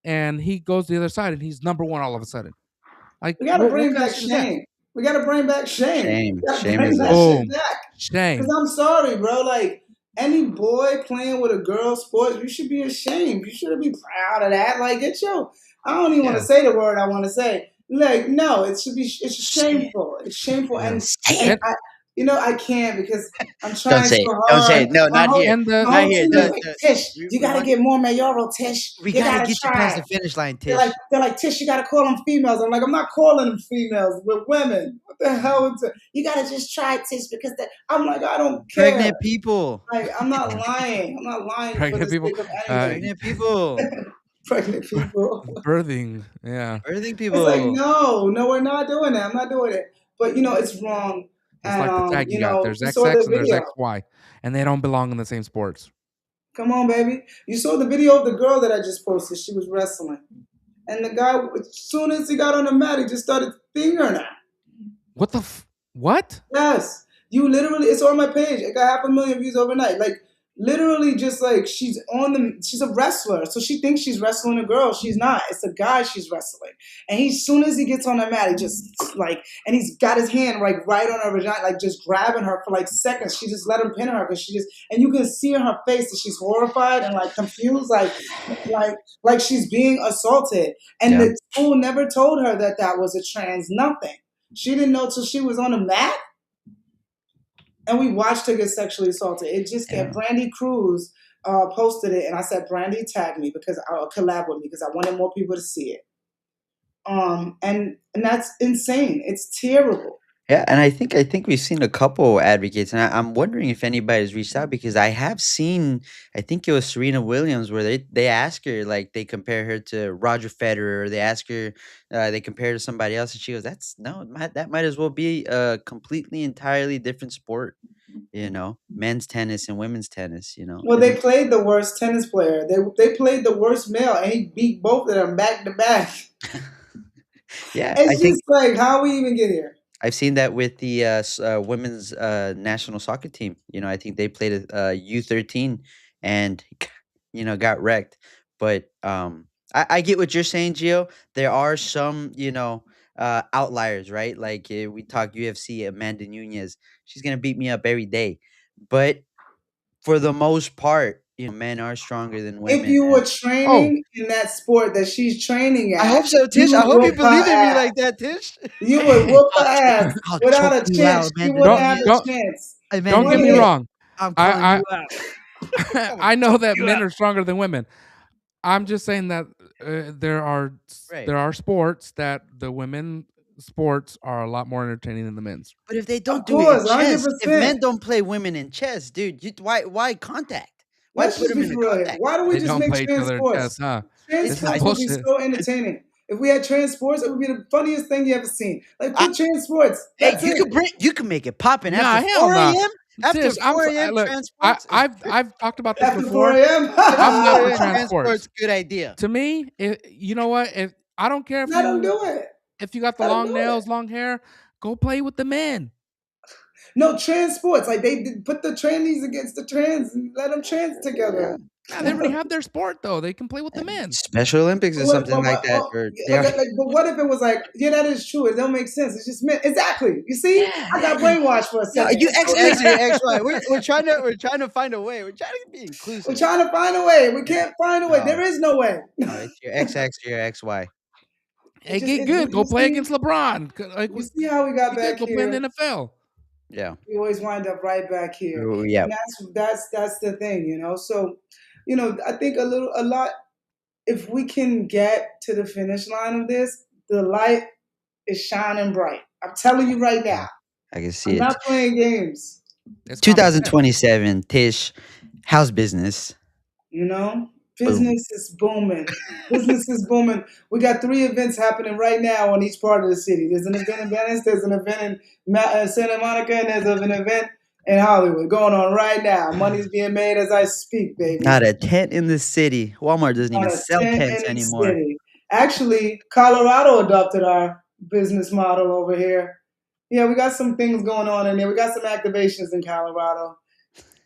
and he goes to the other side and he's number one all of a sudden. Like We got to what bring kind of back shit is that? shame. We got to bring back shame. Shame. We got to Shame bring is that a shit Boom, back. shame. Because I'm sorry, bro. Like, any boy playing with a girl sport, you should be ashamed. You shouldn't be proud of that. Like, get your, I don't even want yeah. to say the word I want to say. Like, no, it should be, it's Say it. shameful. It's shameful. Yeah, Say And it. and I can't because I'm Don't trying say so it. Don't say hard. it. No, My not whole, here. and the my Not whole here. team is like, Tish, you We got to want. get more mayoral, Tish. We You gotta got to get you past try. the finish line, They're Tish. like, Tish, you gotta call them females. I'm like, I'm not calling them females. We're women. What the hell is it? You gotta just try Tish because I'm like, I don't care. Pregnant people. Like, I'm not lying. I'm not lying for pregnant the people, sake of uh, anything. Pregnant people. Pregnant people. birthing. Yeah, Birthing It's like, people. no, we're not doing that. I'm not doing it. But it's wrong. it's And like the tag you got. There's you saw the XX and there's video. XY, and they don't belong in the same sports. Come on, baby. You saw the video of the girl that I just posted. She was wrestling. And the guy, as soon as he got on the mat, he just started fingering her. What the what? Yes. You literally, it's on my page. It got 500,000 views overnight. Like, literally, just like she's a wrestler. So she thinks she's wrestling a girl. She's not. It's a guy she's wrestling. And as soon as he gets on the mat, he just like, and he's got his hand like right on her vagina, like just grabbing her for like seconds. She just let him pin her because and you can see in her face that she's horrified and like confused, like she's being assaulted. And Yeah. the school never told her that that was a trans nothing. She didn't know till she was on the mat. And we watched her get sexually assaulted. It just Yeah. came. Brandy Cruz posted it, and I said, Brandy, tag me because I'll collab with me because I wanted more people to see it. And that's insane. It's terrible. Yeah, and I think we've seen a couple advocates, and I'm wondering if anybody's reached out because I have seen. I think it was Serena Williams where they ask her, like, they compare her to Roger Federer, or they ask her, they compare her to somebody else, and she goes, "That's no, that might as well be a completely entirely different sport." Men's tennis and women's tennis. Well, they and played the worst tennis player. They played the worst male, and he beat both of them back to back. yeah, I It's think just like, how we even get here? I've seen that with the women's national soccer team. I think they played a U13, and got wrecked. But I get what you're saying, Gio. There are some outliers, right? Like we talk UFC, Amanda Nunez. She's gonna beat me up every day, but for the most part, men are stronger than If women. you were Oh, training in that sport that she's training I at, hope so, you Tish. I would hope you whoop her believe in me ass. like that, Tish. You would whoop her I'll choke, ass I'll without choke a you chance. out, She Amanda wouldn't don't have Nunez. a don't chance. don't Amanda get me Wouldn't. Nunez. wrong. I'm calling I you out. I'm gonna I know choke that you men out. are stronger than women. I'm just saying that Right. there are sports that the women sports are a lot more entertaining than the men's. But if they Of don't do it in course, chess, if 100%. men don't play women in chess, dude, why contact? Why Let's put just them be in a for real here. contact Why don't we They just don't make play each trans other in chess, sports? huh? Trans This is sports would be bullshit. so entertaining. If we had trans sports, it would be the funniest thing you ever seen. Like I, put trans sports. hey, That's it. you can make it poppin' after Nah, hell 4 nah. a.m. After Tish, 4 a.m. look. transports. I've talked about this After 4 before. a.m. I'm After not 4 for a.m. transports. transports, good idea. To me, you know what? If I don't care Let them do it. if you got the Let them long do it. nails, long hair, go play with the men. No, trans sports. Like they put the trannies against the trans and let them trans together. Yeah, they already have their sport though. They can play with the men. Special Olympics or something like that. Or they are. But what if it was like, yeah, that is true. It don't make sense. It's just meant exactly. You see, Yeah, I got yeah. brainwashed for a No, second. you It's so XX or easy. XY. We're trying to find a way. We're trying to be We're inclusive. trying to find a way. We Yeah. can't find a way. No, There is no way. no, it's your XX or your XY. Hey, get good. Go play against LeBron. Like You see how we got get good. back Go play in here. the NFL. Yeah. We always wind up right back here, Yeah. and that's the thing, you know. So, I think a lot. If we can get to the finish line of this, the light is shining bright. I'm telling you right now. I can see I'm it. not playing games. It's common sense. 2027, Tish. How's business? Boom. Business is booming. Business is booming. We got 3 events happening right now on each part of the city. There's an event in Venice, there's an event in Santa Monica, and there's an event in Hollywood going on right now. Money's being made as I speak, baby. Not a tent in the city. Walmart doesn't even Not a sell tent tents in the anymore. city. Actually, Colorado adopted our business model over here. Yeah, we got some things going on in there. We got some activations in Colorado.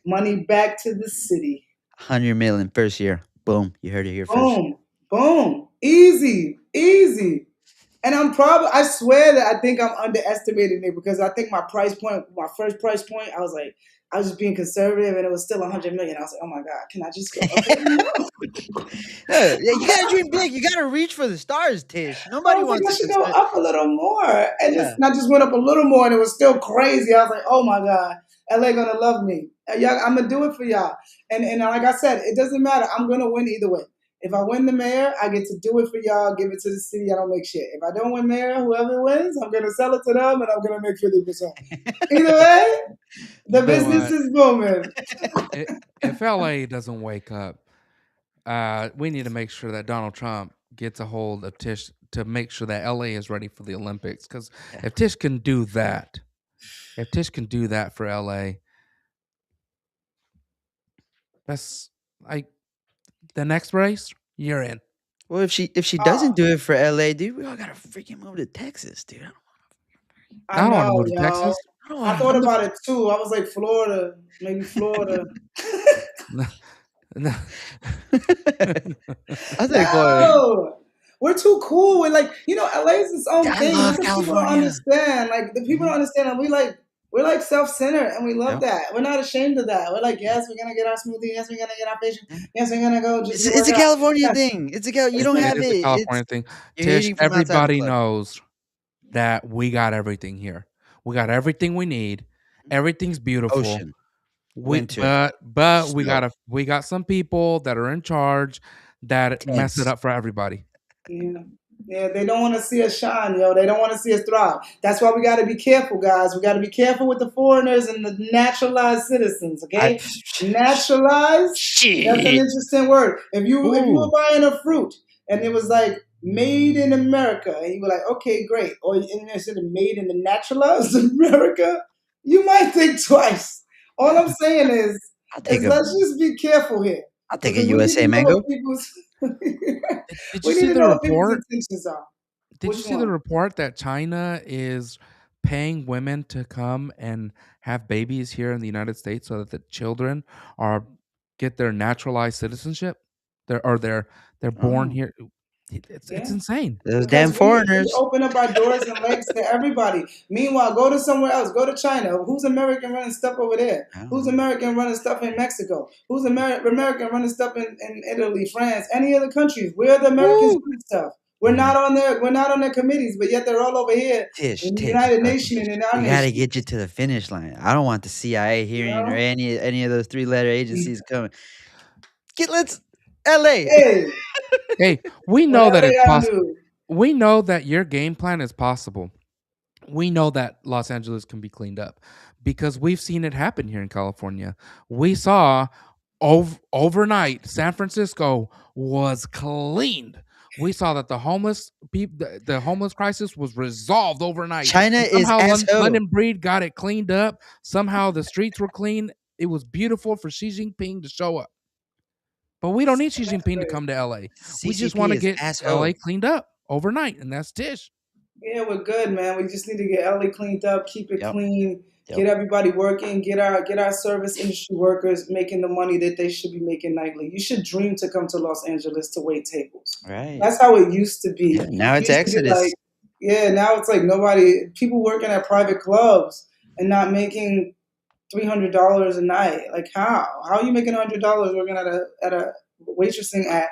Money back to the city. 100 million first year. Boom. You heard it here first. Boom, boom, easy. And I swear that I think I'm underestimating it because I think my first price point, I was just being conservative and it was still 100 million. I was like, oh my God, can I just go up Yeah, you gotta dream big. You gotta reach for the stars, Tish. Nobody I was like, wants I to should go consider. up a little more. And Yeah. I just went up a little more and it was still crazy. I was like, oh my God, LA gonna love me. Y'all, I'm gonna do it for y'all. And like I said, it doesn't matter. I'm gonna win either way. If I win the mayor, I get to do it for y'all, give it to the city, I don't make shit. If I don't win mayor, whoever wins, I'm gonna sell it to them and I'm gonna make 50%. Either way, the You know business what? is booming. If LA doesn't wake up, we need to make sure that Donald Trump gets a hold of Tish to make sure that LA is ready for the Olympics. Because if Tish can do that, for LA, that's like the next race you're in. Well, if she doesn't do it for LA, dude, we all gotta freaking move to Texas, dude. I don't want to move to y'all. Texas. I thought about it too. I was like, Florida, maybe Florida. I think Florida. No, we're too cool. We're like, LA's its own I thing. love That's what people don't California. understand. Like the people don't understand that we're like self-centered and we love Yeah. that. We're not ashamed of that. We're like, yes, we're gonna get our smoothie. Yes, we're gonna get our facial. Yes, we're gonna go. It's a California thing. You don't have It's a it. California thing. You're Tish, hating from outside the everybody club. knows that we got everything here. We got everything we need. Everything's beautiful. Ocean, winter, but snow. we got some people that are in charge that mess it Tents. up for everybody. Yeah, they don't want to see us shine, yo. They don't want to see us thrive. That's why we got to be careful, guys. We got to be careful with the foreigners and the naturalized citizens, okay? Naturalized, that's an interesting word. If you were buying a fruit and it was like made in America, and you were like, okay, great. Or instead of made in the naturalized America, you might think twice. All I'm saying is let's just be careful here. I'll take a USA mango. Did you see the report? Intentions are. Did you see the report that China is paying women to come and have babies here in the United States so that the children get their naturalized citizenship. They're born Oh, here. It's Yeah. insane. those damn Because we foreigners. open up our doors and legs to everybody. Meanwhile, go to somewhere else. Go to China. Who's American running stuff over there? I don't Who's know. American running stuff in Mexico? Who's American running stuff in Italy, France, any other countries? Where are the Americans Woo! running stuff? Yeah. We're not on their committees, but yet they're all over here Tish, in the Tish, United Nations and in our we gotta nation. get you to the finish line. I don't want the CIA You hearing or know? any of those 3-letter agencies coming. Let's LA. Hey, Hey, we know whatever that they it's gotta possible. do. We know that your game plan is possible. We know that Los Angeles can be cleaned up because we've seen it happen here in California. We saw overnight San Francisco was cleaned. We saw that the homeless the homeless crisis was resolved overnight. China And is somehow asshole. London Breed got it cleaned up. Somehow the streets were clean. It was beautiful for Xi Jinping to show up. But we don't need Xi Jinping to come to LA. We just want CCP to is get asshole. LA cleaned up overnight, and that's Tish. Yeah, we're good, man. We just need to get LA cleaned up, keep it Yep. clean, Yep. get everybody working, get our service industry workers making the money that they should be making nightly. You should dream to come to Los Angeles to wait tables. Right. That's how it used to be. Yeah, now it's It used to be Exodus. now it's like people working at private clubs and not making $300 a night. Like how? How are you making $100 working at a waitressing at?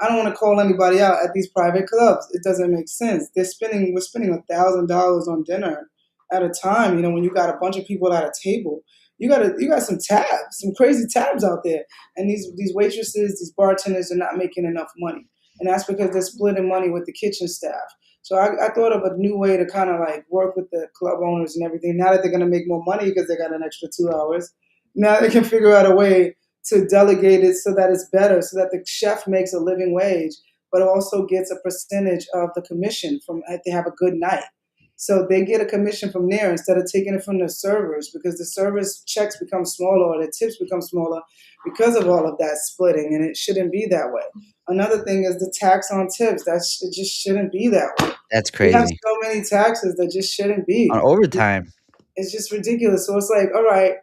I don't want to call anybody out at these private clubs. It doesn't make sense. We're spending $1,000 on dinner at a time. You know, when you got a bunch of people at a table, you got some tabs, some crazy tabs out there, and these waitresses, these bartenders are not making enough money, and that's because they're splitting money with the kitchen staff. So I thought of a new way to kind of like work with the club owners and everything. Now that they're going to make more money because they got an extra 2 hours, now they can figure out a way to delegate it so that it's better, so that the chef makes a living wage, but also gets a percentage of the commission from if they have a good night. So they get a commission from there instead of taking it from the servers because the servers checks become smaller or the tips become smaller because of all of that splitting, and it shouldn't be that way. Another thing is the tax on tips. It just shouldn't be that way. That's We have crazy. so many taxes that just shouldn't be. On overtime. It's just ridiculous. So it's like, all right,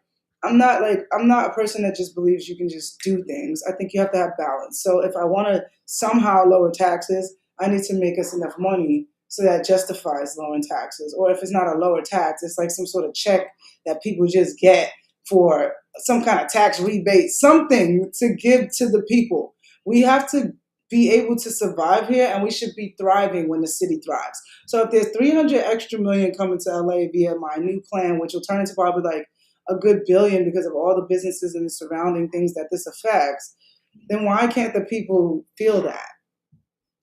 I'm not a person that just believes you can just do things. I think you have to have balance. So if I want to somehow lower taxes, I need to make us enough money so that justifies lowering taxes. Or if it's not a lower tax, it's like some sort of check that people just get for some kind of tax rebate, something to give to the people. We have to be able to survive here, and we should be thriving when the city thrives. So if there's 300 extra million coming to LA via my new plan, which will turn into probably like a good billion because of all the businesses and the surrounding things that this affects, then why can't the people feel that?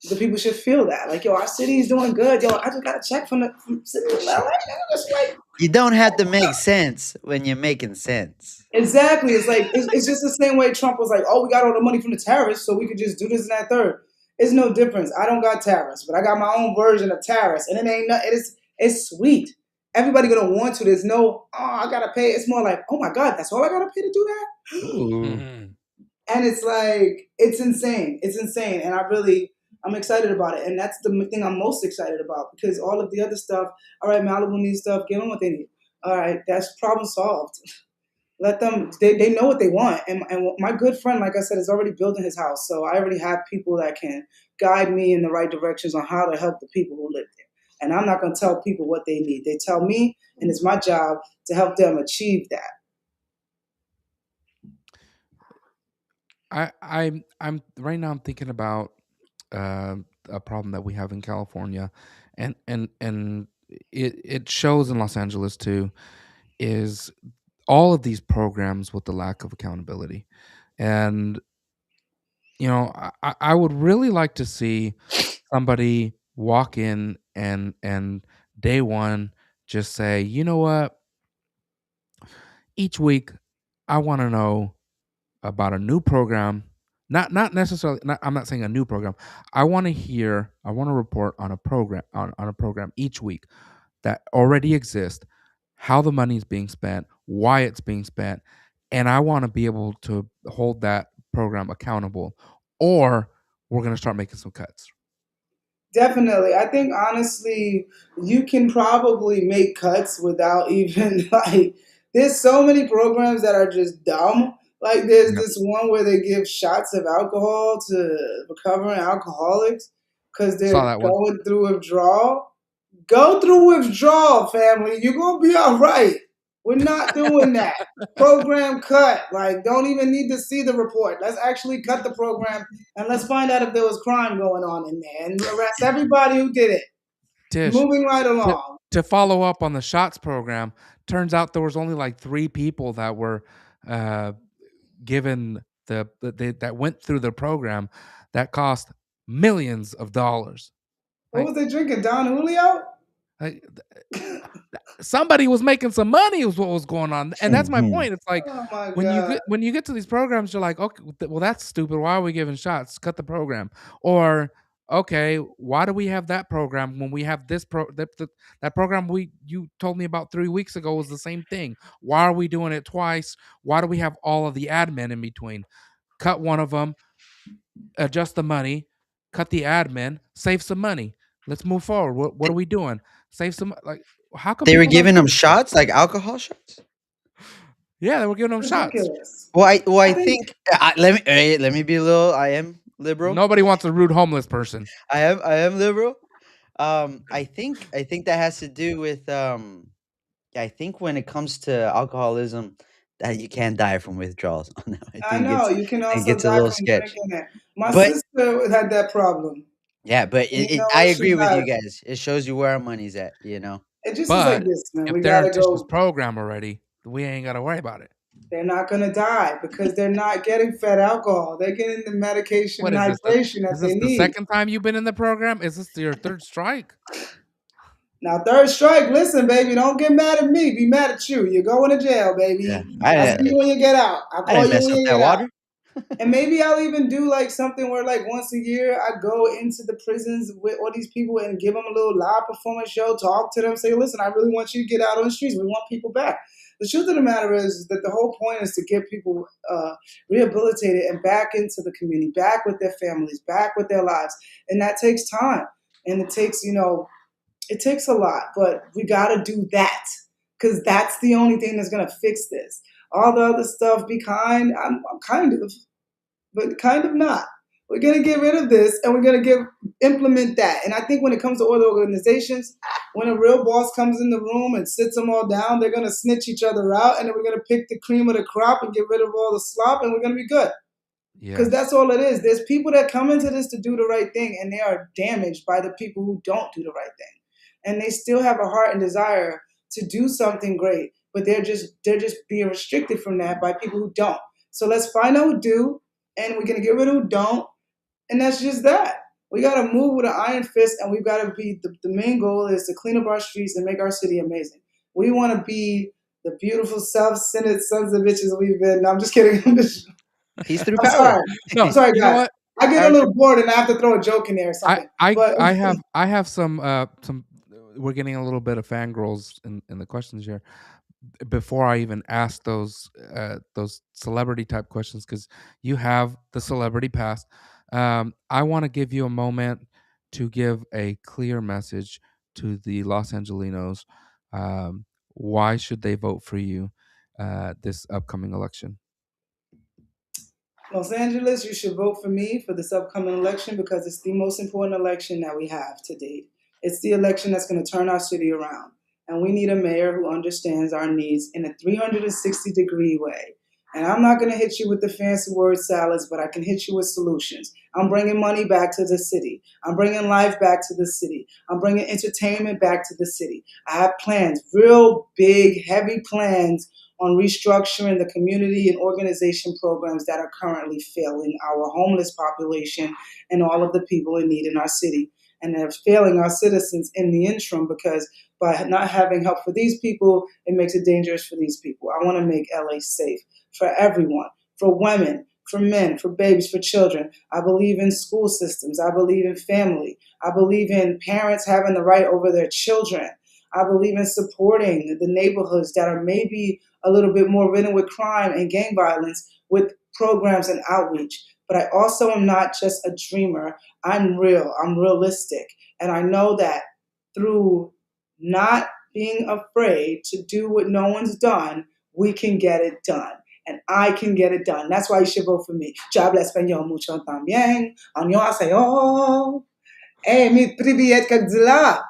The people should feel that. Like, yo, our city is doing good. Yo, I just got a check from city of LA. It's like, You don't have to make sense when you're making sense. exactly. It's like it's just the same way Trump was like, oh, we got all the money from the tariffs, so we could just do this and that third. It's no difference. I don't got tariffs, but I got my own version of tariffs, and it ain't nothing. It's sweet. Everybody gonna want to. There's no, oh, I gotta pay. It's more like, oh my God, that's all I gotta pay to do that. Ooh. And it's like, it's insane. It's insane. And I'm excited about it. And that's the thing I'm most excited about because all of the other stuff, all right, Malibu needs stuff, give them what they need. All right, that's problem solved. Let them, they know what they want. And my good friend, like I said, is already building his house. So I already have people that can guide me in the right directions on how to help the people who live there. And I'm not going to tell people what they need. They tell me, and it's my job to help them achieve that. I'm right now. I'm thinking about a problem that we have in California, and it shows in Los Angeles too. Is all of these programs with the lack of accountability, and you know, I would really like to see somebody walk in and day one just say, you know what, each week I want to know about a new program. Not necessarily. I'm not saying a new program. I want to report on a program on a program each week that already exists, how the money is being spent, why it's being spent, and I want to be able to hold that program accountable. Or we're going to start making some cuts. Definitely. I think honestly, you can probably make cuts without even like, there's so many programs that are just dumb Like there's Yep. this one where they give shots of alcohol to recovering alcoholics because Saw they're that one. going through withdrawal. Go through withdrawal, family. You're gonna be all right. We're not doing that. Program cut. Like, don't even need to see the report. Let's actually cut the program and let's find out if there was crime going on in there and arrest everybody who did it. Tish, Moving right along. to follow up on the shots program, turns out there was only like 3 people that were given that went through the program that cost millions of dollars. What was they drinking? Don Julio? Like, somebody was making some money is what was going on, and that's my Mhm. point. It's like Oh my when God. you get to these programs, you're like, okay, well that's stupid. Why are we giving shots? Cut the program. Or okay, why do we have that program when we have this that program you told me about 3 weeks ago was the same thing? Why are we doing it twice? Why do we have all of the admin in between? Cut one of them, adjust the money, cut the admin, save some money. Let's move forward. What are we doing? Save some like how come They were people not giving them shots, like alcohol shots. Yeah, they were giving them shots. Ridiculous. Well, I think think let me be a little. I am liberal. Nobody wants a rude homeless person. I am liberal. I think that has to do with yeah, I think when it comes to alcoholism, that you can die from withdrawals. No, I know you can it also gets a die little from sketch. drinking it. My But sister had that problem. yeah, but And you know I what? She agree with you died. guys. It shows you where our money's at. You know. It just is like But this, man. if We they're in gotta Tish's go. program already, we ain't gotta worry about it. They're not gonna die because they're not getting fed alcohol. They're getting the medication What and is this? hydration that Is they this the need. second time you've been in the program? Is this your third strike? Now, third strike. Listen, baby, don't get mad at me. Be mad at you. You're going to jail, Yeah, baby. I'll see you when you get out. I'll I call didn't you mess when up you that get out. water. And maybe I'll even do like something where like once a year I go into the prisons with all these people and give them a little live performance show, talk to them, say, listen, I really want you to get out on the streets. We want people back. The truth of the matter is that the whole point is to get people rehabilitated and back into the community, back with their families, back with their lives. And that takes time. And it takes, it takes a lot, but we got to do that because that's the only thing that's going to fix this. All the other stuff, be kind. I'm kind of, but kind of not. We're gonna get rid of this, and we're gonna implement that. And I think when it comes to other organizations, when a real boss comes in the room and sits them all down, they're gonna snitch each other out, and then we're gonna pick the cream of the crop and get rid of all the slop, and we're gonna be good. Because Yes. that's all it is. There's people that come into this to do the right thing, and they are damaged by the people who don't do the right thing, and they still have a heart and desire to do something great, but they're just being restricted from that by people who don't. So let's find out who do, and we're gonna get rid of who don't, and that's just that. We gotta move with an iron fist, and we've gotta be the main goal is to clean up our streets and make our city amazing. We wanna be the beautiful self-centered sons of bitches we've been. No, I'm just kidding. He's through I'm power. sorry. No, I'm sorry, you know guys. what? I get a little bored and I have to throw a joke in there or I something. I But I have some we're getting a little bit of fangirls in the questions here. Before I even ask those celebrity type questions, because you have the celebrity past, I want to give you a moment to give a clear message to the Los Angelinos. Why should they vote for you this upcoming election? Los Angeles, you should vote for me for this upcoming election because it's the most important election that we have to date. It's the election that's going to turn our city around. And we need a mayor who understands our needs in a 360-degree way. And I'm not going to hit you with the fancy word salads, but I can hit you with solutions. I'm bringing money back to the city. I'm bringing life back to the city. I'm bringing entertainment back to the city. I have plans, real big, heavy plans on restructuring the community and organization programs that are currently failing our homeless population and all of the people in need in our city. And they're failing our citizens in the interim because by not having help for these people, it makes it dangerous for these people. I want to make LA safe for everyone, for women, for men, for babies, for children. I believe in school systems. I believe in family. I believe in parents having the right over their children. I believe in supporting the neighborhoods that are maybe a little bit more ridden with crime and gang violence with programs and outreach. But I also am not just a dreamer. I'm real. I'm realistic. And I know that through not being afraid to do what no one's done, we can get it done. and I can get it done. That's why you should vote for me. Yo hablo español mucho también. Annyeonghaseyo. Hey, mi privyet kagzila.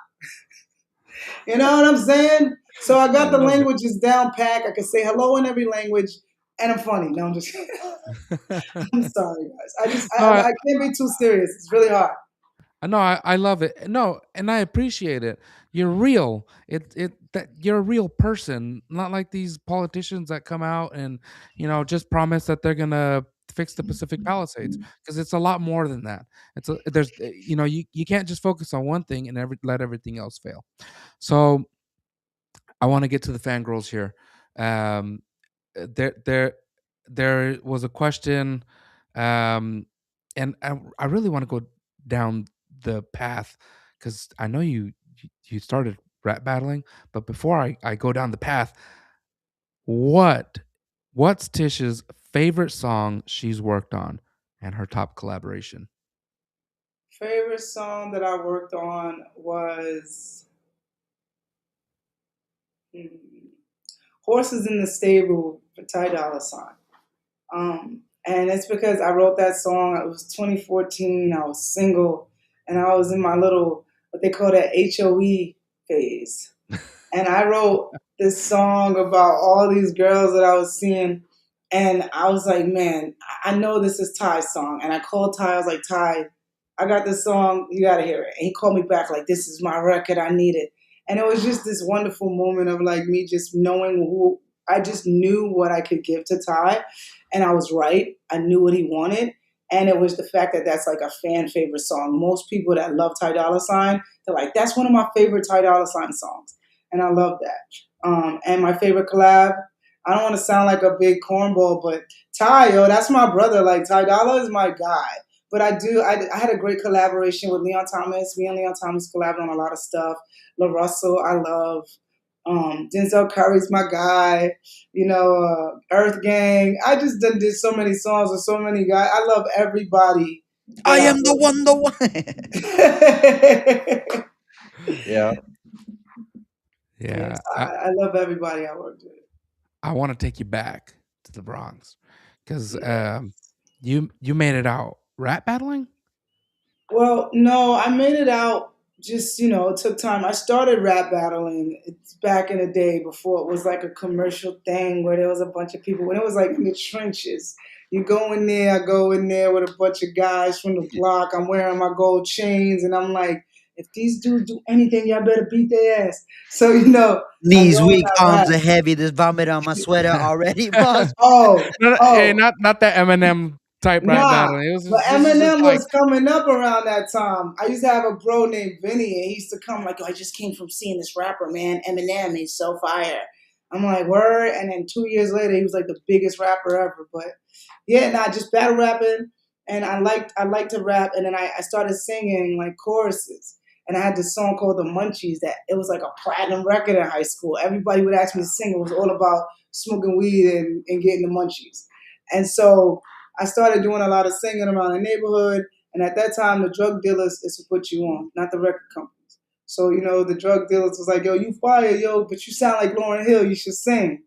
You know what I'm saying? So I got the languages down pat. I can say hello in every language, and I'm funny. No, I'm just kidding. I'm sorry, guys. I can't be too serious. It's really hard. No, I love it. No, and I appreciate it. You're real. That you're a real person, not like these politicians that come out and just promise that they're gonna fix the Pacific Palisades, because it's a lot more than that. You can't just focus on one thing and let everything else fail. So I want to get to the fangirls here. Um, there was a question, and I really want to go down the path, because I know you started rap battling, but before I go down the path, what's Tish's favorite song she's worked on and her top collaboration? Favorite song that I worked on was Horses in the Stable for Ty Dolla $ign. And it's because I wrote that song. It was 2014. I was single, and I was in my little, what they call that HOE phase. And I wrote this song about all these girls that I was seeing. And I was like, man, I know this is Ty's song. And I called Ty. I was like, Ty, I got this song. You got to hear it. And he called me back like, this is my record. I need it. And it was just this wonderful moment of like me just knowing who, I just knew what I could give to Ty. And I was right. I knew what he wanted. And it was the fact that that's like a fan favorite song. Most people that love Ty Dolla $ign, they're like, that's one of my favorite Ty Dolla $ign songs. And I love that. And my favorite collab, I don't want to sound like a big cornball, but Ty, that's my brother. Like, Ty Dolla is my guy. But I had a great collaboration with Leon Thomas. Me and Leon Thomas collabed on a lot of stuff. La Russell, I love. Denzel Curry's my guy. Earth Gang. I just did so many songs with so many guys. I love everybody. I am the one. Yeah. Yeah. I love everybody I worked with. I want to take you back to the Bronx, because you made it out rap battling. Well, no, I made it out. Just, it took time. I started rap battling back in the day before it was like a commercial thing where there was a bunch of people. When it was like in the trenches, you go in there, I go in there with a bunch of guys from the block. I'm wearing my gold chains, and I'm like, if these dudes do anything, y'all better beat their ass. So, knees weak, arms are heavy. There's vomit on my sweater already. Not that Eminem type rap battling. But Eminem was coming up around that time. I used to have a bro named Vinny, and he used to come like, I just came from seeing this rapper, man. Eminem, he's so fire. I'm like, word. And then 2 years later, he was like the biggest rapper ever. But yeah, just battle rapping. And I liked to rap. And then I started singing like choruses. And I had this song called The Munchies that it was like a platinum record in high school. Everybody would ask me to sing. It was all about smoking weed and getting the munchies. And so I started doing a lot of singing around the neighborhood. And at that time, the drug dealers is to put you on, not the record companies. So, the drug dealers was like, yo, you fire, but you sound like Lauryn Hill. You should sing.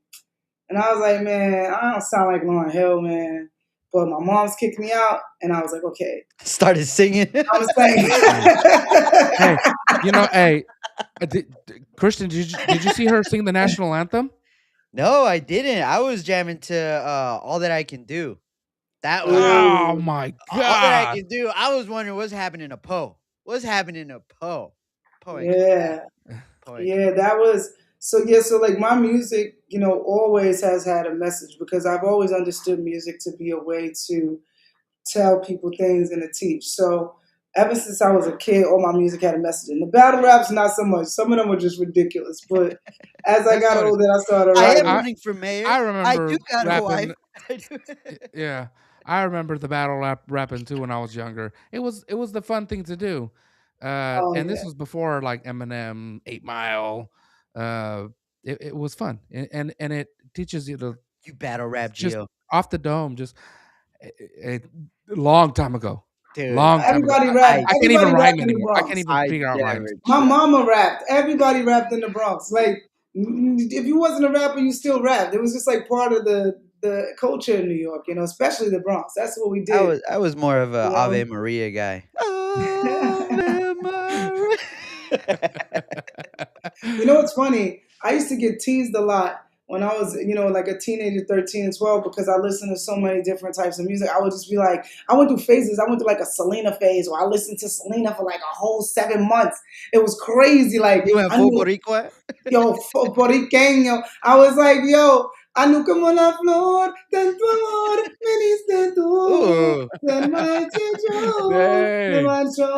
And I was like, man, I don't sound like Lauryn Hill, man. But my mom's kicked me out, and I was like, okay. Started singing. I was saying. Christian, did you see her sing the national anthem? No, I didn't. I was jamming to All That I Can Do. That was oh my god! All That I Can Do. I was wondering what's happening to Poe. What's happening to Poe? Yeah, that was so. Yeah, so like my music, always has had a message, because I've always understood music to be a way to tell people things and to teach. So ever since I was a kid, all my music had a message. And the battle raps, not so much. Some of them were just ridiculous. But as I got older, I started writing. I am running for mayor. I remember. I do got a wife. Yeah, I remember the battle rapping too when I was younger. It was the fun thing to do. This was before like Eminem, 8 Mile. It was fun, and it teaches you to battle rap just Gio. off the dome, just a long time ago. Dude, long time everybody ago. rapped. I can't even rhyme anymore. I can't even figure out rhymes. My mama rapped. Everybody rapped in the Bronx. Like, if you wasn't a rapper, you still rapped. It was just like part of the the culture in New York, especially the Bronx. That's what we did. I was more of a You Ave know? Maria guy. Ave Maria. You know what's funny? I used to get teased a lot when I was, like a teenager, 13 and 12, because I listened to so many different types of music. I would just be like, I went through phases. I went through like a Selena phase where I listened to Selena for like a whole 7 months. It was crazy. Like, You went I full knew, Boricua? yo, Puertorriqueño. I was like, yo, anu como la flor, tanto amor me diste tú, Ooh. del marche yo, me Dang. marcho,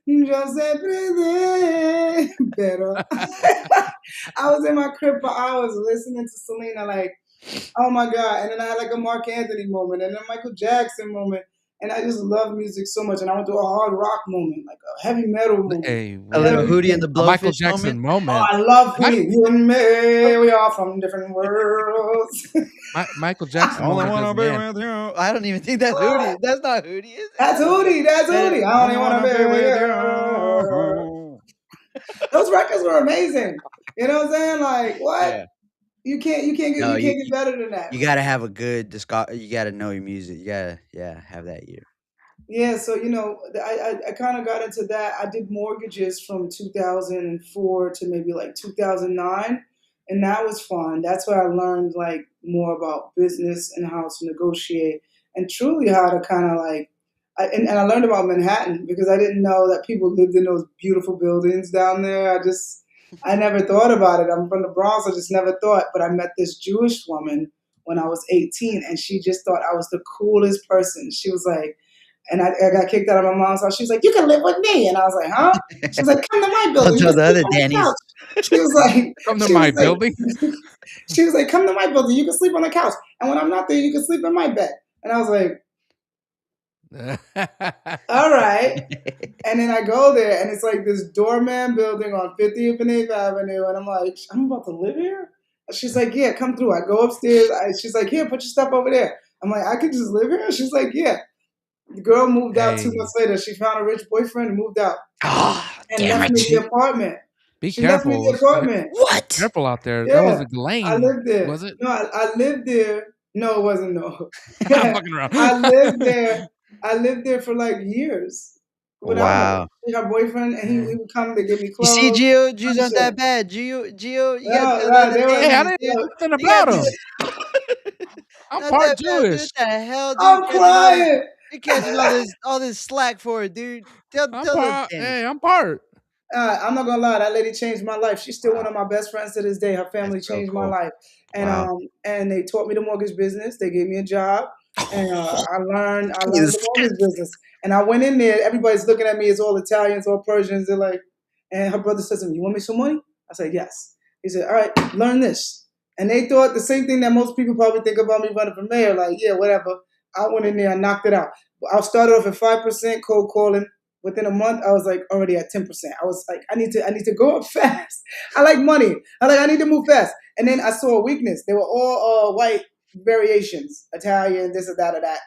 yo se prende. Pero I was in my crib for hours listening to Selena, like, oh my God. And then I had like a Mark Anthony moment and a Michael Jackson moment. And I just love music so much. And I went through a hard rock moment, like a heavy metal moment. Hey, A little Hootie and the a Michael Blowfish Jackson moment. Oh, moment. I love Hootie. You and me, we are from different worlds. Michael Jackson I only moment wanna is be man. with you. I don't even think that's Hootie. That's not Hootie, is it? That's Hootie. That's Hootie. I only want to be with you. Those records were amazing. You know what I'm saying? Like, what? Yeah. You can't No, get better than that. You gotta have a good you gotta know your music. You gotta have that ear. Yeah, so I kind of got into that. I did mortgages from 2004 to maybe like 2009, and that was fun. That's where I learned like more about business and how to negotiate, and truly how to kind of like. And I learned about Manhattan because I didn't know that people lived in those beautiful buildings down there. I never thought about it. I'm from the Bronx. I just never thought. But I met this Jewish woman when I was 18, and she just thought I was the coolest person. She was like, and I got kicked out of my mom's house. She was like, "You can live with me," and I was like, "Huh?" She was like, "Come to my building. Don't You tell can the sleep other on the Danny's. couch." She was like, Come to she my was like, building. she was like, "Come to my building. You can sleep on the couch, and when I'm not there, you can sleep in my bed." And I was like, "All right." And then I go there, and it's like this doorman building on 50th and 8th Avenue, and I'm like, "I'm about to live here." She's like, "Yeah, come through." I go upstairs. She's like, "Here, put your stuff over there." I'm like, "I could just live here." She's like, "Yeah." The girl moved out 2 Hey. months later. She found a rich boyfriend and moved out and Damn left it. me the apartment. Be She left me careful. the apartment. What? Careful out there. That was Yeah, a Ghislaine. I lived there. Was it? No, I lived there. No, it wasn't. No, I'm fucking around. I lived there. I lived there for like years without her. Wow. She got a boyfriend, and he would come to give me You clothes. see, Gio's not shit. that bad. Gio, you No, got no, they were- Hey, I Danny's, didn't know dude. nothing You got about him. the- I'm Not part that bad, dude. Jewish. What the hell, dude? I'm crying. You're catching all this slack for it, dude. Tell I'm those part. Danny's. Hey, I'm part. I'm not gonna lie, that lady changed my life. She's still one of my best friends to this day. Her family That's real changed my cool. life, and Wow. and they taught me the mortgage business. They gave me a job, and I learned Jesus. the mortgage business. And I went in there. Everybody's looking at me. It's all Italians, all Persians. They're like, and her brother says to me, "You want me some money?" I said, "Yes." He said, "All right, learn this." And they thought the same thing that most people probably think about me running for mayor. Like, yeah, whatever. I went in there and knocked it out. I started off at 5% cold calling. Within a month, I was like already at 10%. I was like, I need to go up fast. I like money. I need to move fast. And then I saw a weakness. They were all white variations, Italian, this or that or that.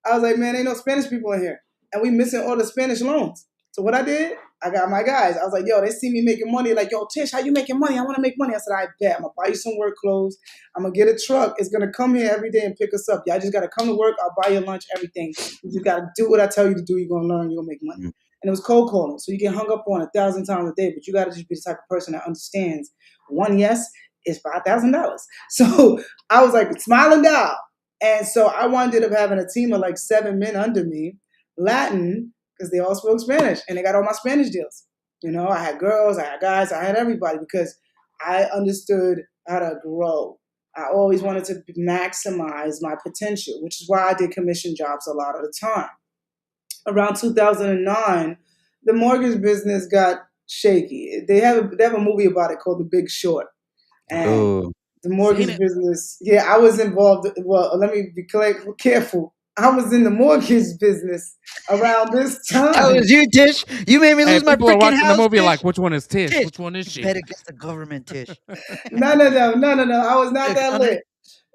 I was like, man, ain't no Spanish people in here, and we missing all the Spanish loans. So what I did, I got my guys. I was like, yo, they see me making money. Like, yo, Tish, how you making money? I want to make money. I said, I bet. I'm gonna buy you some work clothes. I'm gonna get a truck. It's gonna come here every day and pick us up. Y'all just gotta come to work. I'll buy you lunch, everything. You gotta do what I tell you to do. You're gonna learn. You're gonna make money. And it was cold calling. So you get hung up on 1,000 times a day, but you got to just be the type of person that understands one yes is $5,000. So I was like smiling down. And so I wound up having a team of like 7 men under me, Latin, because they all spoke Spanish and they got all my Spanish deals. I had girls, I had guys, I had everybody because I understood how to grow. I always wanted to maximize my potential, which is why I did commission jobs a lot of the time. Around 2009, the mortgage business got shaky. They have a movie about it called The Big Short. And the mortgage business, yeah, I was involved. Well, let me be careful. I was in the mortgage business around this time. That was you, Tish. You made me lose my People are freaking watching house. the movie Tish. like, which one is Tish? Tish, Which one is she? Bet against the government, Tish. No. I was not that lit.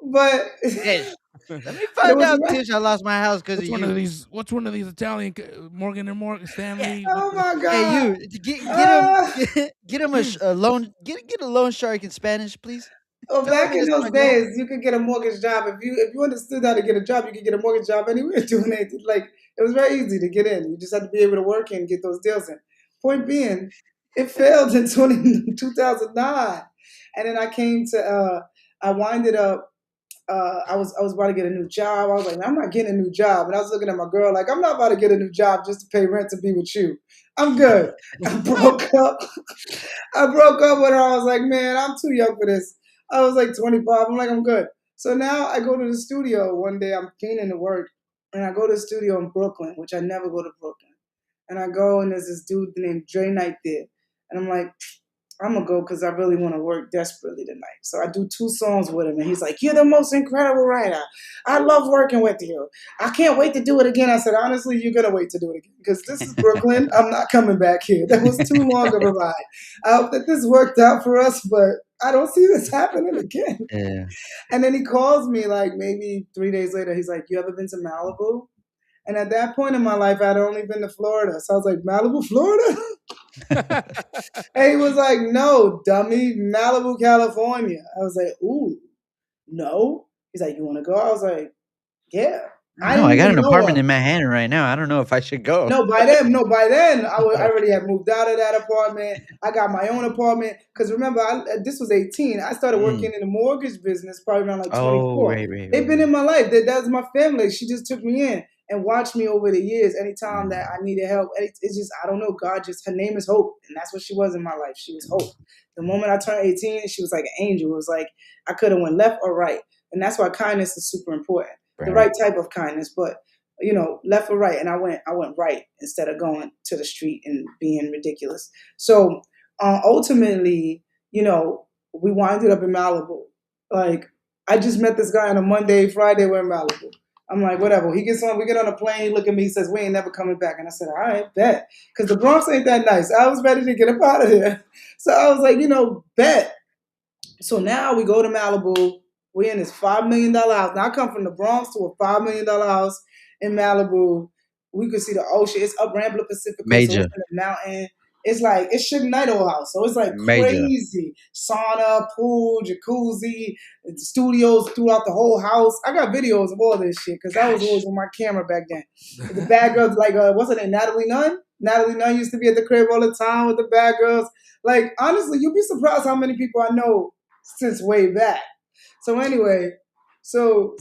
But Tish, let me find out, Tish. I lost my house because of you. What's one of these Italian Morgan and Morgan Stanley? Oh my God! Hey, you get him a loan. Get a loan shark in Spanish, please. Well, Feel like back it in is those español. days, you could get a mortgage job if you understood how to get a job. You could get a mortgage job anywhere doing it. Like it was very easy to get in. You just had to be able to work and get those deals in. Point being, it failed in 2009, and then I came to. I winded up. I was about to get a new job. I was like, I'm not getting a new job, and I was looking at my girl like, I'm not about to get a new job just to pay rent to be with you. I'm good. I broke up. I broke up with her. I was like, man, I'm too young for this. I was like 25. I'm like, I'm good. So now I go to the studio one day. I'm cleaning to work, and I go to the studio in Brooklyn, which I never go to Brooklyn. And I go, and there's this dude named Dre Knight there, and I'm like, I'm gonna go because I really want to work desperately tonight. So I do 2 songs with him, and he's like, "You're the most incredible writer. I love working with you. I can't wait to do it again." I said, "Honestly, you're gonna wait to do it again because this is Brooklyn. I'm not coming back here. That was too long of a ride. I hope that this worked out for us, but I don't see this happening again." Yeah. And then he calls me like maybe 3 days later. He's like, "You ever been to Malibu?" And at that point in my life, I'd only been to Florida. So I was like, "Malibu, Florida?" And he was like, "No, dummy, Malibu, California." I was like, "Ooh, no." He's like, "You want to go?" I was like, "Yeah." I No, didn't I got even an know apartment her. in Manhattan right now. I don't know if I should go. No, by then, I already had moved out of that apartment. I got my own apartment. Because remember, this was 18. I started working in the mortgage business probably around like Oh, 24. right, right, They've right, been right. in my life. That's my family. She just took me in and watched me over the years. Anytime that I needed help, it's just, I don't know, God just, her name is Hope. And that's what she was in my life. She was Hope. The moment I turned 18, she was like an angel. It was like I could have went left or right. And that's why kindness is super important. The Right. right type of kindness. But left or right, and I went right instead of going to the street and being ridiculous. So ultimately, we winded up in Malibu. Like I just met this guy on a Monday, Friday we're in Malibu. I'm like, whatever. We get on a plane, look at me, he says, "We ain't never coming back." And I said, "All right, bet." Because the Bronx ain't that nice. I was ready to get up out of there. So I was like, bet. So now we go to Malibu. We're in this $5 million house. Now I come from the Bronx to a $5 million house in Malibu. We could see the ocean. It's up Rambler Pacifico, so it's Major. in the mountain. It's Suge Knight old house. So it's like Major. crazy. Sauna, pool, jacuzzi, studios throughout the whole house. I got videos of all this shit because I was always on my camera back then. The bad girls, like, what's her name? Natalie Nunn? Natalie Nunn used to be at the crib all the time with the bad girls. Like, honestly, you'd be surprised how many people I know since way back. So anyway, so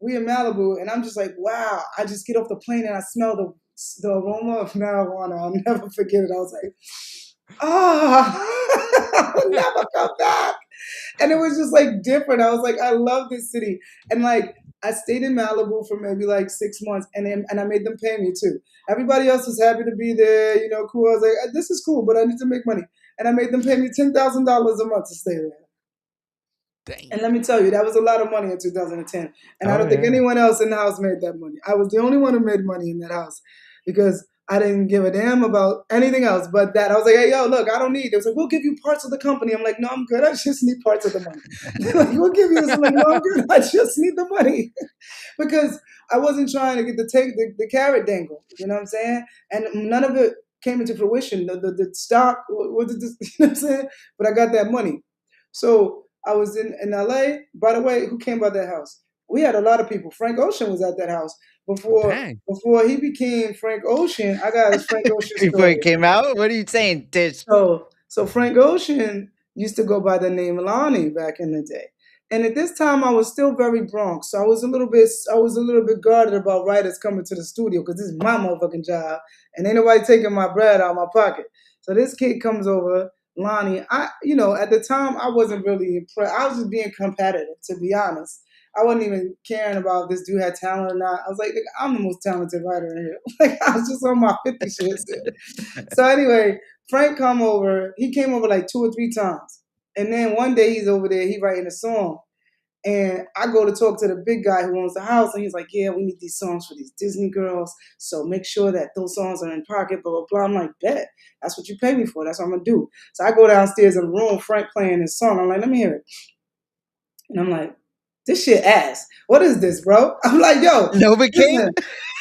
we in Malibu, and I'm just like, wow. I just get off the plane and I smell the aroma of marijuana. I'll never forget it. I was like, I'll never come back. And it was just like different. I was like, I love this city, and like I stayed in Malibu for maybe like 6 months, and I made them pay me too. Everybody else was happy to be there, cool. I was like, this is cool, but I need to make money, and I made them pay me $10,000 a month to stay there. Dang. And let me tell you, that was a lot of money in 2010. And I don't think yeah. anyone else in the house made that money. I was the only one who made money in that house because I didn't give a damn about anything else but that. I was like, "Hey, yo, look, I don't need." It was like, "We'll give you parts of the company." I'm like, "No, I'm good. I just need parts of the money." They're like, "We'll give you this." I'm like, "No, I'm good. I just need the money." Because I wasn't trying to get the carrot dangle. You know what I'm saying? And none of it came into fruition. The stock, what did this, you know what I'm saying? But I got that money. So I was in LA. By the way, who came by that house? We had a lot of people. Frank Ocean was at that house before Dang. he became Frank Ocean. I got his Frank Ocean Before it story. came out? What are you saying, Tish? So Frank Ocean used to go by the name Lonnie back in the day. And at this time I was still very Bronx. So I was a little bit guarded about writers coming to the studio because this is my motherfucking job and ain't nobody taking my bread out of my pocket. So this kid comes over, Lonnie. At the time I wasn't really impressed. I was just being competitive, to be honest. I wasn't even caring about if this dude had talent or not. I was like, I'm the most talented writer in here. Like I was just on my 50 shit still. So anyway, Frank come over. He came over like 2 or 3 times. And then one day he's over there, he writing a song. And I go to talk to the big guy who owns the house, and he's like, "Yeah, we need these songs for these Disney girls. So make sure that those songs are in pocket, blah, blah, blah." I'm like, "Bet. That's what you pay me for. That's what I'm going to do." So I go downstairs in the room, Frank playing his song. I'm like, "Let me hear it." And I'm like, "This shit ass. What is this, bro?" I'm like, "Yo, Nova came? listen."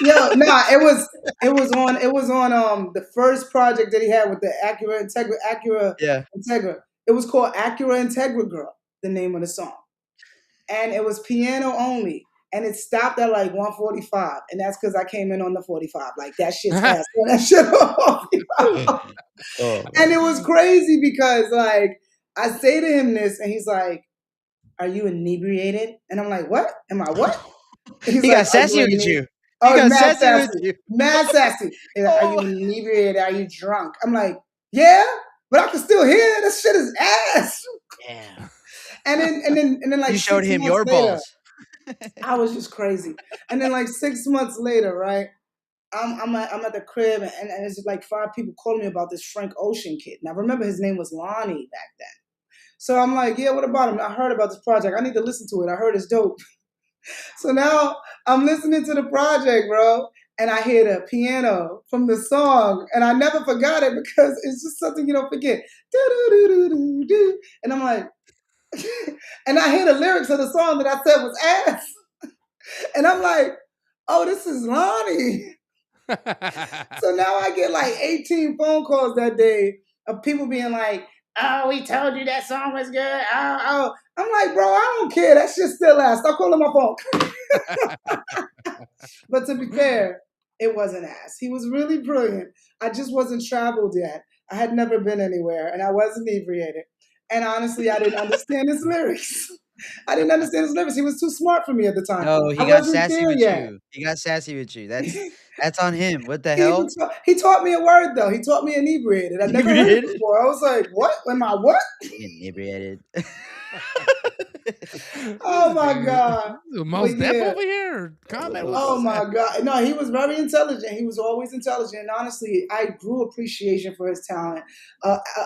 Yo, nah, it was on the first project that he had with the Acura Integra. Yeah. It was called Acura Integra Girl. the name of the song. And it was piano only. And it stopped at like 145. And that's because I came in on the 45. Like, that shit's fast. That shit And it was crazy because, like, I say to him this, and he's like, "Are you inebriated?" And I'm like, "What? Am I what?" He got sassy with you. Oh, mad sassy. Mad sassy. He's like, "Are you inebriated? Are you drunk?" I'm like, "Yeah, but I can still hear. This shit is ass." Yeah. And then like you showed him your later, balls. I was just crazy. And then like 6 months later, right? I'm at the crib, and it's like 5 people calling me about this Frank Ocean kid. And I remember his name was Lonnie back then. So I'm like, yeah, what about him? I heard about this project. I need to listen to it. I heard it's dope. So now I'm listening to the project, bro, and I hear the piano from the song, and I never forgot it because it's just something you don't forget. Do-do-do-do-do-do. And I'm like, and I hear the lyrics of the song that I said was ass. And I'm like, oh, this is Lonnie. So now I get like 18 phone calls that day of people being like, oh, we told you that song was good. Oh. I'm like, bro, I don't care. That shit still ass. Stop calling my phone. But to be fair, it wasn't ass. He was really brilliant. I just wasn't traveled yet. I had never been anywhere, and I was inebriated. And honestly, I didn't understand his lyrics. I didn't understand his lyrics. He was too smart for me at the time. No, he got sassy with you. He got sassy with you. That's on him. What the hell? He taught me a word, though. He taught me inebriated. I never heard it before. I was like, what? Am I what? Inebriated. Oh, my God. Most deaf over here. Comment. Oh, my God. No, he was very intelligent. He was always intelligent. And honestly, I grew appreciation for his talent.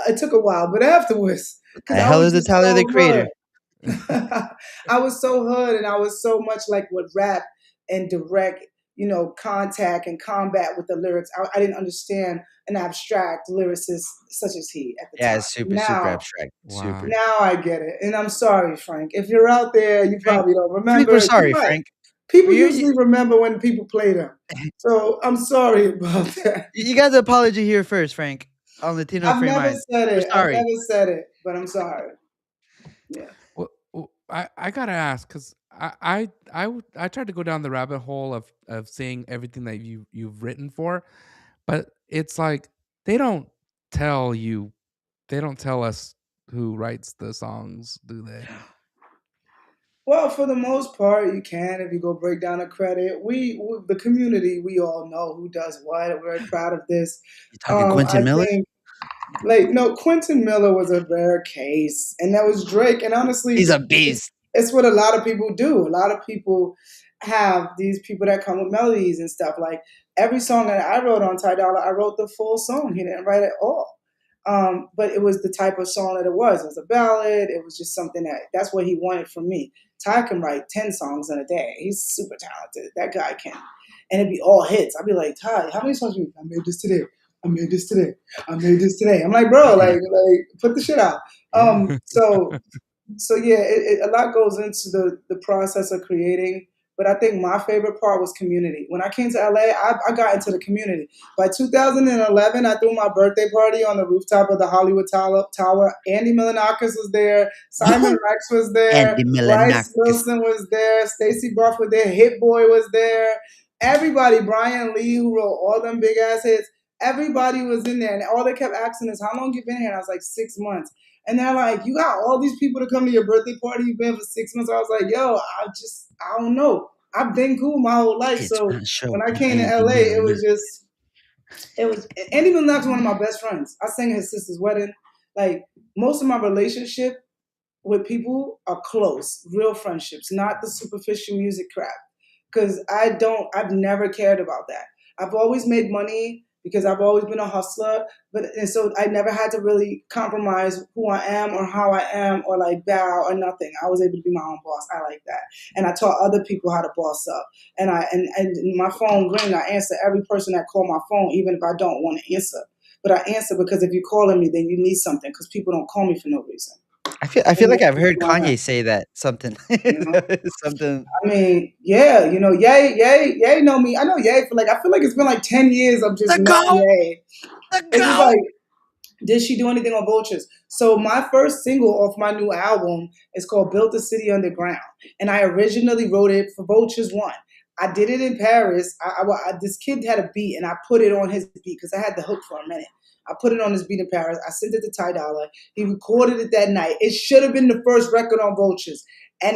It took a while, but afterwards. The hell is the Tyler, the Creator? I was so hood, and I was so much like with rap and direct, contact and combat with the lyrics. I didn't understand an abstract lyricist such as he at the time. Yeah, it's super abstract. Wow. Super. Now I get it. And I'm sorry, Frank. If you're out there, you probably don't remember. We're sorry, Frank. People usually remember when people play them. So I'm sorry about that. You got the apology here first, Frank. On Latino Free Mind. I've never said it. Sorry. I've never said it, but I'm sorry. Yeah. Well, I gotta ask, because I tried to go down the rabbit hole of seeing everything that you've written for, but it's like they don't tell us who writes the songs, do they? Well, for the most part, you can. If you go break down the credit, we the community, we all know who does what. We're very proud of this. You talking Quentin Miller? Quentin Miller was a rare case, and that was Drake. And honestly, he's a beast. It's what a lot of people do. A lot of people have these people that come with melodies and stuff. Like every song that I wrote on Ty Dolla, I wrote the full song. He didn't write it all. But it was the type of song that it was. It was a ballad. It was just something that's what he wanted from me. Ty can write 10 songs in a day. He's super talented. That guy can. And it'd be all hits. I'd be like, Ty, how many songs you I made this today? I made this today. I made this today. I'm like, bro, like put the shit out. So yeah, a lot goes into the process of creating. But I think my favorite part was community. When I came to LA, I got into the community. By 2011, I threw my birthday party on the rooftop of the Hollywood Tower. Andy Milonakis was there. Simon Rex was there. Bryce Wilson was there. Stacey Buff was there. Hit Boy was there. Everybody, Brian Lee, who wrote all them big ass hits, everybody was in there. And all they kept asking is, how long you been here? And I was like, 6 months. And they're like, you got all these people to come to your birthday party. You've been for 6 months. I was like, yo, I don't know. I've been cool my whole life. So when I came to LA, it was Andy Milonakis was one of my best friends. I sang at his sister's wedding. Like most of my relationship with people are close, real friendships, not the superficial music crap. Because I've never cared about that. I've always made money because I've always been a hustler, and so I never had to really compromise who I am or how I am or like bow or nothing. I was able to be my own boss. I like that. And I taught other people how to boss up. And my phone ring, I answer every person that called my phone, even if I don't want to answer. But I answer because if you're calling me, then you need something because people don't call me for no reason. I feel like I've heard Kanye say that something. Something. I mean, yeah, Ye know me. I know Ye for I feel like it's been like 10 years of just knowing Ye. Did she do anything on Vultures? So my first single off my new album is called "Built a City Underground," and I originally wrote it for Vultures One. I did it in Paris. This kid had a beat, and I put it on his beat because I had the hook for a minute. I put it on his beat in Paris. I sent it to Ty Dolla. He recorded it that night. It should have been the first record on Vultures, and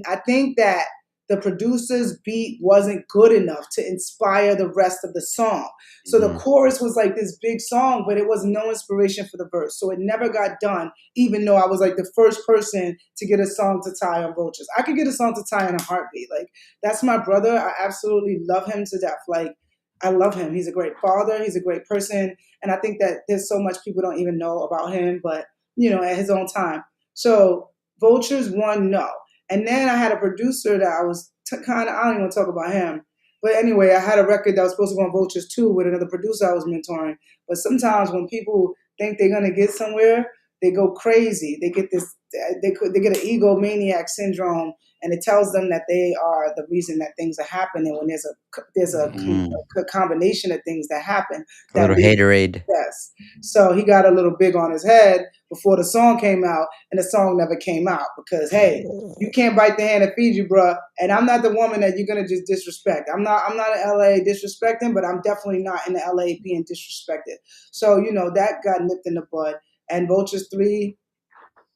I think that the producer's beat wasn't good enough to inspire the rest of the song. So the chorus was like this big song, but it was no inspiration for the verse. So it never got done, even though I was like the first person to get a song to Ty on Vultures. I could get a song to Ty in a heartbeat. Like, that's my brother. I absolutely love him to death. Like, I love him. He's a great father. He's a great person. And I think that there's so much people don't even know about him, but, at his own time. So Vultures won, no. And then I had a producer that I was I don't even want to talk about him. But anyway, I had a record that was supposed to go on Vultures 2 with another producer I was mentoring. But sometimes when people think they're going to get somewhere, they go crazy. They get they get an egomaniac syndrome, and it tells them that they are the reason that things are happening when there's a combination of things that happen. A little haterade. Yes. So he got a little big on his head before the song came out, and the song never came out because, hey, you can't bite the hand that feeds you, bruh. And I'm not the woman that you're gonna just disrespect. I'm not in LA disrespecting, but I'm definitely not in the LA being disrespected. So that got nipped in the bud. And Vultures 3,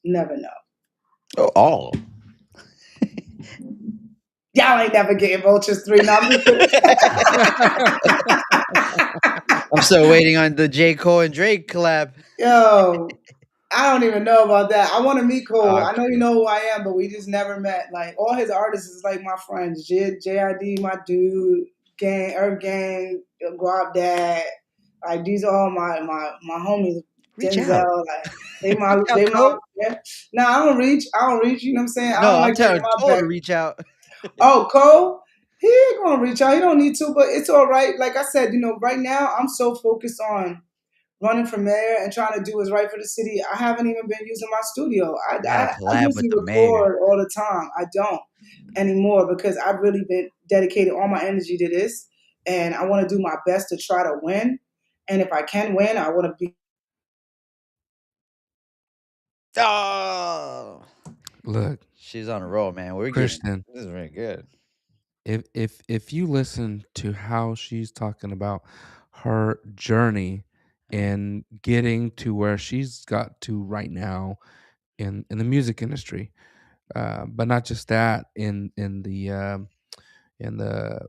never know. Oh. Y'all ain't never getting Vultures 3. No, I'm still waiting on the J. Cole and Drake collab. Yo, I don't even know about that. I want to meet Cole. Okay. I know you know who I am, but we just never met. Like, all his artists is like my friends. JID, my dude, Gang, Earth Gang, Guap Dad. Like, these are all my homies. Denzel, like they my yeah. No, I don't reach. You know what I'm saying? No, I'm telling Cole to reach out. Oh, Cole? He ain't gonna reach out. He don't need to, but it's all right. Like I said, right now I'm so focused on running for mayor and trying to do what's right for the city. I haven't even been using my studio. I usually record all the time. I don't anymore because I've really been dedicated all my energy to this, and I want to do my best to try to win. And if I can win, I want to be. Oh, look, she's on a roll, man. Christian. This is very good. If you listen to how she's talking about her journey and getting to where she's got to right now in the music industry, but not just that, in the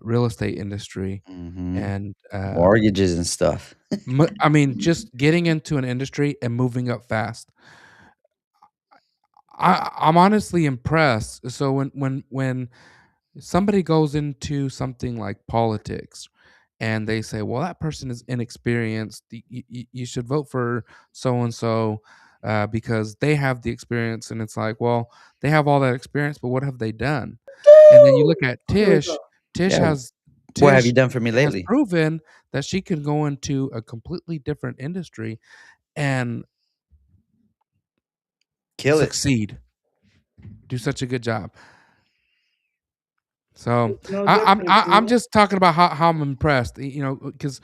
real estate industry and mortgages and stuff. I mean, just getting into an industry and moving up fast. I'm honestly impressed. So when somebody goes into something like politics and they say, well, that person is inexperienced, you should vote for so and so because they have the experience, and it's like, well, they have all that experience, but what have they done? And then you look at Tish. What have you done for me lately? Has proven that she can go into a completely different industry and succeed. Do such a good job. So I'm just talking about how I'm impressed, because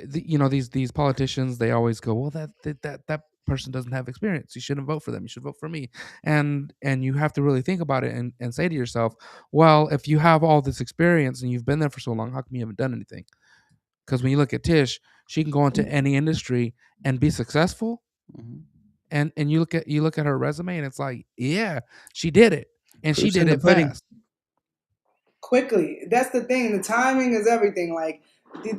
these politicians, they always go, well, that person doesn't have experience. You shouldn't vote for them. You should vote for me. And you have to really think about it and say to yourself, well, if you have all this experience and you've been there for so long, how come you haven't done anything? Because when you look at Tish, she can go into any industry and be successful. And you look at her resume, and it's like, yeah, she did it, and she did it fast. Quickly. That's the thing. The timing is everything. Like,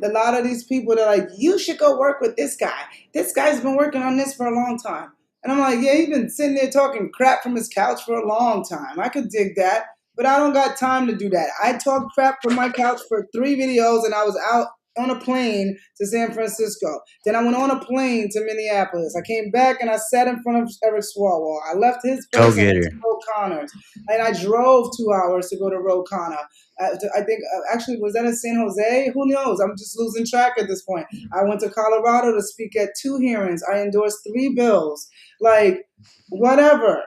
a lot of these people, they're like, you should go work with this guy. This guy's been working on this for a long time. And I'm like, yeah, he's been sitting there talking crap from his couch for a long time. I could dig that, but I don't got time to do that. I talked crap from my couch for 3 videos, and I was out on a plane to San Francisco. Then I went on a plane to Minneapolis. I came back and I sat in front of Eric Swalwell. I left his place and went to Ro Connor's. And I drove 2 hours to go to Ro Connor. I think, actually, was that in San Jose? Who knows? I'm just losing track at this point. I went to Colorado to speak at 2 hearings. I endorsed 3 bills. Like, whatever.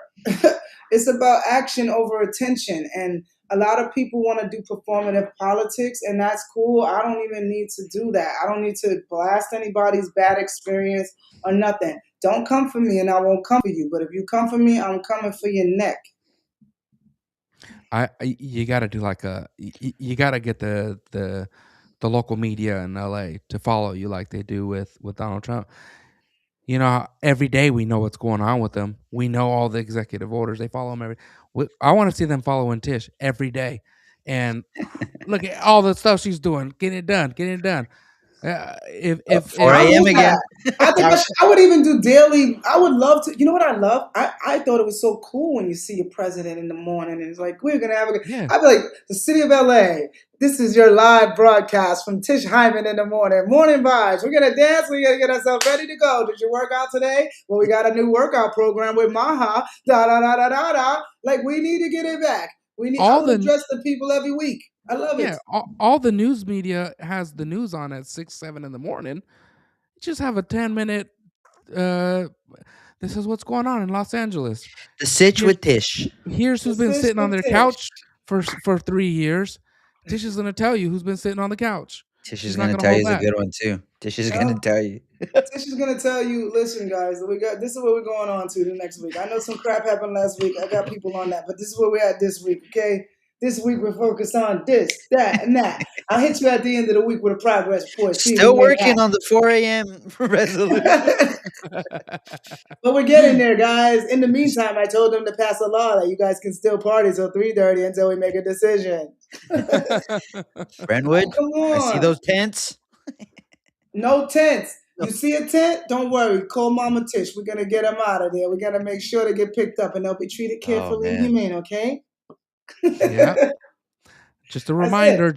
It's about action over attention. And A lot of people want to do performative politics, and that's cool. I don't even need to do that. I don't need to blast anybody's bad experience or nothing. Don't come for me, and I won't come for you. But if you come for me, I'm coming for your neck. You got to do like you got to get the local media in LA to follow you like they do with Donald Trump. You know, every day we know what's going on with them. We know all the executive orders. They follow them I want to see them following Tish every day, and look at all the stuff she's doing. Get it done. Get it done. If 4 I a.m. would again. that. I think I would even do daily. I would love to. You know what I love? I thought it was so cool when you see your president in the morning and it's like, we're going to have a. Yeah. I'd be like, the city of LA, this is your live broadcast from Tish Hyman in the morning. Morning vibes. We're going to dance. We're going to get ourselves ready to go. Did you work out today? Well, we got a new workout program with Maha. Da da da da da da. Like, we need to get it back. I would address the people every week. I love it. All the news media has the news on at 6, 7 in the morning. Just have a 10-minute. This is what's going on in Los Angeles. The Sitch with Tish. Here's who's been sitting on their couch for 3 years. Tish is gonna tell you who's been sitting on the couch. Tish is gonna tell you it's a good one too. Tish is gonna tell you. Tish is gonna tell you. Listen, guys, this is what we're going on to the next week. I know some crap happened last week. I got people on that, but this is where we're at this week. Okay. This week we're focused on this, that, and that. I'll hit you at the end of the week with a progress report. Still working on the 4 a.m. resolution. But we're getting there, guys. In the meantime, I told them to pass a law that you guys can still party till 3:30 until we make a decision. Brentwood, come on. I see those tents. No tents. You see a tent? Don't worry. Call Mama Tish. We're going to get them out of there. We're going to make sure they get picked up and they'll be treated carefully and humane, okay? Yeah. Just a reminder,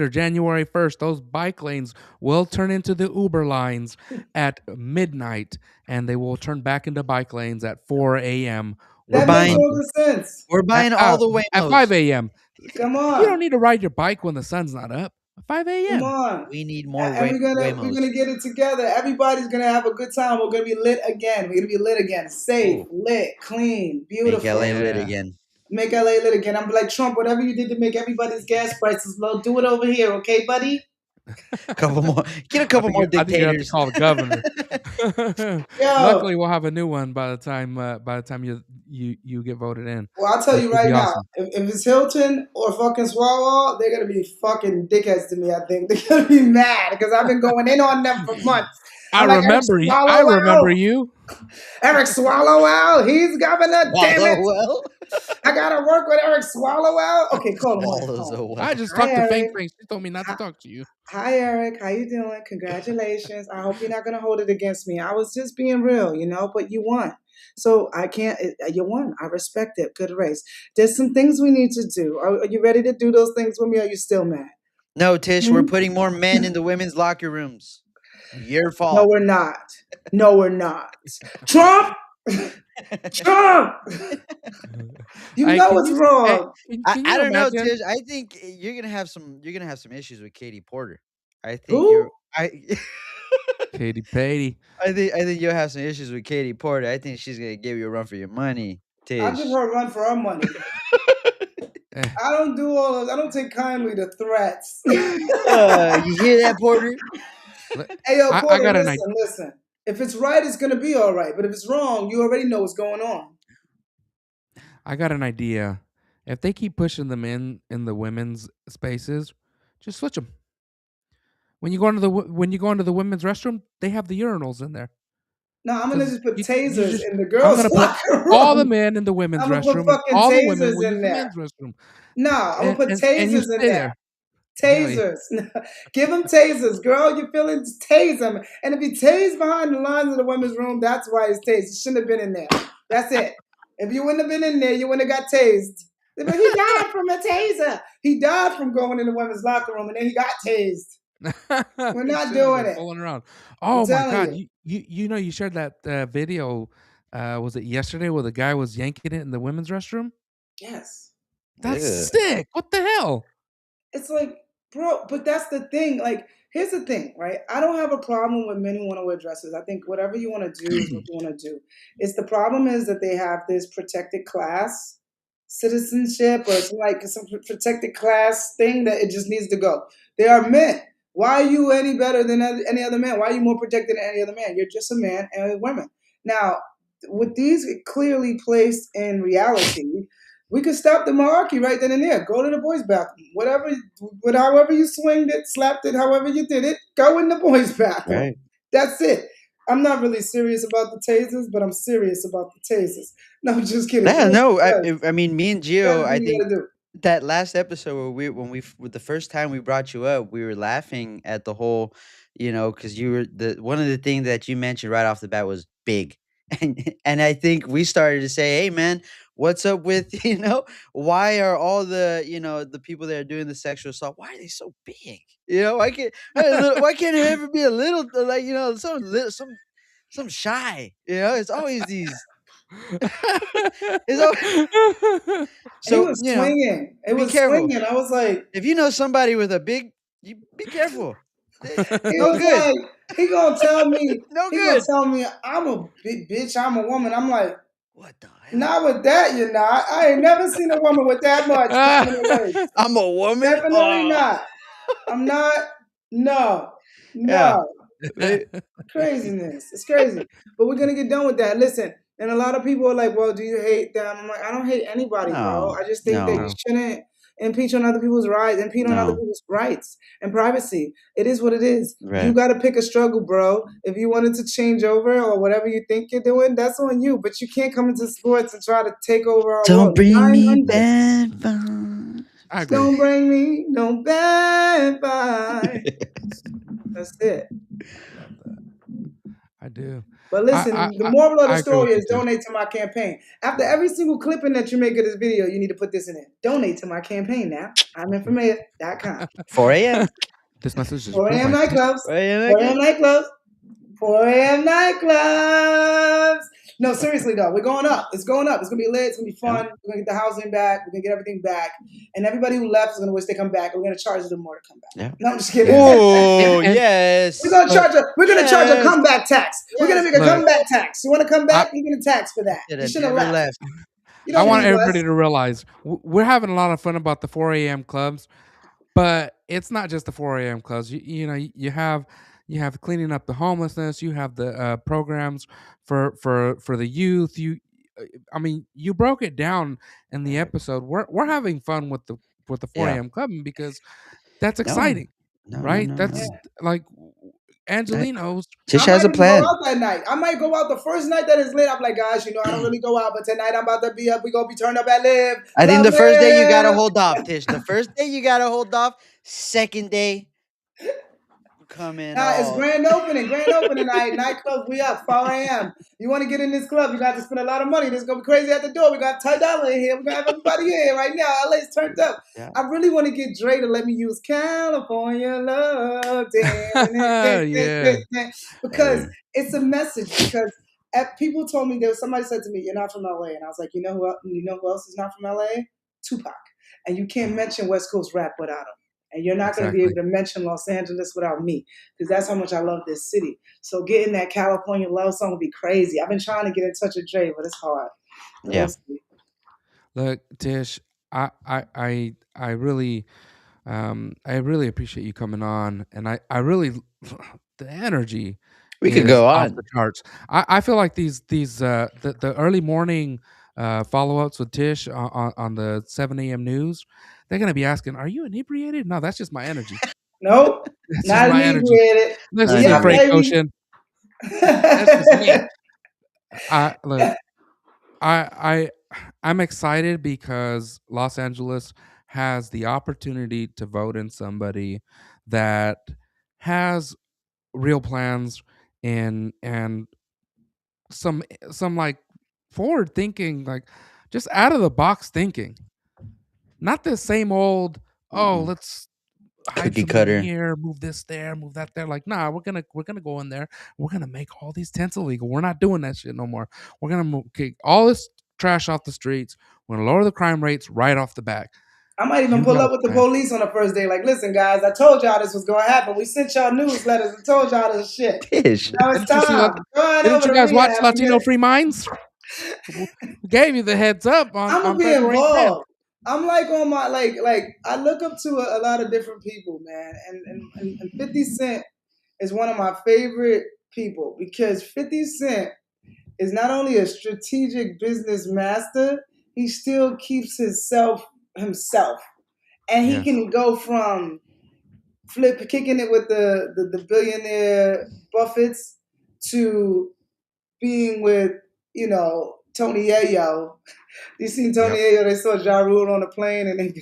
January 1st, those bike lanes will turn into the Uber lines at midnight, and they will turn back into bike lanes at 4 a.m. That makes all the sense. We're buying all the way at 5 a.m. Come on. You don't need to ride your bike when the sun's not up. 5 a.m. Come on. We need more and we're gonna get it together. Everybody's gonna have a good time. We're gonna be lit again. We're gonna be lit again. Safe, lit, clean, beautiful. Make LA lit again. Make LA lit again. I'm like, Trump, whatever you did to make everybody's gas prices low, do it over here, okay, buddy? Couple more. Get a couple more dictators. I think you have to call the governor. Luckily, we'll have a new one by the time you get voted in. Well, I'll tell you right now, if it's Hilton or fucking Swalwell, they're gonna be fucking dickheads to me. I think they're gonna be mad because I've been going in on them for months. I remember you. Eric Swallowell, he's governor. Damn it! I gotta work with Eric Swallowell. Okay, call him. I just talked to Fang Fang. She told me not to talk to you. Hi, Eric. How you doing? Congratulations. I hope you're not gonna hold it against me. I was just being real, but you won. So I can't. You won. I respect it. Good race. There's some things we need to do. Are you ready to do those things with me? Or are you still mad? No, Tish. We're putting more men in the women's locker rooms. Your fault. No, we're not. No, we're not. Trump! Trump! You know what's wrong. I don't know, Tish. I think you're gonna have some issues with Katie Porter. I think Who? Katy Patty. I think you'll have some issues with Katie Porter. I think she's gonna give you a run for your money, Tish. I'll give her a run for her money. I don't do all of. I don't take kindly to threats. You hear that, Porter? Hey, yo, Porter, listen. If it's right, it's going to be all right. But if it's wrong, you already know what's going on. I got an idea. If they keep pushing them in the women's spaces, just switch them. When you go into the women's restroom, they have the urinals in there. No, I'm gonna just put tasers in the girls' locker room. All the men in the women's restroom. All the women in the men's restroom. No, I'm gonna put tasers in there. Tasers. Give them tasers, girl. You're feeling tase them. And if he tased behind the lines of the women's room, that's why he's tased. He shouldn't have been in there. That's it. If you wouldn't have been in there, you wouldn't have got tased. But he died from a taser. He died from going in the women's locker room and then he got tased. We're not doing it. Fooling around. Oh my God. You shared that video, was it yesterday where the guy was yanking it in the women's restroom? Yes. That's sick. What the hell? It's like, bro, but that's the thing. Like, here's the thing, right? I don't have a problem with men who want to wear dresses. I think whatever you want to do is what you want to do. The problem is that they have this protected class citizenship or some protected class thing that it just needs to go. They are men. Why are you any better than any other man? Why are you more protected than any other man? You're just a man and women. Now, with these clearly placed in reality, we could stop the monarchy right then and there. Go to the boys' bathroom. However you swinged it, slapped it, however you did it, go in the boys' bathroom. Right. That's it. I'm not really serious about the tasers, but I'm serious about the tasers. No, I'm just kidding. Yeah, Do what no, you guys. I mean, me and You gotta Gio, do I what you think gotta do. that last episode where with the first time we brought you up, we were laughing at the whole, because you were one of the things that you mentioned right off the bat was big, and I think we started to say, hey man, what's up with why are all the people that are doing the sexual assault, why are they so big? Why can't it ever be a little like some shy? It's always these. It's always, He so was swinging. It be was careful. swinging. I was like, If you know somebody with a big, you be careful. he No was good. like, he gonna tell me, No he gonna good. tell me I'm a big bitch, I'm a woman. I'm like, What the hell? not with that, you're not. I ain't never seen a woman with that much time in her waist. I'm a woman. Definitely not. I'm not. No. Yeah. No. Craziness. It's crazy. But we're gonna get done with that. Listen, and a lot of people are like, well, do you hate them? I'm like, I don't hate anybody, bro. No. I just think that you No. shouldn't impede on other people's rights, impede on other No. people's rights and privacy. It is what it is. You Right. gotta pick a struggle, bro. If you wanted to change over or whatever you think you're doing, that's on you. But you can't come into sports and try to take over our Don't world. bring me 900. bad vibes. I agree. Don't bring me no bad vibes. That's it. I do. But listen, I- the moral of I the agree with story you, is Tish. donate to my campaign. After every single clipping that you make of this video, you need to put this in it. Donate to my campaign now. I'm informative.com. 4 a.m. This message is 4 a.m. approved by nightclubs. 4 a.m. 4 a.m. nightclubs. 4 a.m. nightclubs. No, seriously though, we're going up. It's going up. It's gonna be lit. It's gonna be fun. We're gonna get the housing back. We're gonna get everything back. And everybody who left is gonna wish they come back. We're gonna charge them more to come back. Yeah. No, I'm just kidding. Oh And- yes. We're gonna charge charge a Yes. comeback tax. We're gonna Yes. make a Look. comeback tax. You want to come back? You're gonna tax for that. Should You have should have never left. left. You I don't want leave everybody us. to realize we're having a lot of fun about the 4 a.m. clubs, but it's not just the 4 a.m. clubs. You have cleaning up the homelessness. You have the programs for the youth. You broke it down in the episode. We're having fun with the 4 a.m. club because that's exciting, No, right? no, That's like Angelino's. Tish I has might a even plan. go out that night. I might go out the first night that is lit. I'm like, guys, I don't really go out, but tonight I'm about to be up. We gonna be turned up at Live. I think Love the first day you gotta Live. hold off, Tish. The first day you gotta hold off. Second day, come in. Nah, it's grand opening night. Nightclubs, we up 4 a.m. You want to get in this club? You got to spend a lot of money. This is gonna be crazy at the door. We got $10 in here. We gonna have everybody here right now. LA's turned up. Yeah. I really want to get Dre to let me use California love, Yeah. because it's a message. Because people told me somebody said to me, "You're not from LA," and I was like, you know who else is not from LA? Tupac. And you can't mention West Coast rap without him. And you're not going to be able to mention Los Angeles without me, because that's how much I love this city. So getting that California love song would be crazy. I've been trying to get in touch with Dre, but it's hard. Yeah. Look, Tish, I really appreciate you coming on, and I really the energy. We could is go off on. the charts. I feel like the early morning follow-ups with Tish on the 7 a.m. news, they're gonna be asking, "Are you inebriated?" No, that's just my energy. Nope, That's not just my energy. inebriated. Listen, Yeah, Frank baby. Ocean. That's just me. I'm excited because Los Angeles has the opportunity to vote in somebody that has real plans and some like forward thinking, like just out of the box thinking. Not the same old, let's hide Cookie some cutter. money here, move this there, move that there. Like, nah, we're gonna go in there. We're gonna make all these tents illegal. We're not doing that shit no more. We're gonna kick all this trash off the streets. We're gonna lower the crime rates right off the bat. I might even pull up with the police on the first day. Like, listen, guys, I told y'all this was gonna happen. We sent y'all newsletters and told y'all this shit. Tish. Now it's time. Didn't you guys watch Latino Free Minds? Gave you the heads up I'm gonna on be February 10th. involved. I'm like on my like I look up to a lot of different people, man, and 50 Cent is one of my favorite people because 50 Cent is not only a strategic business master, he still keeps himself. And he Yes. can go from kicking it with the billionaire Buffetts to being with, Tony Yayo. You seen Tony Yep. Yayo, they saw Ja Rule on the plane and they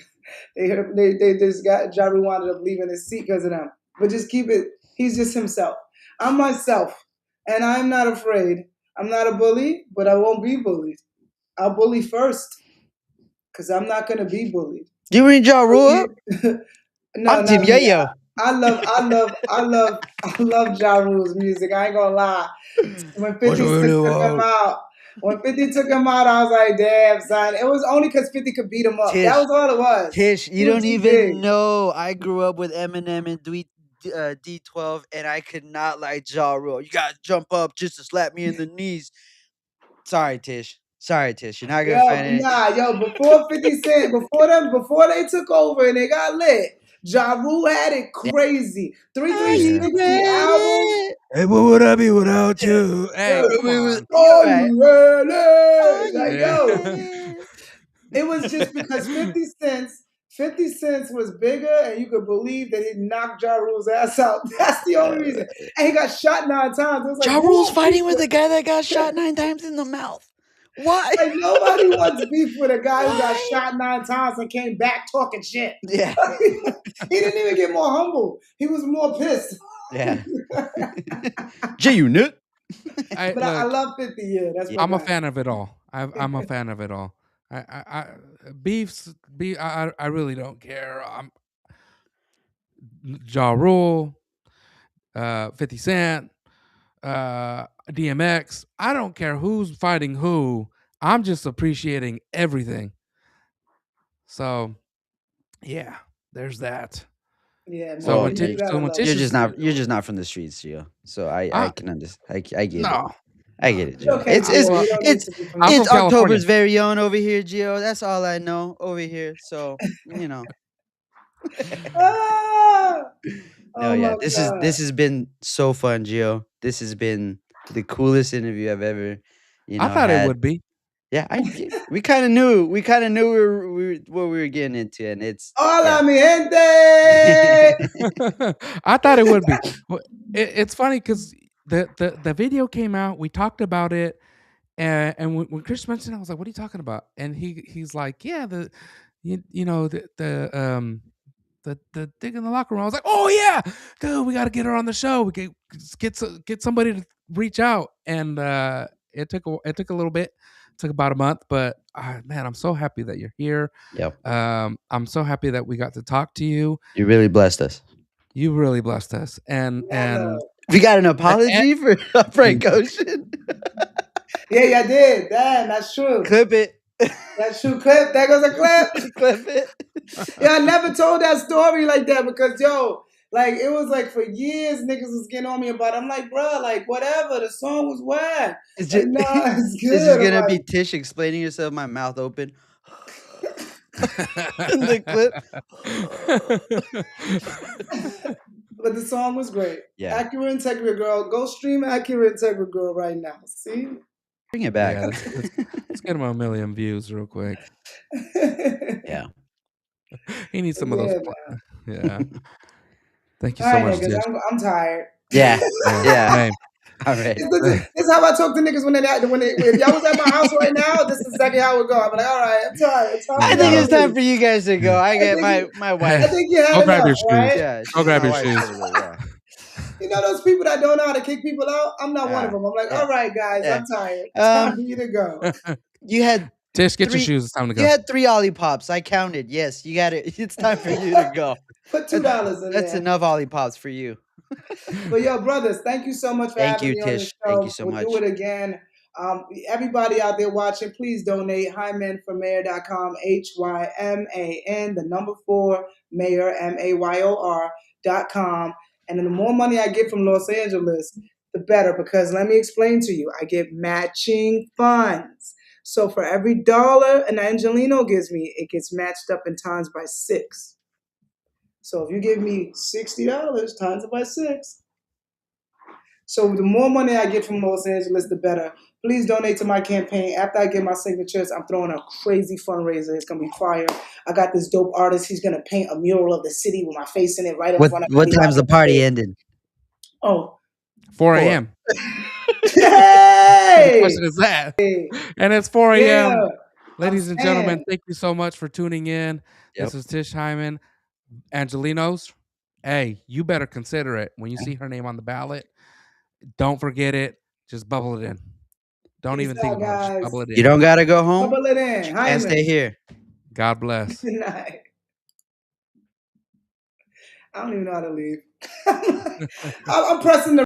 just got Ja Rule wound up leaving his seat because of them. But just keep it, he's just himself. I'm myself and I'm not afraid. I'm not a bully, but I won't be bullied. I'll bully first because I'm not gonna be bullied. You bring Ja Rule up? No, I'm Team not me. Yayo. I love Ja Rule's music. I ain't gonna lie. When 50 Cent took him out, I was like, damn, son. It was only because 50 could beat him up. Tish, That was all it was. Tish, He you was don't too even big. know. I grew up with Eminem and D12, and I could not like Ja Rule. You gotta jump up just to slap me in the knees. Sorry, Tish. You're not gonna find it. Before 50 Cent, before they took over and they got lit, Ja Rule had it crazy. 360 album. Hey, what would I be without you? Hey, Yo, come on. are Right. you ready? Are Like, you yo, ready? it was just because 50 cents was bigger and you could believe that he knocked Ja Rule's ass out. That's the only reason. And he got shot 9 times. It was like, Ja who Rule's wants beef fighting with a guy that got shot 9 times in the mouth. Why? Like, nobody wants beef with a guy who got Why? shot 9 times and came back talking shit. Yeah. He didn't even get more humble. He was more pissed. Yeah. J-Unit. But I love 50 year. That's my I'm a guy. fan of it all. I'm a fan of it all. I I really don't care. I'm Ja Rule, 50 Cent, DMX. I don't care who's fighting who. I'm just appreciating everything. So, yeah, there's that. Yeah, So Well, when you gotta love Tish you're it. just not from the streets, Gio. So I I can understand. I get it. no, I get it, You Gio. okay, It's Gio. it's You don't need it's to be from I'm it's from October's California. very own over here, Gio. That's all I know over here. So you know. Ah! No, Oh yeah. my God. This has been so fun, Gio. This has been the coolest interview I've ever, I thought it had. would be. Yeah, we kind of knew what we were getting into, and it's Hola, yeah. mi gente. I thought it would be. It's funny because the video came out. We talked about it, and when Chris mentioned it, I was like, "What are you talking about?" And he's like, "Yeah, you know the dig in the locker room." I was like, "Oh yeah, dude, we got to get her on the show. We get somebody to reach out." And it took a little bit. It took about a month, but man, I'm so happy that you're here. Yep. I'm so happy that we got to talk to you. You really blessed us. You really blessed us, and We got an apology for Frank Ocean. Yeah, I did. Damn, that's true. Clip it. That's true. Clip. There goes a clip. Clip it. Yeah, I never told that story like that because like it was like for years niggas was getting on me about it. I'm like, bro, like whatever. The song was whack. It's Like, just, nah, it's good. this is gonna I'm be like, Tish explaining herself, my mouth open. In the clip. but the song was great. Yeah. Accurate Integra Girl. Go stream Accurate Integra Girl right now. See? Bring it back. Yeah, let's get him 1 million views real quick. Yeah. He needs some of those. Yeah. Thank you All so right, much, niggas. Tish. I'm tired. Yeah. Yeah. Hey, All right. This is how I talk to niggas if y'all was at my house right now, this is exactly how it would go. I'd be like, all right, I'm tired. It's time I for think y'all it's to time leave. for you guys to go. I get my I wife. think you had go grab your enough, shoes. right? Yeah. Go grab my your wife's shoes. over there, yeah. You know those people that don't know how to kick people out? I'm not one of Yeah. them. I'm like, Yeah. all right, guys, Yeah. I'm tired. It's time for you to go. You had Tish, get your Three- shoes. It's time to you go. had 3 Ollipops. I counted. Yes, you got it. It's time for you to go. Put $2 in That's there. enough Ollipops for you. But yo, brothers, thank you so much for Thank having you, me on the Tish. show. Thank you so We'll much. do it again. Everybody out there watching, please donate. HymanForMayor.com. HYMAN, the number 4, Mayor, MAYOR.com. And then the more money I get from Los Angeles, the better, because let me explain to you, I get matching funds. So for every dollar an Angelino gives me, it gets matched up and times by 6. So if you give me $60 times it by 6. So the more money I get from Los Angeles, the better. Please donate to my campaign. After I get my signatures, I'm throwing a crazy fundraiser. It's gonna be fire. I got this dope artist. He's gonna paint a mural of the city with my face in it right in front of me. What time's the party ending? Oh, 4 a.m. Hey! The question is that. And it's 4 a.m. Yeah, Ladies and gentlemen, saying. thank you so much for tuning in. Yep. This is Tish Hyman. Angelinos, hey, you better consider it. When you see her name on the ballot, don't forget it. Just bubble it in. Don't Peace even think out, about it. Just guys. bubble it in. You don't gotta go home. Bubble it in. And Hyman. stay here. God bless. Good night. I don't even know how to leave. I'm pressing the